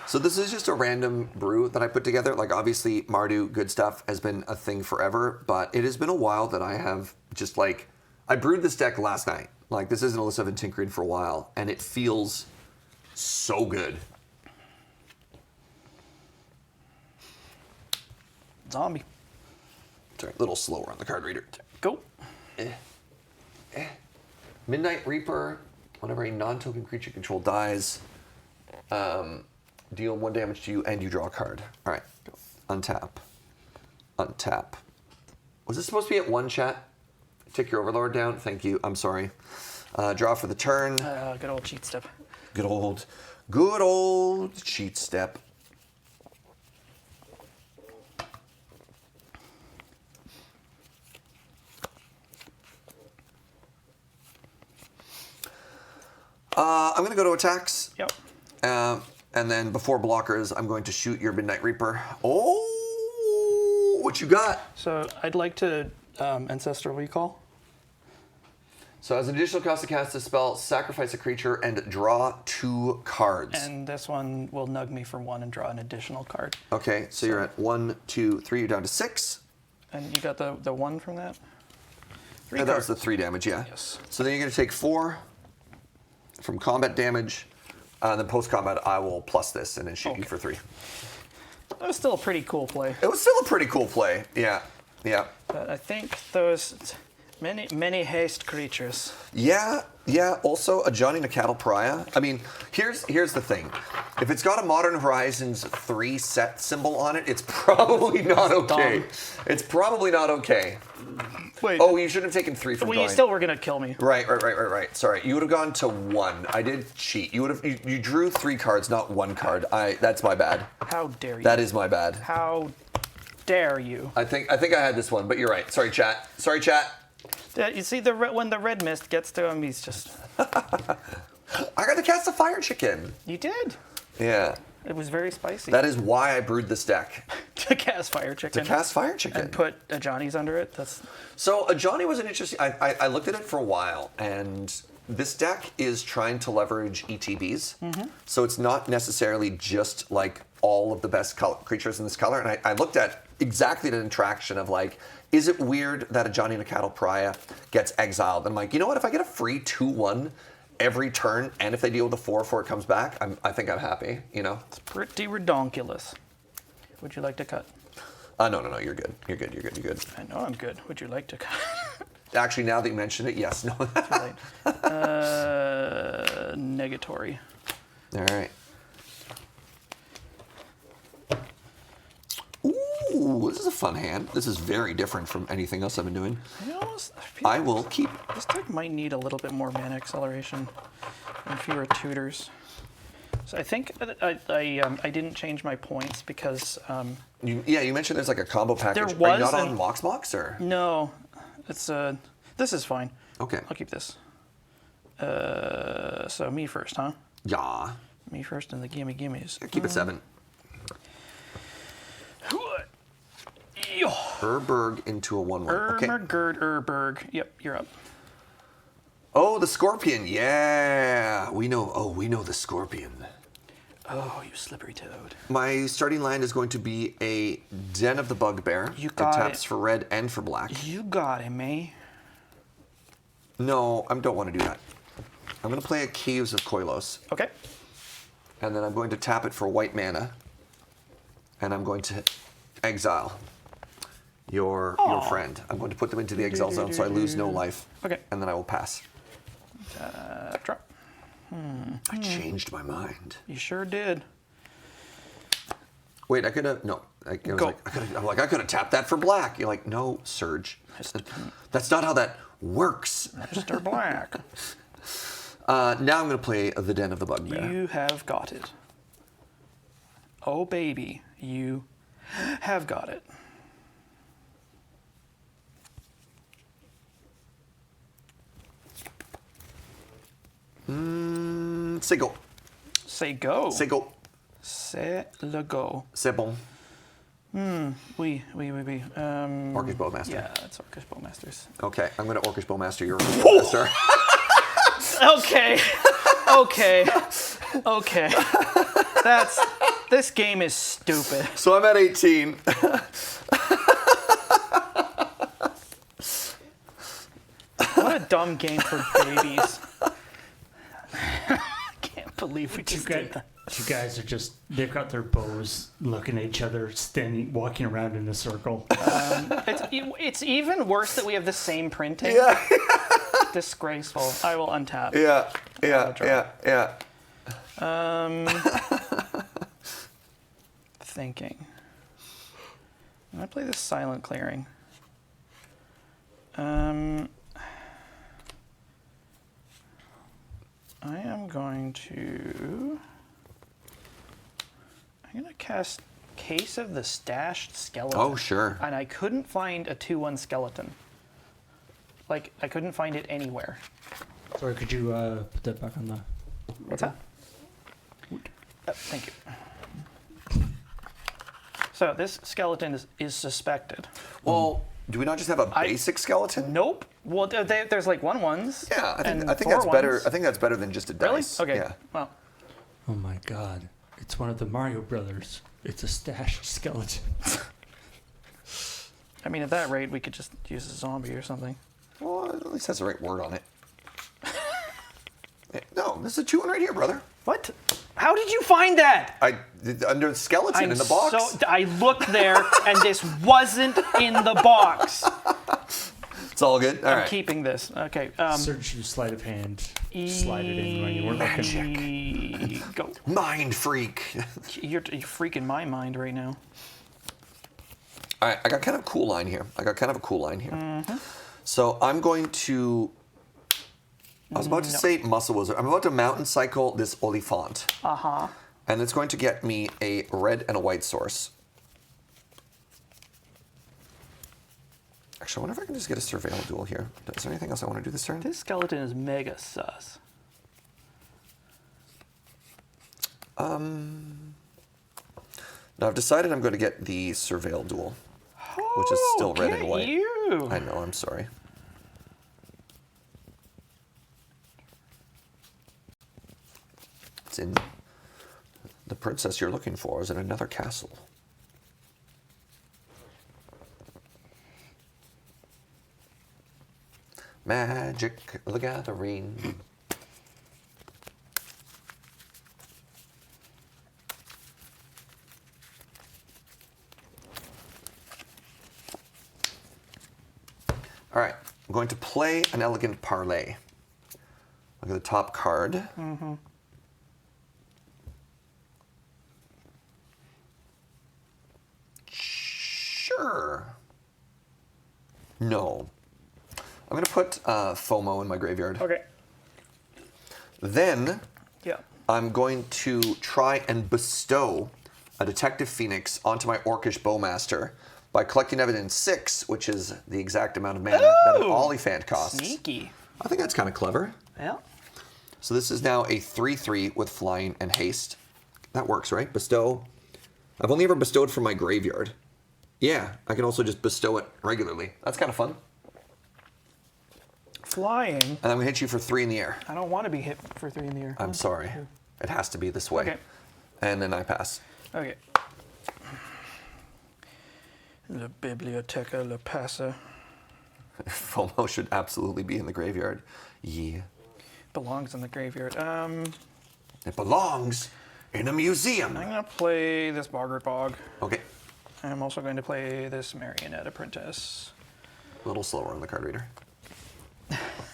S2: So this is just a random brew that I put together. Like, obviously, Mardu Good Stuff has been a thing forever, but it has been a while that I have just, like, I brewed this deck last night. Like, this isn't a list I've been tinkering for a while, and it feels so good.
S5: Zombie.
S2: Sorry, a little slower on the card reader.
S5: Go.
S2: Midnight Reaper, whenever a non-token creature control dies, deal 1 damage to you and you draw a card. All right, go. Untap. Untap. Was this supposed to be at 1, chat? Take your Overlord down. Thank you. I'm sorry. Draw for the turn.
S5: Good old cheat step.
S2: Good old cheat step. I'm going to go to attacks.
S5: Yep.
S2: And then before blockers, I'm going to shoot your Midnight Reaper. Oh, what you got?
S5: So I'd like to Ancestral Recall.
S2: So as an additional cost to cast a spell, sacrifice a creature and draw 2 cards.
S5: And this one will nug me for 1 and draw an additional card.
S2: Okay, so you're at 1, 2, 3. You're down to 6.
S5: And you got the 1 from that? 3
S2: That was
S5: cards.
S2: the 3 damage, yeah.
S5: Yes.
S2: So then you're going to take 4 from combat damage. Then post-combat, I will plus this and then shoot you for 3.
S5: That was still a pretty cool play.
S2: It was still a pretty cool play. Yeah. Yeah.
S5: But I think those many haste creatures.
S2: Yeah, yeah. Also, a Johnny the Cattle Pariah. I mean, here's the thing. If it's got a Modern Horizons 3 set symbol on it, it's probably not okay.
S5: dumb.
S2: It's probably not okay.
S5: Wait.
S2: Oh, you should have taken 3 from
S5: Well, you
S2: drawing.
S5: still were gonna kill me.
S2: Right. Sorry, you would have gone to 1. I did cheat. You drew 3 cards, not 1 card. That's my bad.
S5: How dare you?
S2: That is my bad.
S5: How dare you?
S2: I think I had this one, but you're right. Sorry, chat.
S5: You see, when the red mist gets to him, he's just.
S2: I got to cast a fire chicken.
S5: You did.
S2: Yeah.
S5: It was very spicy.
S2: That is why I brewed this deck.
S5: To cast fire chicken.
S2: To cast fire chicken.
S5: And put a Johnny's under it. That's.
S2: So a Johnny was an interesting. I looked at it for a while, and this deck is trying to leverage ETBs. So it's not necessarily just like all of the best creatures in this color. And I looked at exactly the interaction of like, is it weird that a Johnny and a Cattle Pariah gets exiled? And I'm like, you know what? If I get a free 2/1 every turn, and if they deal with a 4 before it comes back, I think I'm happy. You know.
S5: It's pretty redonkulous. Would you like to cut?
S2: No. You're good. You're good.
S5: I know I'm good. Would you like to cut?
S2: Actually, now that you mention it, yes. No.
S5: Too late. Negatory.
S2: All right. Ooh, this is a fun hand. This is very different from anything else I've been doing.
S5: I feel
S2: I will keep.
S5: this deck might need a little bit more mana acceleration and fewer tutors. So I think I didn't change my points because
S2: You mentioned there's like a combo package.
S5: There
S2: Are you
S5: was
S2: not on
S5: an-
S2: Mox or?
S5: no, it's this is fine.
S2: Okay.
S5: I'll keep this. So me first, huh?
S2: Yeah.
S5: Me first and the gimmies.
S2: Keep it 7.
S5: Yo.
S2: Urberg into a 1/1. Okay.
S5: Urberg. Yep, you're up.
S2: Oh, the Scorpion. Yeah. We know the Scorpion.
S5: Oh, you slippery toad.
S2: My starting land is going to be a Den of the Bugbear.
S5: You
S2: It
S5: got
S2: taps
S5: it.
S2: for red and for black.
S5: You got him, eh?
S2: No, I don't want to do that. I'm going to play a Caves of Koilos.
S5: Okay.
S2: And then I'm going to tap it for white mana. And I'm going to exile your friend. I'm going to put them into the exile zone so I lose no life.
S5: Okay.
S2: And then I will pass.
S5: Drop.
S2: I changed my mind.
S5: You sure did.
S2: Wait, I could have. No. I was
S5: Go.
S2: like, I could have tapped that for black. You're like, no, Surge. That's not how that works.
S5: Mr. Black.
S2: Now I'm going to play the Den of the Bugbear.
S5: You have got it. Oh, baby. You have got it.
S2: C'est go.
S5: Say go.
S2: C'est go.
S5: C'est le go.
S2: C'est bon.
S5: Oui.
S2: Orcish Bowmaster.
S5: Yeah, it's Orcish Bowmasters.
S2: Okay, I'm going to Orcish Bowmaster your Orcish Bowmaster.
S5: Okay. This game is stupid.
S2: So I'm at 18.
S5: What a dumb game for babies. I can't believe we just did that.
S3: You guys are just, they've got their bows looking at each other, walking around in a circle.
S5: It's even worse that we have the same printing.
S2: Yeah.
S5: Disgraceful. I will untap.
S2: Yeah.
S5: Thinking. I'm gonna play this silent clearing. I am going to. I'm gonna cast Case of the Stashed Skeleton.
S2: Oh, sure.
S5: And I couldn't find a 2/1 skeleton. Like, I couldn't find it anywhere.
S3: Sorry, could you put that back on the...
S5: What's that? Thank you. So this skeleton is suspected.
S2: Well, do we not just have a basic skeleton?
S5: Nope. Well, there's like 1/1s.
S2: Yeah,
S5: and
S2: I think
S5: 4
S2: that's better.
S5: ones.
S2: I think that's better than just a
S5: Really?
S2: dice.
S5: Okay.
S2: Yeah.
S5: Well,
S3: Oh my god. It's one of the Mario Brothers. It's a stashed skeleton.
S5: I mean, at that rate, we could just use a zombie or something.
S2: Well, at least has the right word on it. No, this is a 2-1 right here, brother.
S5: What? How did you find that?
S2: Under the skeleton in the box.
S5: I looked there, and this wasn't in the box.
S2: It's all good. All
S5: I'm
S2: right.
S5: keeping this. Okay.
S3: Search you sleight of hand. Slide it in when you weren't looking.
S5: Go.
S2: Mind freak.
S5: You're freaking my mind right now.
S2: All right, I got kind of a cool line here. So I'm going to. I was about to say muscle wizard. I'm about to mountain cycle this Oliphant. And it's going to get me a red and a white source. Actually, I wonder if I can just get a surveil duel here. Is there anything else I want to do this turn?
S5: This skeleton is mega sus.
S2: Now I've decided I'm going to get the surveil duel, which is still red and white.
S5: You.
S2: I know, I'm sorry. It's in the princess you're looking for is in another castle. Magic the Gathering. All right, I'm going to play an elegant parlay. Look at the top card. Sure. No. I'm going to put FOMO in my graveyard.
S5: Okay.
S2: Then
S5: Yeah.
S2: I'm going to try and bestow a Detective Phoenix onto my Orcish Bowmaster by collecting evidence 6, which is the exact amount of mana that an Oliphant costs.
S5: Sneaky.
S2: I think that's kind of clever.
S5: Yeah.
S2: So this is now a 3/3 with flying and haste. That works, right? Bestow. I've only ever bestowed from my graveyard. Yeah, I can also just bestow it regularly. That's kind of fun.
S5: Flying.
S2: And I'm gonna hit you for 3 in the air.
S5: I don't want to be hit for 3 in the air.
S2: I'm sorry. It has to be this way.
S5: Okay.
S2: And then I pass.
S5: Okay. La Biblioteca La Pasa
S2: FOMO should absolutely be in the graveyard. Yeah.
S5: belongs in the graveyard.
S2: It belongs in a museum.
S5: I'm gonna play this Boggart Bog.
S2: Okay.
S5: I'm also going to play this Marionette Apprentice.
S2: A little slower on the card reader.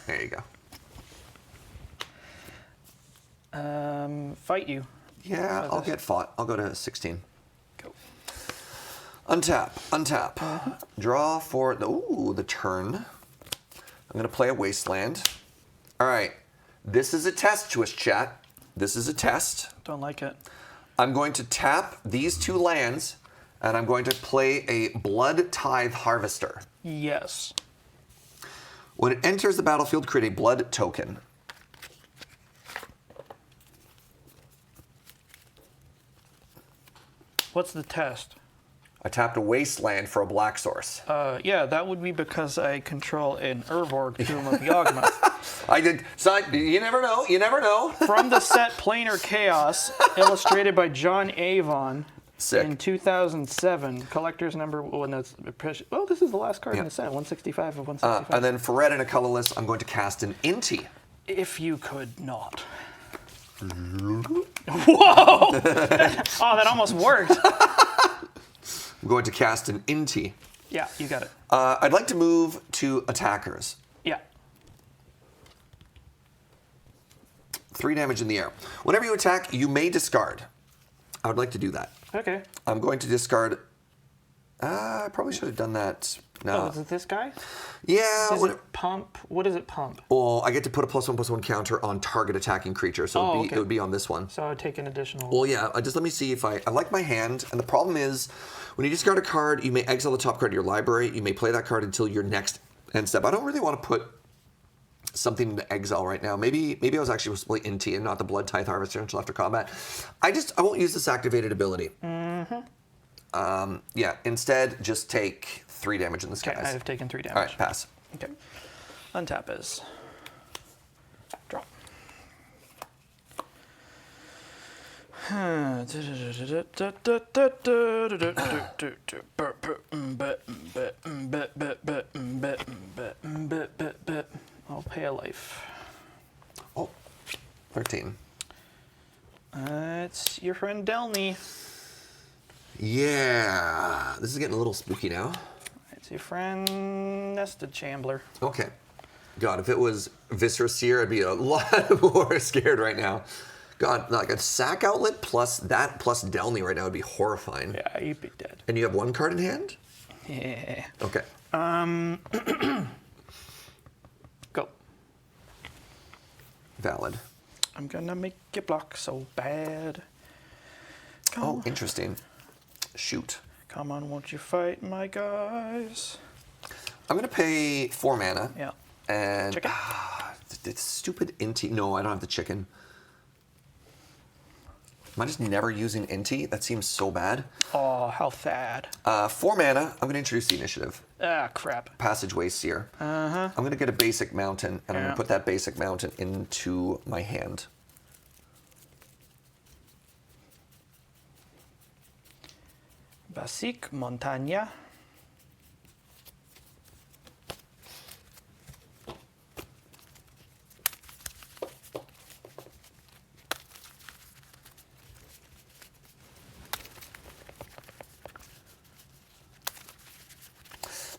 S2: There you go.
S5: Fight you.
S2: Yeah,
S5: So
S2: I'll
S5: this-
S2: get fought. I'll go to 16.
S5: Go.
S2: Untap, untap. Draw for the turn. I'm gonna play a Wasteland. All right, this is a test, Twitch chat. This is a test.
S5: Don't like it.
S2: I'm going to tap these 2 lands, and I'm going to play a Blood Tithe Harvester.
S5: Yes.
S2: When it enters the battlefield, create a blood token.
S5: What's the test?
S2: I tapped a Wasteland for a black source.
S5: Yeah, that would be because I control an Urborg Tomb of Yawgmoth.
S2: I did. So you never know. You never know.
S5: From the set Planar Chaos, illustrated by John Avon
S2: Sick.
S5: in 2007. Collector's number. Oh, and that's oh, this is the last card in the set. 165 of 165.
S2: And then for red and a colorless, I'm going to cast an Inti.
S5: If you could not. Whoa! Oh, that almost worked.
S2: I'm going to cast an Inti.
S5: Yeah, you got it.
S2: I'd like to move to attackers.
S5: Yeah.
S2: 3 damage in the air. Whenever you attack, you may discard. I would like to do that.
S5: Okay.
S2: I'm going to discard. I probably should have done that. No.
S5: Oh, is it this guy?
S2: Yeah.
S5: Does it pump? What does it pump?
S2: Well, I get to put a +1/+1 counter on target attacking creature, so
S5: Oh,
S2: it would be on this one.
S5: So I would take an additional.
S2: Well, yeah. Just let me see if I like my hand, and the problem is, when you discard a card, you may exile the top card of your library. You may play that card until your next end step. I don't really want to put something into exile right now. Maybe I was actually supposed to play Inti and not the Blood Tithe Harvester until after combat. I won't use this activated ability. Yeah. Instead, just take 3 damage in this
S5: Okay,
S2: case.
S5: I have taken 3 damage.
S2: All right, pass.
S5: Okay. Untap is. Drop. I'll pay a life.
S2: Oh, 13.
S5: It's your friend Delny.
S2: Yeah, this is getting a little spooky now.
S5: It's your friend Nested Chambler.
S2: Okay. God, if it was Viscera Seer, I'd be a lot more scared right now. God, like a sack outlet plus that plus Delny right now would be horrifying.
S5: Yeah, you'd be dead.
S2: And you have one card in hand?
S5: Yeah.
S2: Okay.
S5: Go.
S2: Valid.
S5: I'm gonna make you block so bad.
S2: Oh, interesting. Shoot.
S5: Come on, won't you fight my guys?
S2: I'm going to pay 4 mana.
S5: Yeah.
S2: And
S5: Chicken?
S2: it's stupid Inti. No, I don't have the chicken. Am I just never using Inti? That seems so bad.
S5: Oh, how sad.
S2: 4 mana. I'm going to introduce the initiative.
S5: Ah, crap.
S2: Passageway Seer.
S5: Uh-huh.
S2: I'm going to get a basic mountain, and I'm going
S5: Yeah.
S2: to put that basic mountain into my hand.
S5: Basic Montaña.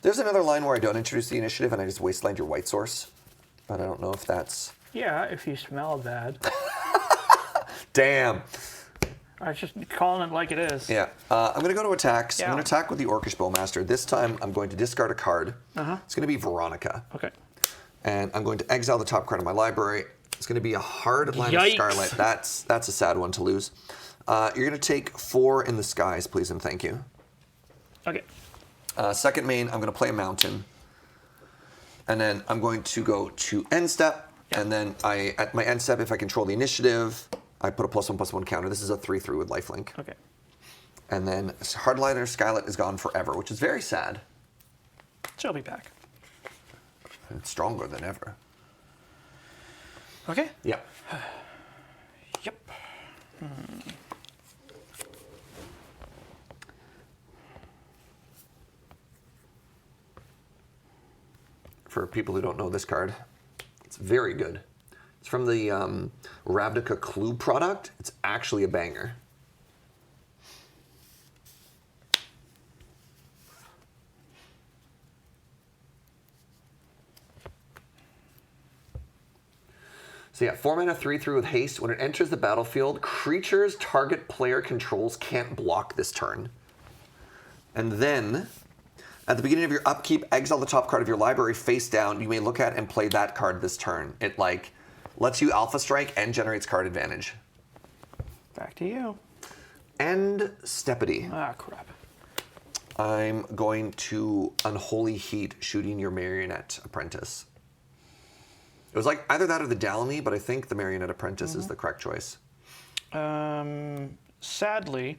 S2: There's another line where I don't introduce the initiative, and I just wasteland your white source. But I don't know if that's...
S5: Yeah, if you smell bad.
S2: Damn.
S5: I was just calling it like it is.
S2: Yeah. I'm going to go to attacks. I'm
S5: Yeah.
S2: going to attack with the Orcish Bowmaster. This time, I'm going to discard a card. It's going to be Veronica.
S5: Okay.
S2: And I'm going to exile the top card of my library. It's going to be a hard line of
S5: Yikes.
S2: Scarlet. That's a sad one to lose. You're going to take 4 in the skies, please and thank you.
S5: Okay.
S2: Second main, I'm going to play a mountain. And then I'm going to go to end step. And then at my end step, if I control the initiative, I put a +1/+1 counter. This is a 3/3 with lifelink.
S5: Okay.
S2: And then Hardliner Skylet is gone forever, which is very sad.
S5: She'll be back.
S2: It's stronger than ever.
S5: Okay.
S2: Yeah.
S5: Yep.
S2: For people who don't know this card, it's very good. It's from the Ravnica Clue product. It's actually a banger. So yeah, 4 mana, 3/3 with haste. When it enters the battlefield, creatures target player controls can't block this turn. And then, at the beginning of your upkeep, exile the top card of your library face down. You may look at and play that card this turn. It lets you Alpha Strike and generates card advantage.
S5: Back to you.
S2: And Steppity.
S5: Ah, crap.
S2: I'm going to Unholy Heat, shooting your Marionette Apprentice. It was like either that or the Dalany, but I think the Marionette Apprentice is the correct choice.
S5: Sadly,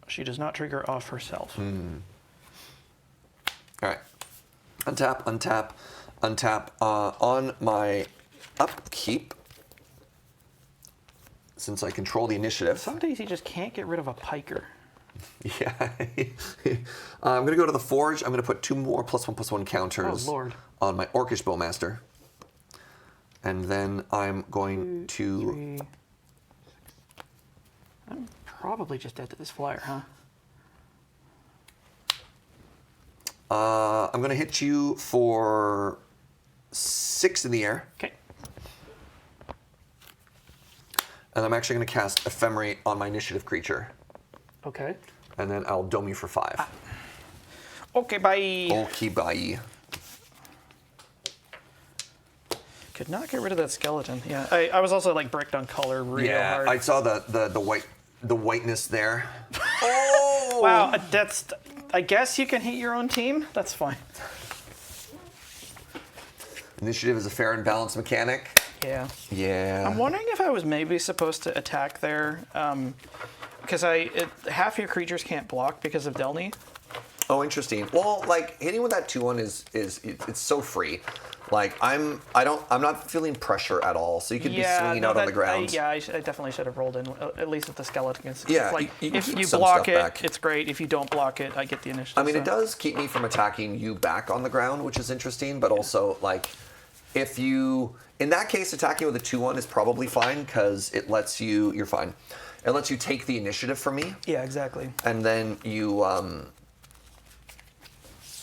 S5: she does not trigger off herself.
S2: All right. Untap, untap, untap. On my upkeep, since I control the initiative.
S5: Some days you just can't get rid of a piker.
S2: Yeah. I'm going to go to the Forge. I'm going to put 2 more +1/+1 counters
S5: Oh, Lord.
S2: on my Orcish Bowmaster. And then I'm going
S5: 2, 3. I'm probably just dead to this flyer, huh?
S2: I'm going to hit you for 6 in the air.
S5: Okay.
S2: And I'm actually going to cast Ephemerate on my initiative creature.
S5: Okay.
S2: And then I'll dome you for 5.
S5: Okay, bye.
S2: Okay, bye.
S5: Could not get rid of that skeleton. Yeah. I was also like bricked on color real hard.
S2: I saw the whiteness there. Oh!
S5: Wow, that's. I guess you can hit your own team. That's fine.
S2: Initiative is a fair and balanced mechanic.
S5: Yeah.
S2: Yeah.
S5: I'm wondering if I was maybe supposed to attack there, because half your creatures can't block because of Delny.
S2: Oh, interesting. Well, like hitting with that 2/1 is it's so free. Like I'm not feeling pressure at all. So you could be swinging out on the ground.
S5: I definitely should have rolled in at least with the skeleton.
S2: Yeah,
S5: It's like
S2: you can
S5: if
S2: keep
S5: you
S2: some
S5: block
S2: stuff
S5: it,
S2: back.
S5: it's great. If you don't block it, I get the initiative.
S2: I mean,
S5: so.
S2: it does keep me from attacking you back on the ground, which is interesting. But also, like, if you, in that case, attacking with a 2/1 is probably fine because it lets you. You're fine. It lets you take the initiative from me,
S5: Yeah, exactly.
S2: and then you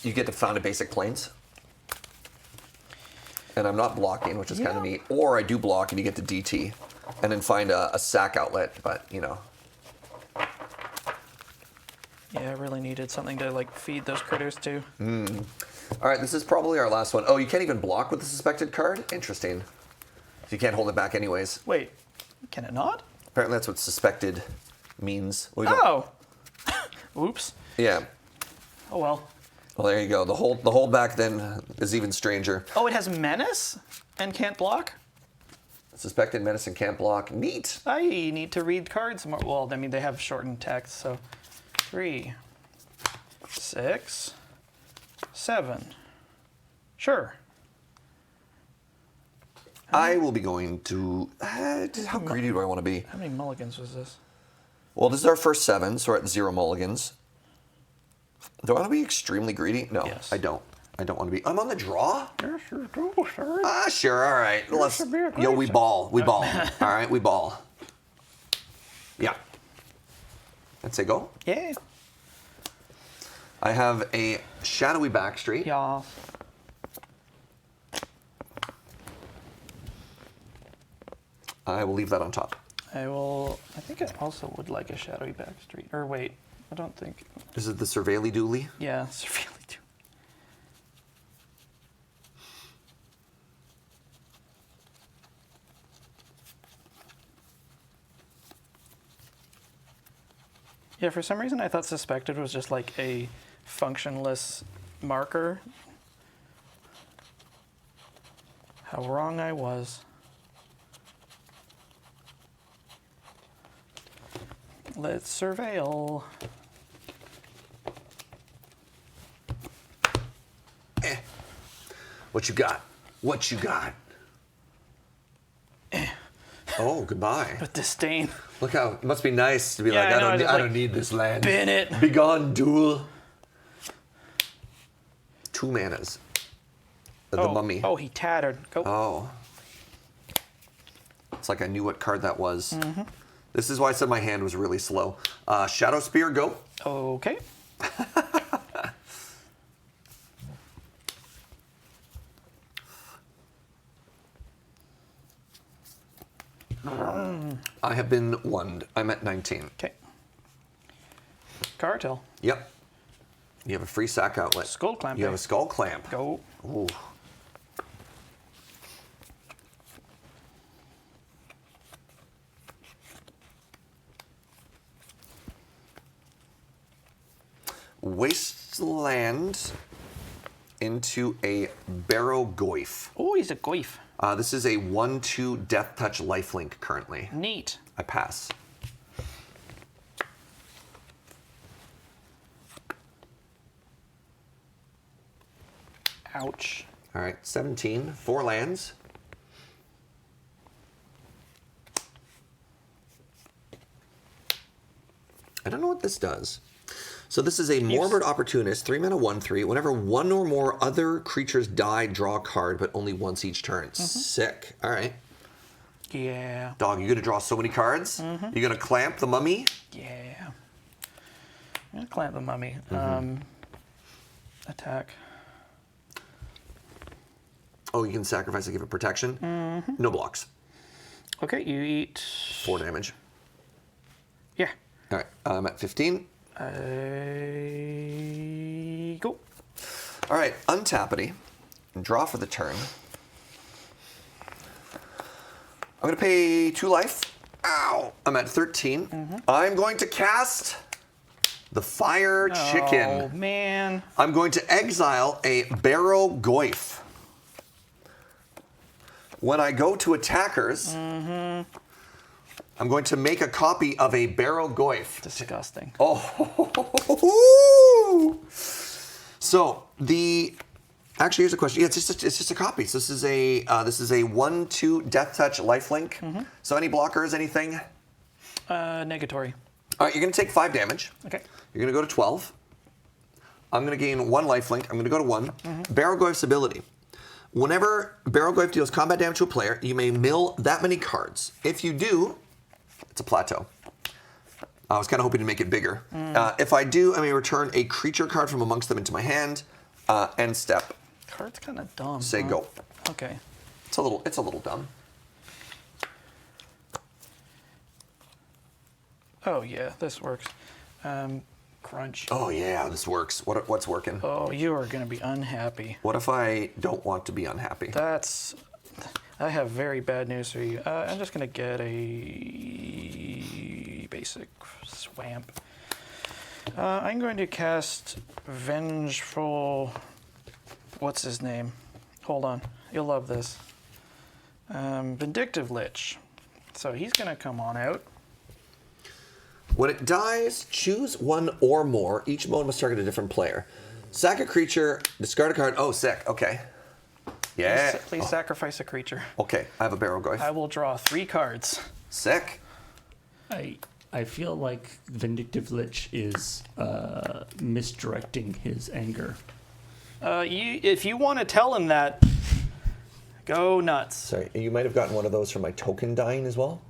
S2: get to found a basic planes. And I'm not blocking, which is kind of neat. Or I do block, and you get to DT, and then find a sack outlet. But you know.
S5: Yeah, I really needed something to like feed those critters to.
S2: All right, this is probably our last one. Oh, you can't even block with the suspected card? Interesting. So you can't hold it back anyways.
S5: Wait, can it not?
S2: Apparently that's what suspected means. Well, we don't-
S5: Oh, oops.
S2: Yeah.
S5: Oh well.
S2: Well, there you go. The hold back then is even stranger.
S5: Oh, it has menace and can't block.
S2: Suspected medicine can't block. Neat.
S5: I need to read cards more. Well, I mean they have shortened text, so 3, 6, 7. Sure.
S2: I will be going to. How greedy do I want to be?
S5: How many mulligans was this?
S2: Well, this is our first 7, so we're at 0 mulligans. Do I want to be extremely greedy? No,
S5: Yes.
S2: I don't. I don't want to be. I'm on the draw?
S5: Yes, you do, sir.
S2: Ah, sure, all right. Let's.
S5: should be a
S2: Yo, we
S5: great-
S2: ball. We ball. All right, we ball. Yeah. I'd say go.
S5: Yeah.
S2: I have a shadowy backstreet.
S5: Yeah.
S2: I will leave that on top.
S5: I think I also would like a shadowy backstreet. Or wait, I don't think.
S2: This is the Surveilly Dooley.
S5: Yeah, it's really too. Yeah, for some reason I thought suspected was just like a functionless marker. How wrong I was. Let's surveil.
S2: What you got? What you got? Oh, goodbye.
S5: With disdain.
S2: Look how it must be nice to be
S5: Yeah,
S2: like,
S5: I know,
S2: I
S5: just
S2: don't
S5: like,
S2: need this land.
S5: Bin it.
S2: Be gone, duel. 2 manas. The mummy.
S5: Oh, he tattered. Go.
S2: Oh. It's like I knew what card that was. This is why I said my hand was really slow. Shadow Spear, go.
S5: Okay.
S2: I have been wonned. I'm at 19.
S5: Okay. Cartel.
S2: Yep. You have a free sack outlet.
S5: Skull clamp.
S2: You have a skull clamp.
S5: Go.
S2: Ooh. Wasteland into a Barrow Goyf.
S5: Oh, he's a goif.
S2: This is a 1/2 Death Touch lifelink currently.
S5: Neat.
S2: I pass.
S5: Ouch.
S2: All right, 17, 4 lands. I don't know what this does. So this is a Morbid Opportunist, 3 mana, 1/3. Whenever one or more other creatures die, draw a card, but only once each turn. Sick. All right.
S5: Yeah.
S2: Dog, you're going to draw so many cards? You're going to clamp the mummy?
S5: Yeah. I'm gonna clamp the mummy. Attack.
S2: Oh, you can sacrifice to give it protection? No blocks.
S5: Okay, you eat.
S2: 4 damage.
S5: Yeah.
S2: All right, I'm at 15.
S5: Go.
S2: All right, untappity. Draw for the turn. I'm going to pay 2 life. Ow! I'm at 13. I'm going to cast the Fire
S5: Oh
S2: Chicken.
S5: man.
S2: I'm going to exile a Barrow Goyf. When I go to attackers, I'm going to make a copy of a Barrow Goyf.
S5: Disgusting.
S2: Oh, so the Actually, here's a question. Yeah, it's just a copy. So this is a 1/2 Death Touch lifelink. So any blockers, anything?
S5: Negatory.
S2: All right, you're going to take 5 damage.
S5: Okay.
S2: You're going to go to 12. I'm going to gain 1 lifelink. I'm going to go to 1. Barrowgoyf's ability. Whenever Barrowgoyf deals combat damage to a player, you may mill that many cards. If you do, it's a plateau. I was kind of hoping to make it bigger. If I do, I may return a creature card from amongst them into my hand. End step.
S5: Card's kind of dumb.
S2: Say
S5: huh?
S2: go.
S5: Okay.
S2: It's a little dumb.
S5: Oh yeah, this works. Crunch.
S2: Oh yeah, this works. What's working?
S5: Oh, you are going to be unhappy.
S2: What if I don't want to be unhappy?
S5: I have very bad news for you. I'm just going to get a basic swamp. I'm going to cast Vengeful. What's his name? Hold on. You'll love this. Vindictive Lich. So he's going to come on out.
S2: When it dies, choose 1 or more. Each mode must target a different player. Sack a creature, discard a card. Oh, sick. Okay. Yeah.
S5: Please sacrifice a creature.
S2: Okay, I have a Barrowgoyf.
S5: I will draw 3 cards.
S2: Sick.
S3: I feel like Vindictive Lich is misdirecting his anger.
S5: If you want to tell him that, go nuts.
S2: Sorry, you might have gotten one of those from my token dying as well.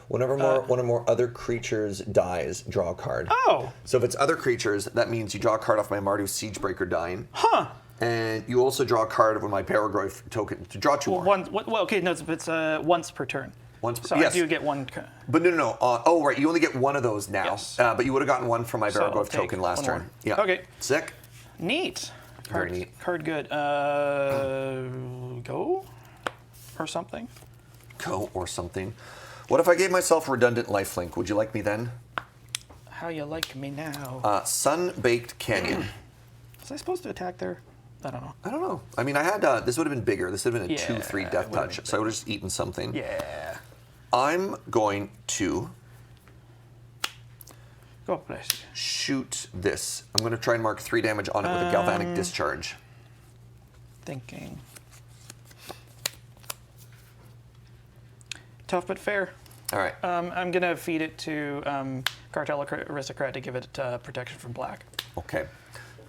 S2: Whenever one or more other creatures dies, draw a card.
S5: Oh.
S2: So if it's other creatures, that means you draw a card off my Mardu Siegebreaker dying.
S5: Huh.
S2: And you also draw a card of my Barrowgoyf token to draw 2 more.
S5: Well, okay, no, it's once per turn. So
S2: yes.
S5: I do get 1.
S2: But no. Oh, right. You only get 1 of those now.
S5: Yes.
S2: But you would have gotten 1 from my
S5: So I'll
S2: Barrowgoyf
S5: take
S2: token last
S5: 1
S2: turn.
S5: more.
S2: Yeah.
S5: Okay.
S2: Sick.
S5: Neat.
S2: Very neat.
S5: Card good. Go? Or something?
S2: Go or something. What if I gave myself redundant lifelink? Would you like me then?
S5: How you like me now?
S2: Sun-Baked Canyon.
S5: Was I supposed to attack there? I don't know.
S2: I don't know. I mean, I had this would have been bigger. This would have been a 2/3
S5: it
S2: death
S5: would have
S2: touch.
S5: been
S2: So I would have just eaten something.
S5: Yeah.
S2: I'm going to
S5: God bless you.
S2: shoot this. I'm going to try and mark 3 damage on it with a galvanic discharge.
S5: Thinking. Tough but fair.
S2: All right.
S5: I'm gonna feed it to Cartel Aristocrat to give it protection from black.
S2: Okay.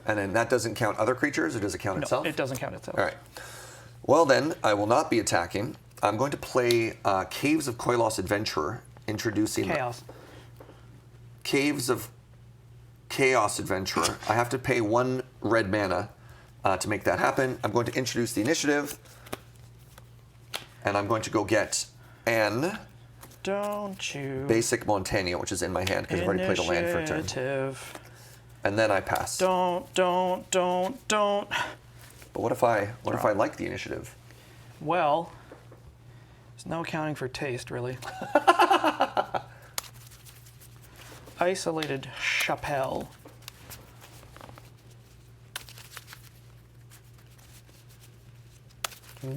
S2: And then that doesn't count other creatures, or does it count itself?
S5: No, it doesn't count itself.
S2: All right. Well, then, I will not be attacking. I'm going to play Caves of Koilos Adventurer, introducing...
S5: Chaos.
S2: Caves of Chaos Adventurer. I have to pay 1 red mana to make that happen. I'm going to introduce the initiative, and I'm going to go get an
S5: Don't you...
S2: basic Montania, which is in my hand because I've already played a land for a turn.
S5: Initiative.
S2: And then I pass.
S5: Don't.
S2: But what if I like the initiative?
S5: Well, there's no accounting for taste, really. Isolated Chapelle.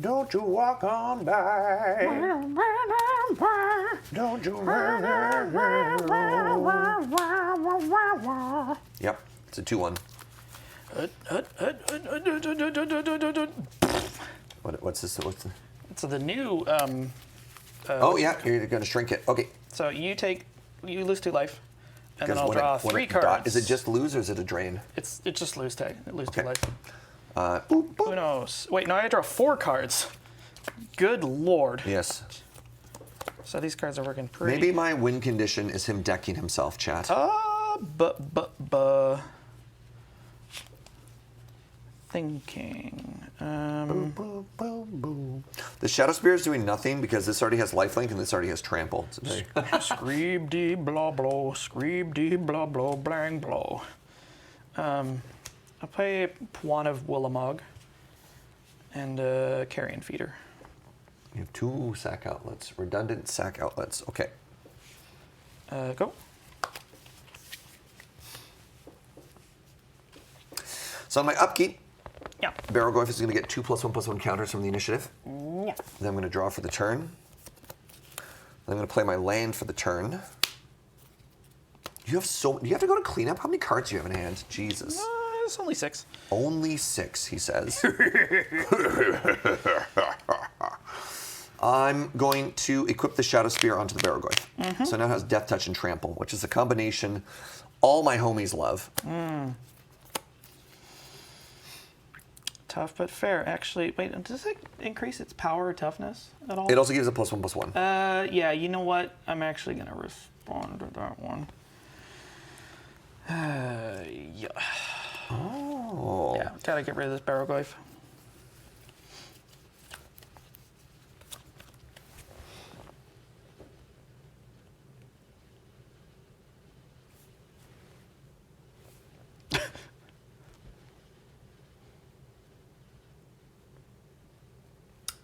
S2: Don't you walk on by. Don't you Yep, it's a 2/1. What's this?
S5: So the new.
S2: Oh yeah, you're gonna shrink it. Okay.
S5: So you lose 2 life, and then
S2: Because
S5: I'll
S2: when
S5: draw
S2: it- when
S5: 3
S2: it di-
S5: cards.
S2: Is it just lose or is it a drain?
S5: It's just lose tag. Lose
S2: Okay.
S5: 2 life.
S2: Boop, boop.
S5: Who knows? Wait, no, I draw 4 cards. Good lord.
S2: Yes.
S5: So these cards are working pretty.
S2: Maybe my win condition is him decking himself, chat.
S5: Thinking.
S2: The Shadow Spear is doing nothing because this already has lifelink and this already has trample. It's very...
S5: Screeb dee blah blah, screeb dee blah blah, blang blah. I'll play Puan of Willamog and Carrion Feeder.
S2: You have 2 sack outlets, redundant sack outlets. Okay.
S5: Go.
S2: So on my upkeep,
S5: Yeah.
S2: Barrowgoyf is going to get 2+1/+1 counters from the initiative.
S5: Yeah.
S2: Then I'm going to draw for the turn. Then I'm going to play my land for the turn. You have to go to cleanup? How many cards do you have in hand? Jesus.
S5: it's only 6.
S2: Only 6, he says. I'm going to equip the Shadow Spear onto the Barrogoyf. So now it has Death Touch and Trample, which is a combination all my homies love.
S5: Tough but fair. Actually, wait, does it increase its power or toughness at all?
S2: It also gives a +1/+1.
S5: Yeah, you know what? I'm actually going to respond to that one. Yeah.
S2: Oh.
S5: Yeah, gotta get rid of this Barrogoyf.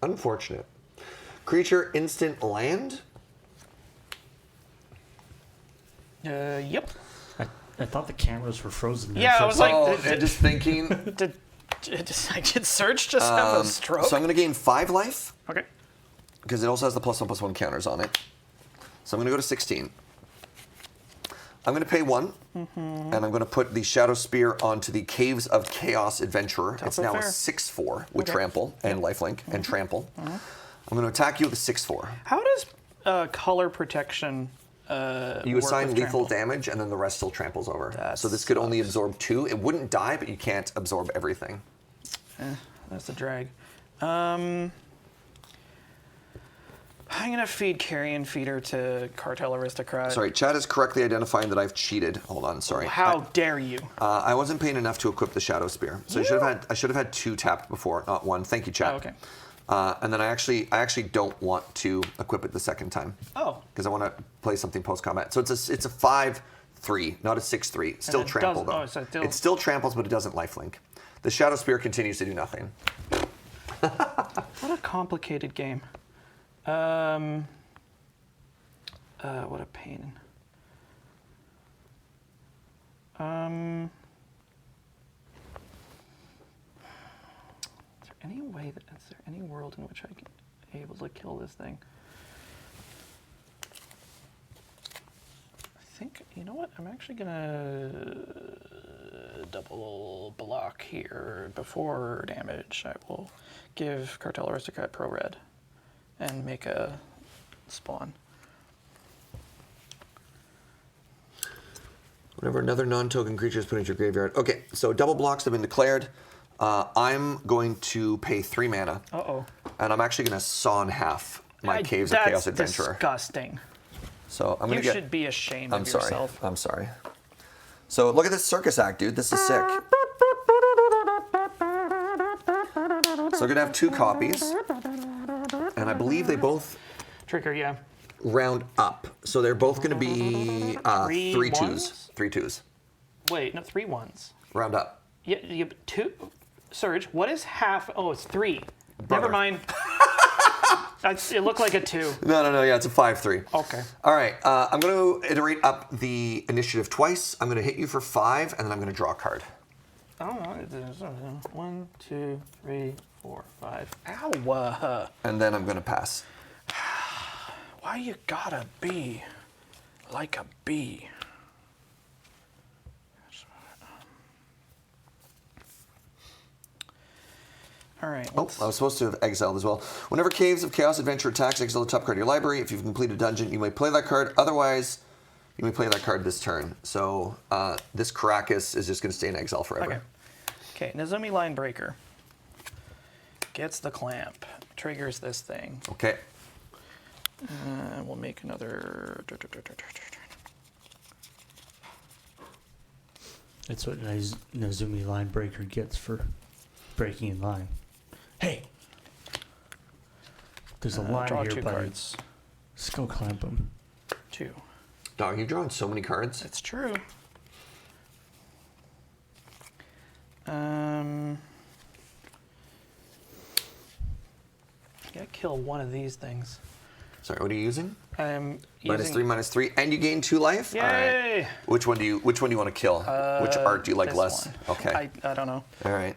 S2: Unfortunate. Creature instant land?
S5: Yep.
S3: I thought the cameras were frozen there.
S5: Yeah,
S3: for
S5: I
S3: a
S5: was
S3: second.
S5: like,
S2: and just thinking.
S5: Did Surge just have a stroke?
S2: So I'm going to gain 5 life,
S5: Okay.
S2: because it also has the +1/+1 counters on it. So I'm going to go to 16. I'm going to pay 1, and I'm going to put the Shadow Spear onto the Caves of Chaos Adventurer. It's
S5: but
S2: now a
S5: fair.
S2: 6/4 with
S5: Okay.
S2: Trample and Lifelink and Trample. I'm going to attack you with a 6/4.
S5: How does color protection
S2: You
S5: work
S2: assign
S5: with
S2: lethal
S5: trample?
S2: damage, and then the rest still tramples over.
S5: That
S2: So this could only
S5: sucks.
S2: absorb 2. It wouldn't die, but you can't absorb everything.
S5: That's a drag. I'm gonna feed Carrion Feeder to Cartel Aristocrat.
S2: Sorry, Chad is correctly identifying that I've cheated. Hold on, sorry.
S5: How dare you?
S2: I wasn't paying enough to equip the Shadow Spear, so I should have had 2 tapped before, not 1. Thank you, Chad.
S5: Oh, okay.
S2: And then I actually don't want to equip it the second time
S5: Oh.
S2: because I want to play something post combat. So it's a 5/3, not a 6/3. Still
S5: it
S2: trample
S5: does-
S2: though.
S5: oh, so
S2: It still tramples, but it doesn't lifelink. The Shadow Spear continues to do nothing.
S5: What a complicated game. What a pain. Is there any world in which I can be able to kill this thing? I think, you know what? I'm actually gonna double block here before damage. I will give Cartel Aristocrat Pro Red and make a spawn.
S2: Whenever another non-token creature is put into your graveyard. Okay, so double blocks have been declared. I'm going to pay 3 mana.
S5: Uh-oh.
S2: And I'm actually going to saw in half my Caves of Chaos
S5: That's
S2: Adventurer.
S5: disgusting.
S2: So I'm going
S5: You
S2: to get.
S5: should be ashamed
S2: I'm
S5: of
S2: sorry.
S5: yourself.
S2: I'm sorry. So look at this circus act, dude. This is sick. So we're going to have 2 copies. And I believe they both
S5: Trigger, yeah.
S2: round up. So they're both going to be
S5: 3
S2: 3 2s.
S5: ones?
S2: 3 2s.
S5: Wait, no, 3 ones.
S2: Round up.
S5: Yeah, 2. Surge, what is half? Oh, it's 3.
S2: Brother.
S5: Never mind. It looked like a 2.
S2: No. Yeah, it's a 5/3.
S5: Okay.
S2: All right. I'm going to iterate up the initiative twice. I'm going to hit you for 5, and then I'm going to draw a card.
S5: I don't know. 1, 2, 3, 4, 5. Ow.
S2: And then I'm going to pass.
S5: Why you gotta be like a bee? All right.
S2: Oh, I was supposed to have exiled as well. Whenever Caves of Chaos Adventure attacks, exile the top card of your library. If you've completed a dungeon, you may play that card. Otherwise, you may play that card this turn. So this Caracas is just going to stay in exile forever.
S5: Okay. Nezumi Line Breaker gets the clamp, triggers this thing.
S2: Okay.
S5: We'll make another.
S3: That's what Nezumi Line Breaker gets for breaking in line. Hey! There's a line
S5: Draw
S3: here,
S5: 2
S3: buddy.
S5: cards.
S3: Let's go clamp him.
S5: 2.
S2: Dog, you've drawn so many cards.
S5: It's true. Gotta kill one of these things.
S2: Sorry, what are you using?
S5: I'm
S2: Minus
S5: using
S2: 3/3, and you gain 2 life.
S5: Yay!
S2: All right. Which one do you want to kill? Which art do you like
S5: this
S2: less?
S5: one.
S2: Okay.
S5: I don't know.
S2: All right.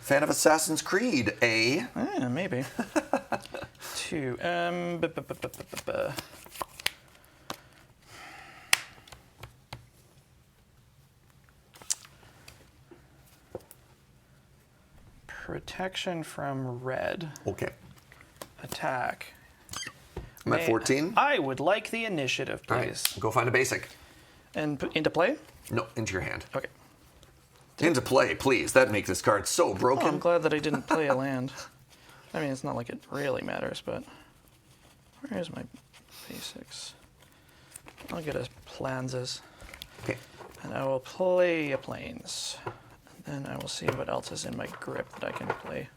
S2: Fan of Assassin's Creed, eh?
S5: Maybe. 2. Protection from red.
S2: Okay.
S5: Attack.
S2: I'm at 14.
S5: I would like the initiative,
S2: All
S5: please.
S2: right. Go find a basic.
S5: And put into play?
S2: No, into your hand.
S5: Okay.
S2: Into play, please. That makes this card so
S5: Oh, I'm
S2: broken.
S5: glad that I didn't play a land. I mean, it's not like it really matters, but where's my basics? I'll get a Planzas,
S2: Okay.
S5: and I will play a Plains. And then I will see what else is in my grip that I can play.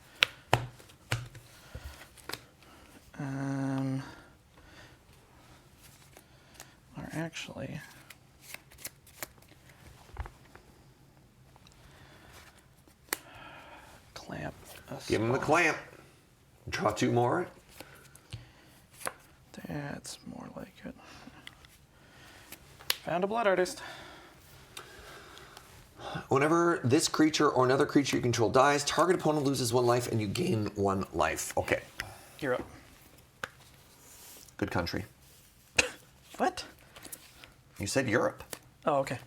S5: Or actually, clamp.
S2: Give him the clamp. Draw 2 more.
S5: That's more like it. Found a blood artist.
S2: Whenever this creature or another creature you control dies, target opponent loses 1 life and you gain 1 life. Okay.
S5: You're up.
S2: Good country.
S5: What?
S2: You said Europe.
S5: Oh, okay.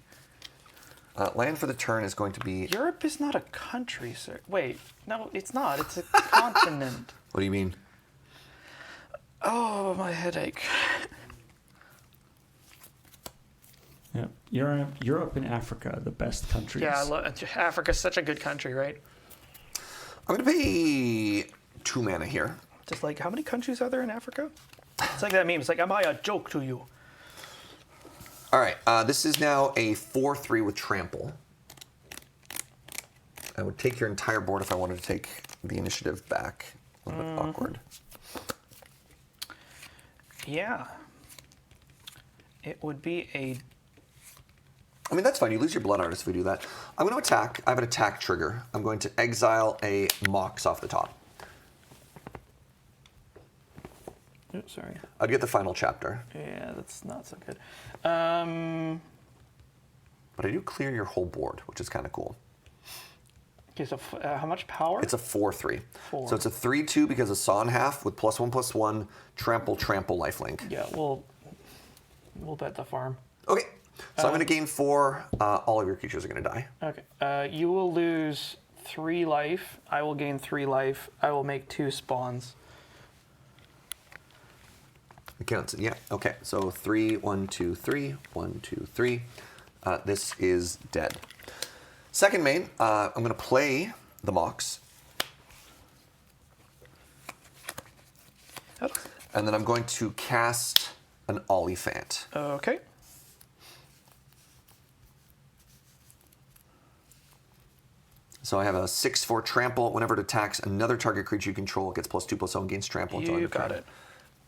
S2: Land for the turn is going to be...
S5: Europe is not a country, sir. Wait, no, it's not. It's a continent.
S2: What do you mean?
S5: Oh, my headache.
S3: Yeah. Europe and Africa are the best countries.
S5: Yeah, Africa's such a good country, right?
S2: I'm going to pay 2 mana here.
S5: Just like, how many countries are there in Africa? It's like that meme. It's like, am I a joke to you?
S2: All right. This is now a 4/3 with trample. I would take your entire board if I wanted to take the initiative back. A little bit awkward.
S5: Yeah. It would be a...
S2: I mean, that's fine. You lose your blood artist if we do that. I'm going to attack. I have an attack trigger. I'm going to exile a Mox off the top.
S5: Oh, sorry.
S2: I'd get the final chapter.
S5: Yeah, that's not so good.
S2: But I do clear your whole board, which is kind of cool.
S5: Okay, so how much power?
S2: It's a 4/3.
S5: 4.
S2: So it's a 3/2 because of saw in half with +1/+1, trample, lifelink.
S5: Yeah, we'll bet the farm.
S2: Okay. So I'm going to gain 4. All of your creatures are going to die.
S5: Okay. You will lose 3 life. I will gain 3 life. I will make 2 spawns.
S2: It counts. Yeah. Okay. So 3, 1, 2, 3, 1, 2, 3. This is dead. Second main, I'm going to play the Mox. And then I'm going to cast an Oliphant.
S5: Okay.
S2: So I have a 6/4 trample. Whenever it attacks another target creature you control, it gets +2/+0 and gains trample until end
S5: You
S2: of turn.
S5: got it.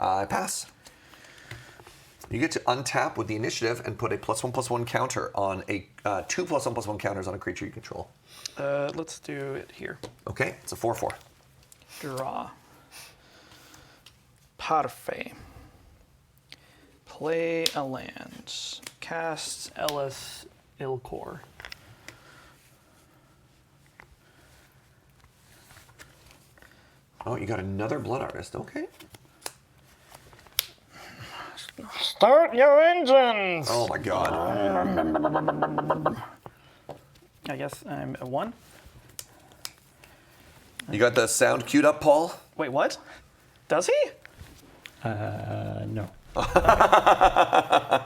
S2: I pass. You get to untap with the initiative and put a +1/+1 counter on a 2 +1/+1 counters on a creature you control.
S5: Let's do it here.
S2: Okay, it's a 4/4.
S5: Draw. Parfait. Play a land. Cast Ellis Ilcor.
S2: Oh, you got another blood artist. Okay.
S5: Start your engines!
S2: Oh my god.
S5: I guess I'm a 1.
S2: You got the sound queued up, Paul?
S5: Wait, what? Does he?
S3: No.
S2: I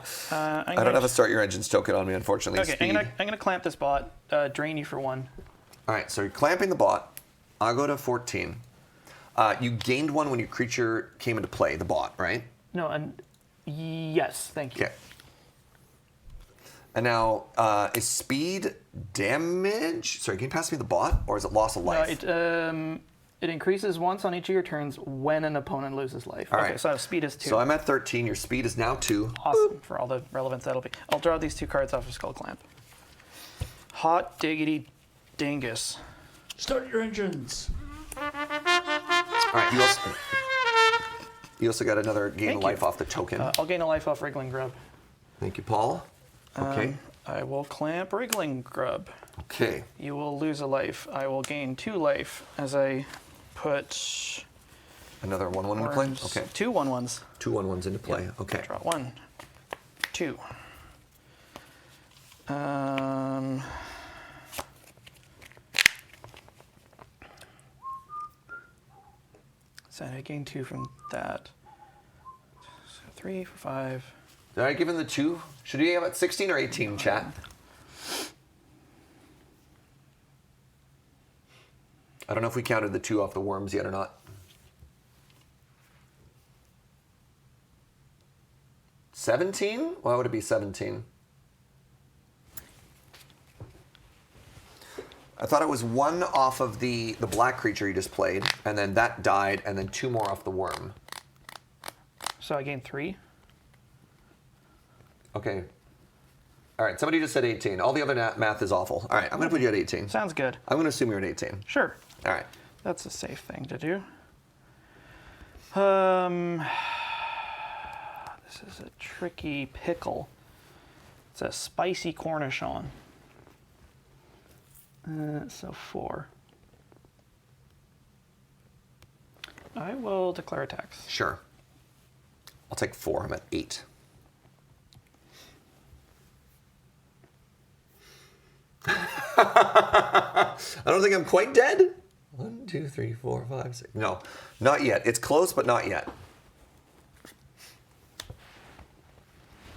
S2: don't have a start your engines token on me, unfortunately.
S5: Okay,
S2: Speed.
S5: I'm gonna clamp this bot. Drain you for 1.
S2: All right, so you're clamping the bot. I'll go to 14. You gained 1 when your creature came into play, the bot, right?
S5: No, and yes, thank you.
S2: Okay. And now, is speed damage? Sorry, can you pass me the bot, or is it loss of life?
S5: No, it increases once on each of your turns when an opponent loses life.
S2: All
S5: Okay,
S2: right.
S5: so speed is 2.
S2: So I'm at 13. Your speed is now 2.
S5: Awesome for all the relevance that'll be. I'll draw these 2 cards off of Skull Clamp. Hot diggity dingus.
S3: Start your engines.
S2: All right. You also got another gain
S5: Thank
S2: of
S5: you.
S2: life off the token.
S5: I'll gain a life off Wriggling Grub.
S2: Thank you, Paul. Okay.
S5: I will clamp Wriggling Grub.
S2: Okay.
S5: You will lose a life. I will gain 2 life as I put
S2: Another 1/1 into play.
S5: worms-
S2: Okay.
S5: 2 1/1s.
S2: 2 1/1s into play. Okay.
S5: Draw 1, 2. So I gain 2 from that. So 3 for 5.
S2: Did I give him the 2? Should he have it 16 or 18, chat? I don't know if we counted the 2 off the worms yet or not. 17? Why would it be 17? I thought it was 1 off of the black creature you just played, and then that died, and then 2 more off the worm.
S5: So I gained 3.
S2: Okay. All right, somebody just said 18. All the other math is awful. All right, I'm going to put you at 18.
S5: Sounds good.
S2: I'm going to assume you're at 18.
S5: Sure.
S2: All right.
S5: That's a safe thing to do. This is a tricky pickle. It's a spicy cornichon. So 4. I will declare a tax.
S2: Sure. I'll take 4. I'm at 8. I don't think I'm quite dead. 1, 2, 3, 4, 5, 6. No, not yet. It's close, but not yet.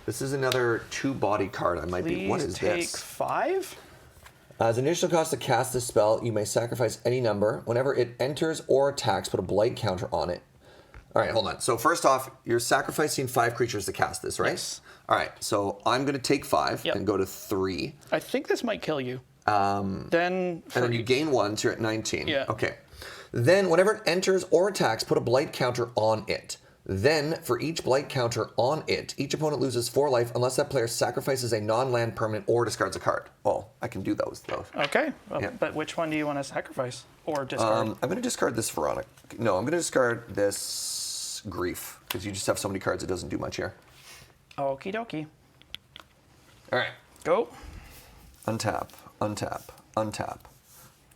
S2: This is another 2-body card. I might be. What is
S5: take
S2: this?
S5: 5?
S2: As an initial cost to cast this spell, you may sacrifice any number. Whenever it enters or attacks, put a blight counter on it. All right, hold on. So first off, you're sacrificing 5 creatures to cast this, right?
S5: Yes.
S2: All right, so I'm going to take 5
S5: Yep.
S2: and go to 3.
S5: I think this might kill you.
S2: And then you gain 1, so you're at 19.
S5: Yeah.
S2: Okay. Then whenever it enters or attacks, put a blight counter on it. Then, for each blight counter on it, each opponent loses 4 life unless that player sacrifices a non-land permanent or discards a card. Well, I can do those, though.
S5: Okay, well,
S2: Yeah.
S5: but which one do you want to sacrifice or discard?
S2: I'm going to discard this Veronica. No, I'm going to discard this Grief, because you just have so many cards it doesn't do much here.
S5: Okie dokie.
S2: All right.
S5: Go.
S2: Untap, untap, untap,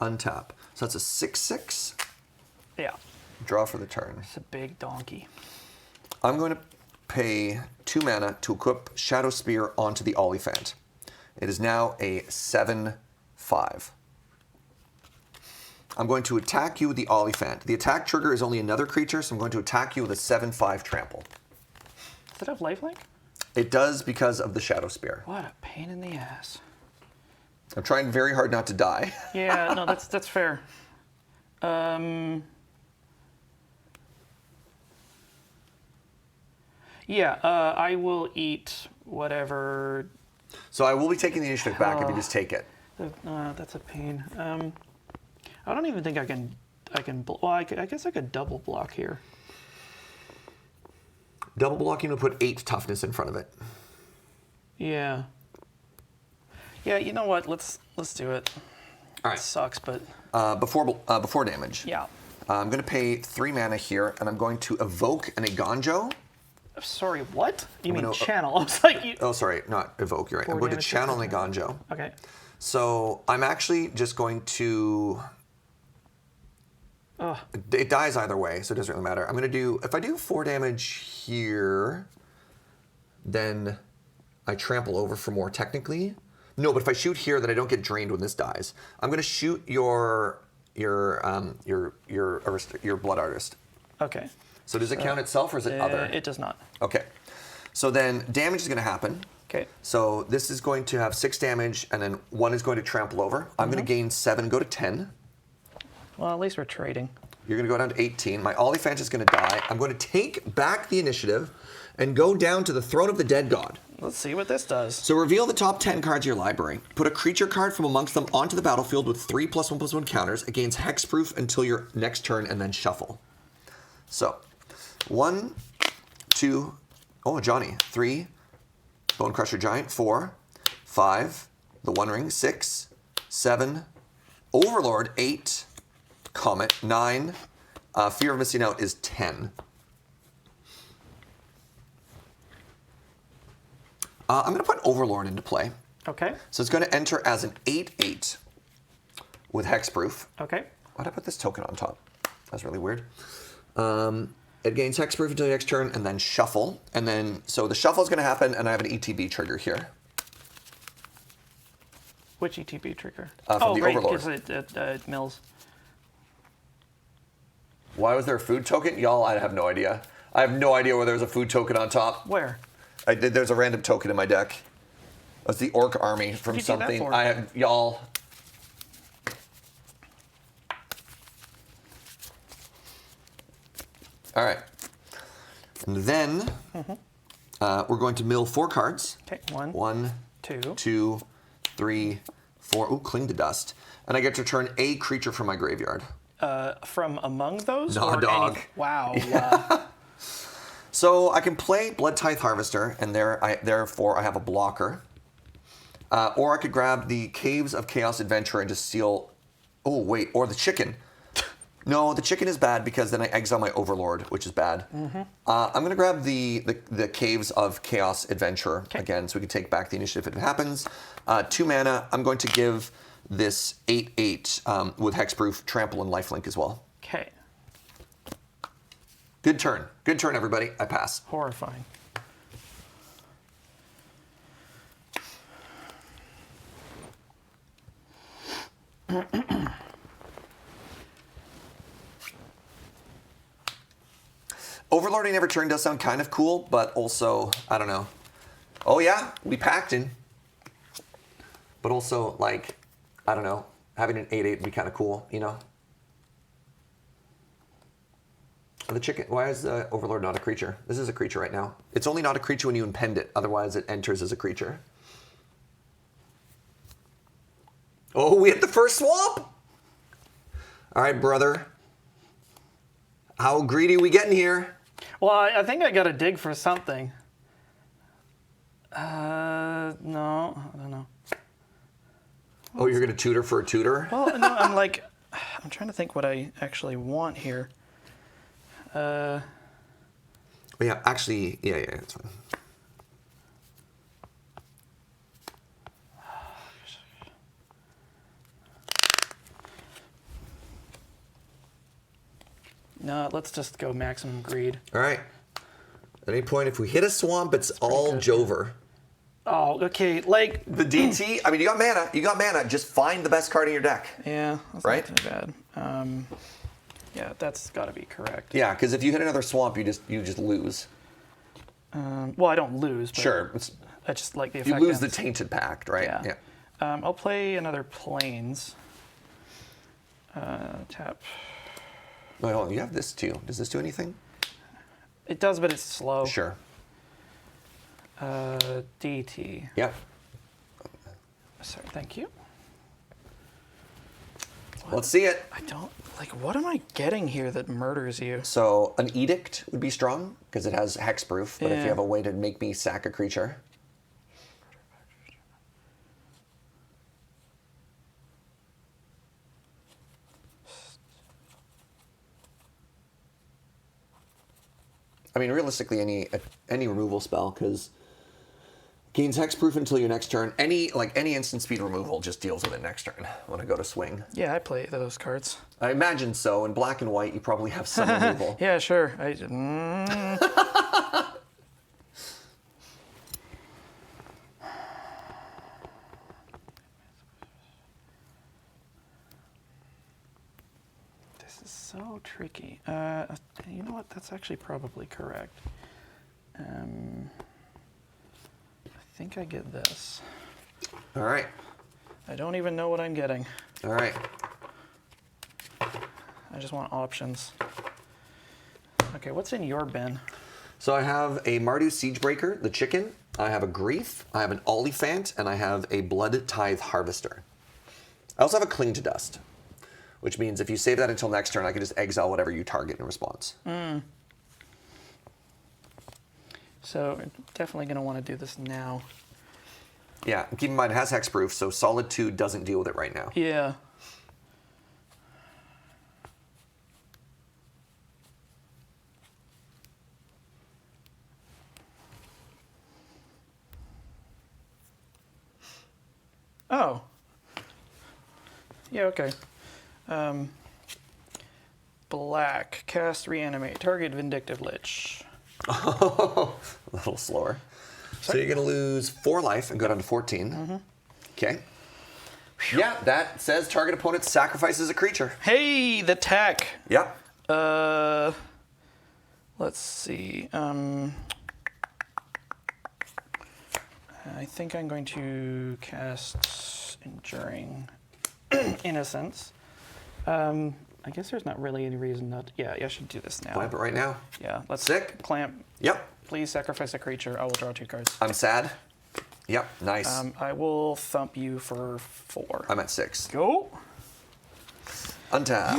S2: untap. So that's a 6/6.
S5: Yeah,
S2: Draw for the turn.
S5: it's a big donkey.
S2: I'm going to pay 2 mana to equip Shadow Spear onto the Oliphant. It is now a 7/5. I'm going to attack you with the Oliphant. The attack trigger is only another creature, so I'm going to attack you with a 7/5 trample.
S5: Does it have lifelink?
S2: It does because of the Shadow Spear.
S5: What a pain in the ass.
S2: I'm trying very hard not to die.
S5: Yeah, no, that's fair. Yeah, I will eat whatever.
S2: So I will be taking the initiative back if you just take it.
S5: That's a pain. I don't even think I can. Well, I guess I could double block here.
S2: Double blocking will put 8 toughness in front of it.
S5: Yeah. Yeah, you know what? Let's do it.
S2: All
S5: It
S2: right.
S5: sucks, but
S2: Before damage,
S5: yeah.
S2: I'm going to pay 3 mana here, and I'm going to evoke an Iganjo.
S5: Sorry, what? You mean
S2: gonna-
S5: channel? I was like, you.
S2: Oh, sorry, not evoke. You're right. I'm
S5: 4
S2: going to
S5: damage,
S2: channel an
S5: 6
S2: Iganjo.
S5: Okay.
S2: So I'm actually just going to.
S5: Ugh.
S2: It dies either way, so it doesn't really matter. I'm going to do. If I do 4 damage here, then I trample over for more technically. No, but if I shoot here, then I don't get drained when this dies. I'm going to shoot your blood artist.
S5: Okay.
S2: So does it count itself or is it other?
S5: It does not.
S2: Okay. So then damage is going to happen.
S5: Okay.
S2: So this is going to have 6 damage, and then 1 is going to trample over. I'm going to gain 7, go to 10.
S5: Well, at least we're trading.
S2: You're going to go down to 18. My Oliphant is going to die. I'm going to take back the initiative and go down to the Throne of the Dead God.
S5: Let's see what this does.
S2: So reveal the top 10 cards of your library. Put a creature card from amongst them onto the battlefield with 3 +1/+1 counters. It gains hexproof until your next turn, and then shuffle. So 1, 2, oh, Johnny, 3, Bone Crusher Giant, 4, 5, the One Ring, 6, 7, Overlord, 8, Comet, 9, Fear of Missing Out is 10. I'm going to put Overlord into play.
S5: Okay.
S2: So it's going to enter as an 8/8 with hexproof.
S5: Okay.
S2: Why'd I put this token on top? That's really weird. It gains hexproof until your next turn, and then shuffle. And then, so the shuffle is going to happen, and I have an ETB trigger here.
S5: Which ETB trigger?
S2: From the
S5: right,
S2: Overlord.
S5: because it mills.
S2: Why was there a food token? Y'all, I have no idea. I have no idea where there's a food token on top.
S5: Where?
S2: There's a random token in my deck. That's the Orc Army from
S5: What'd you do that
S2: something.
S5: for?
S2: I have, y'all. All right. And then we're going to mill 4 cards.
S5: Okay,
S2: 1,
S5: two.
S2: 2, 3, 4. Ooh, Cling to Dust. And I get to turn a creature from my graveyard.
S5: From among those?
S2: Nah,
S5: or
S2: dog.
S5: Wow.
S2: So I can play Blood Tithe Harvester, and therefore I have a blocker. Or I could grab the Caves of Chaos Adventure and just steal. Oh wait, or the chicken. No, the chicken is bad because then I exile my Overlord, which is bad. I'm gonna grab the Caves of Chaos Adventure again, so we can take back the initiative if it happens. 2 mana. I'm going to give this 8/8 with Hexproof, Trample, and Lifelink as well.
S5: Okay.
S2: Good turn. Good turn, everybody. I pass.
S5: Horrifying.
S2: Overlording every turn does sound kind of cool, but also, I don't know. Oh yeah, we packed in. But also, like, I don't know, having an 8/8 would be kind of cool, you know? The chicken, why is the Overlord not a creature? This is a creature right now. It's only not a creature when you impend it, otherwise it enters as a creature. Oh, we hit the first swamp! All right, brother. How greedy we getting here?
S5: Well, I think I got to dig for something. No, I don't know.
S2: Oh, you're gonna tutor for a tutor?
S5: Well, no, I'm trying to think what I actually want here.
S2: Well, yeah, actually, yeah, it's fine.
S5: No, let's just go maximum greed.
S2: All right. At any point, if we hit a swamp, it's all
S5: good.
S2: Jover.
S5: Oh, okay, like,
S2: The DT, I mean, you got mana. Just find the best card in your deck.
S5: yeah, that's
S2: Right?
S5: not too bad. Yeah, that's got to be correct.
S2: Yeah, because if you hit another swamp, you just lose.
S5: Well, I don't lose, but
S2: Sure.
S5: I just like the
S2: You
S5: effect.
S2: lose the
S5: ends.
S2: Tainted Pact, right?
S5: Yeah. I'll play another Plains. Tap.
S2: Wait, hold on. You have this too. Does this do anything?
S5: It does, but it's slow.
S2: Sure.
S5: DT.
S2: Yep.
S5: Sorry, thank you.
S2: Let's see it.
S5: I don't, what am I getting here that murders you?
S2: So an Edict would be strong because it has hexproof. But if
S5: Yeah.
S2: you have a way to make me sack a creature. I mean, realistically, any removal spell, because gains hexproof until your next turn. Any instant speed removal just deals with it next turn when I go to swing.
S5: Yeah, I play those cards.
S2: I imagine so. In black and white, you probably have some removal.
S5: Yeah, sure. This is so tricky. You know what? That's actually probably correct. I think I get this.
S2: All right.
S5: I don't even know what I'm getting.
S2: All right.
S5: I just want options. Okay, what's in your bin?
S2: So I have a Mardu Siegebreaker, the chicken. I have a Grief. I have an Oliphant, and I have a Blood Tithe Harvester. I also have a Cling to Dust, which means if you save that until next turn, I can just exile whatever you target in response.
S5: So definitely going to want to do this now.
S2: Yeah, keep in mind it has hexproof, so Solid 2 doesn't deal with it right now.
S5: Yeah. Oh. Yeah, okay. Black. Cast Reanimate. Target Vindictive Lich.
S2: A little slower. So you're going to lose 4 life and go down to 14. Okay. Yeah, that says target opponent sacrifices a creature.
S5: Hey, the tech.
S2: Yep.
S5: Let's see. I think I'm going to cast Enduring Innocence. I guess there's not really any reason not. Yeah, I should do this now.
S2: Clamp it right now.
S5: Yeah, let's
S2: Sick.
S5: clamp.
S2: Yep.
S5: Please sacrifice a creature. I will draw 2 cards.
S2: I'm sad. Yep. Nice.
S5: I will thump you for 4.
S2: I'm at 6.
S5: Go.
S2: Untap.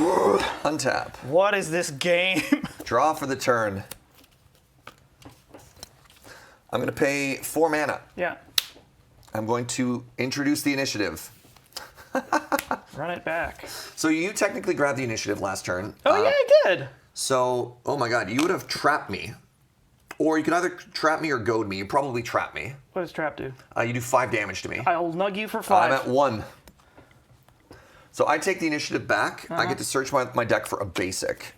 S2: Untap.
S5: What is this game?
S2: Draw for the turn. I'm going to pay 4 mana.
S5: Yeah.
S2: I'm going to introduce the initiative.
S5: Run it back.
S2: So you technically grabbed the initiative last turn.
S5: Oh, yeah, I did.
S2: So, oh my god, you would have trapped me. Or you could either trap me or goad me. You probably trap me.
S5: What does Trap do?
S2: You do 5 damage to me.
S5: I'll nug you for 5.
S2: I'm at 1. So I take the initiative back. I get to search my deck for a basic.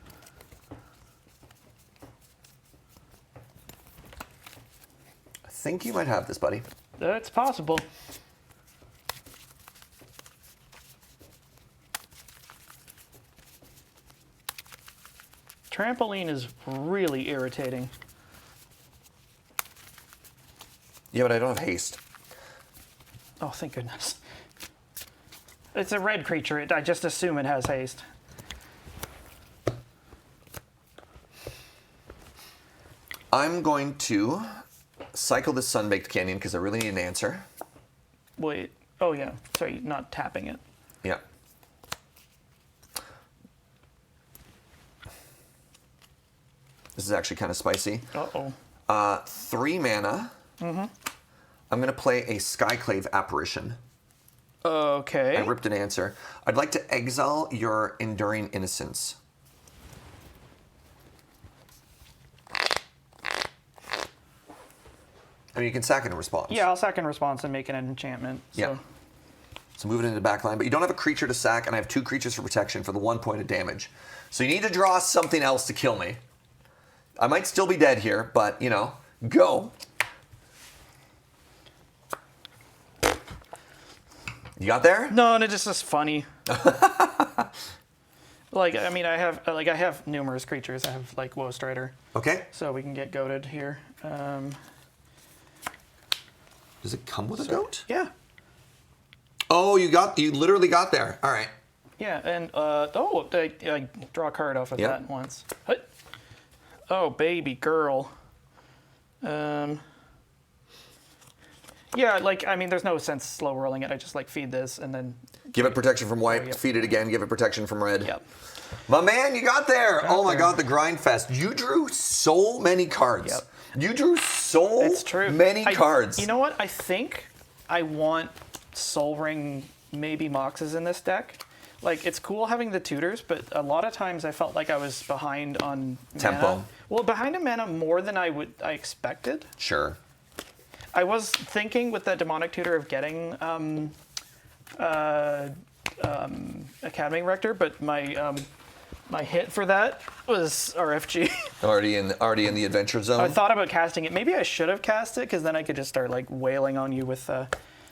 S2: I think you might have this, buddy.
S5: That's possible. Trampoline is really irritating.
S2: Yeah, but I don't have haste.
S5: Oh, thank goodness. It's a red creature. I just assume it has haste.
S2: I'm going to cycle this Sunbaked Canyon because I really need an answer.
S5: Wait. Oh, yeah. Sorry, not tapping it.
S2: Yeah. This is actually kind of spicy.
S5: Uh-oh.
S2: 3 mana. I'm going to play a Skyclave Apparition.
S5: Okay.
S2: I ripped an answer. I'd like to exile your Enduring Innocence. I mean, you can sack it in response.
S5: Yeah, I'll sack in response and make an enchantment. So.
S2: Yeah. So move it into the back line. But you don't have a creature to sack, and I have 2 creatures for protection for the 1 point of damage. So you need to draw something else to kill me. I might still be dead here, but, you know, go. You got there?
S5: No, and it just is funny. Like, I mean, I have numerous creatures. I have, like, Woe Strider.
S2: Okay.
S5: So we can get goated here.
S2: Does it come with a goat?
S5: Yeah.
S2: Oh, you literally got there. All right.
S5: Yeah, and, I draw a card off of
S2: Yep.
S5: that once. Hut. Oh, baby girl. Yeah, like, I mean, there's no sense slow rolling it. I just, like, feed this and then...
S2: Give it protection from white,
S5: Yep.
S2: feed it again, give it protection from red.
S5: Yep.
S2: My man, you got there.
S5: Got
S2: Oh my
S5: there.
S2: god, the grind fest. You drew so many cards.
S5: Yep.
S2: You drew so
S5: It's true.
S2: many cards.
S5: You know what? I think I want Soul Ring, maybe Moxes in this deck. Like, it's cool having the tutors, but a lot of times I felt like I was behind on
S2: Tempo.
S5: mana. Well, behind on mana more than I expected.
S2: Sure.
S5: I was thinking with the demonic tutor of getting Academy Rector, but my hit for that was RFG.
S2: Already in the adventure zone.
S5: I thought about casting it. Maybe I should have cast it because then I could just start like wailing on you with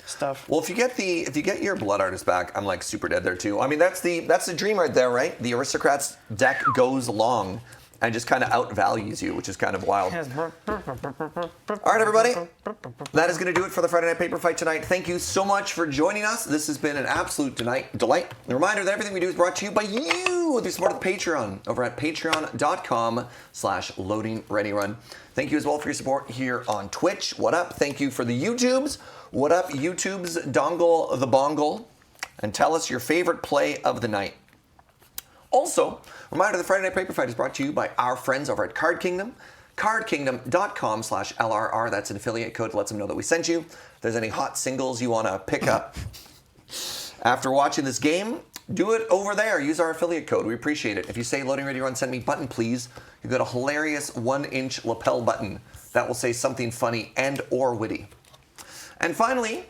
S5: stuff.
S2: Well, if you get your Blood Artist back, I'm like super dead there too. I mean, that's the dream right there, right? The Aristocrats deck goes long and just kind of outvalues you, which is kind of wild. All right, everybody. That is going to do it for the Friday Night Paper Fight tonight. Thank you so much for joining us. This has been an absolute delight. A reminder that everything we do is brought to you by you with your support of the Patreon over at patreon.com/loadingreadyrun. Thank you as well for your support here on Twitch. What up? Thank you for the YouTubes. What up, YouTube's Dongle the Bongle? And tell us your favorite play of the night. Also, reminder the Friday Night Paper Fight is brought to you by our friends over at Card Kingdom. cardkingdom.com/LRR. That's an affiliate code that lets them know that we sent you. If there's any hot singles you want to pick up after watching this game, do it over there. Use our affiliate code. We appreciate it. If you say Loading Ready Run, send me button, please. You've got a hilarious 1-inch lapel button that will say something funny and or witty. And finally,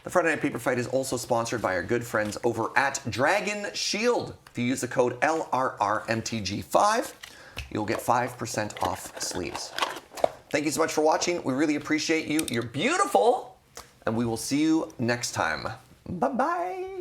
S2: the Friday Night Paper Fight is also sponsored by our good friends over at Dragon Shield. If you use the code LRRMTG5, you'll get 5% off sleeves. Thank you so much for watching. We really appreciate you. You're beautiful. And we will see you next time. Bye-bye.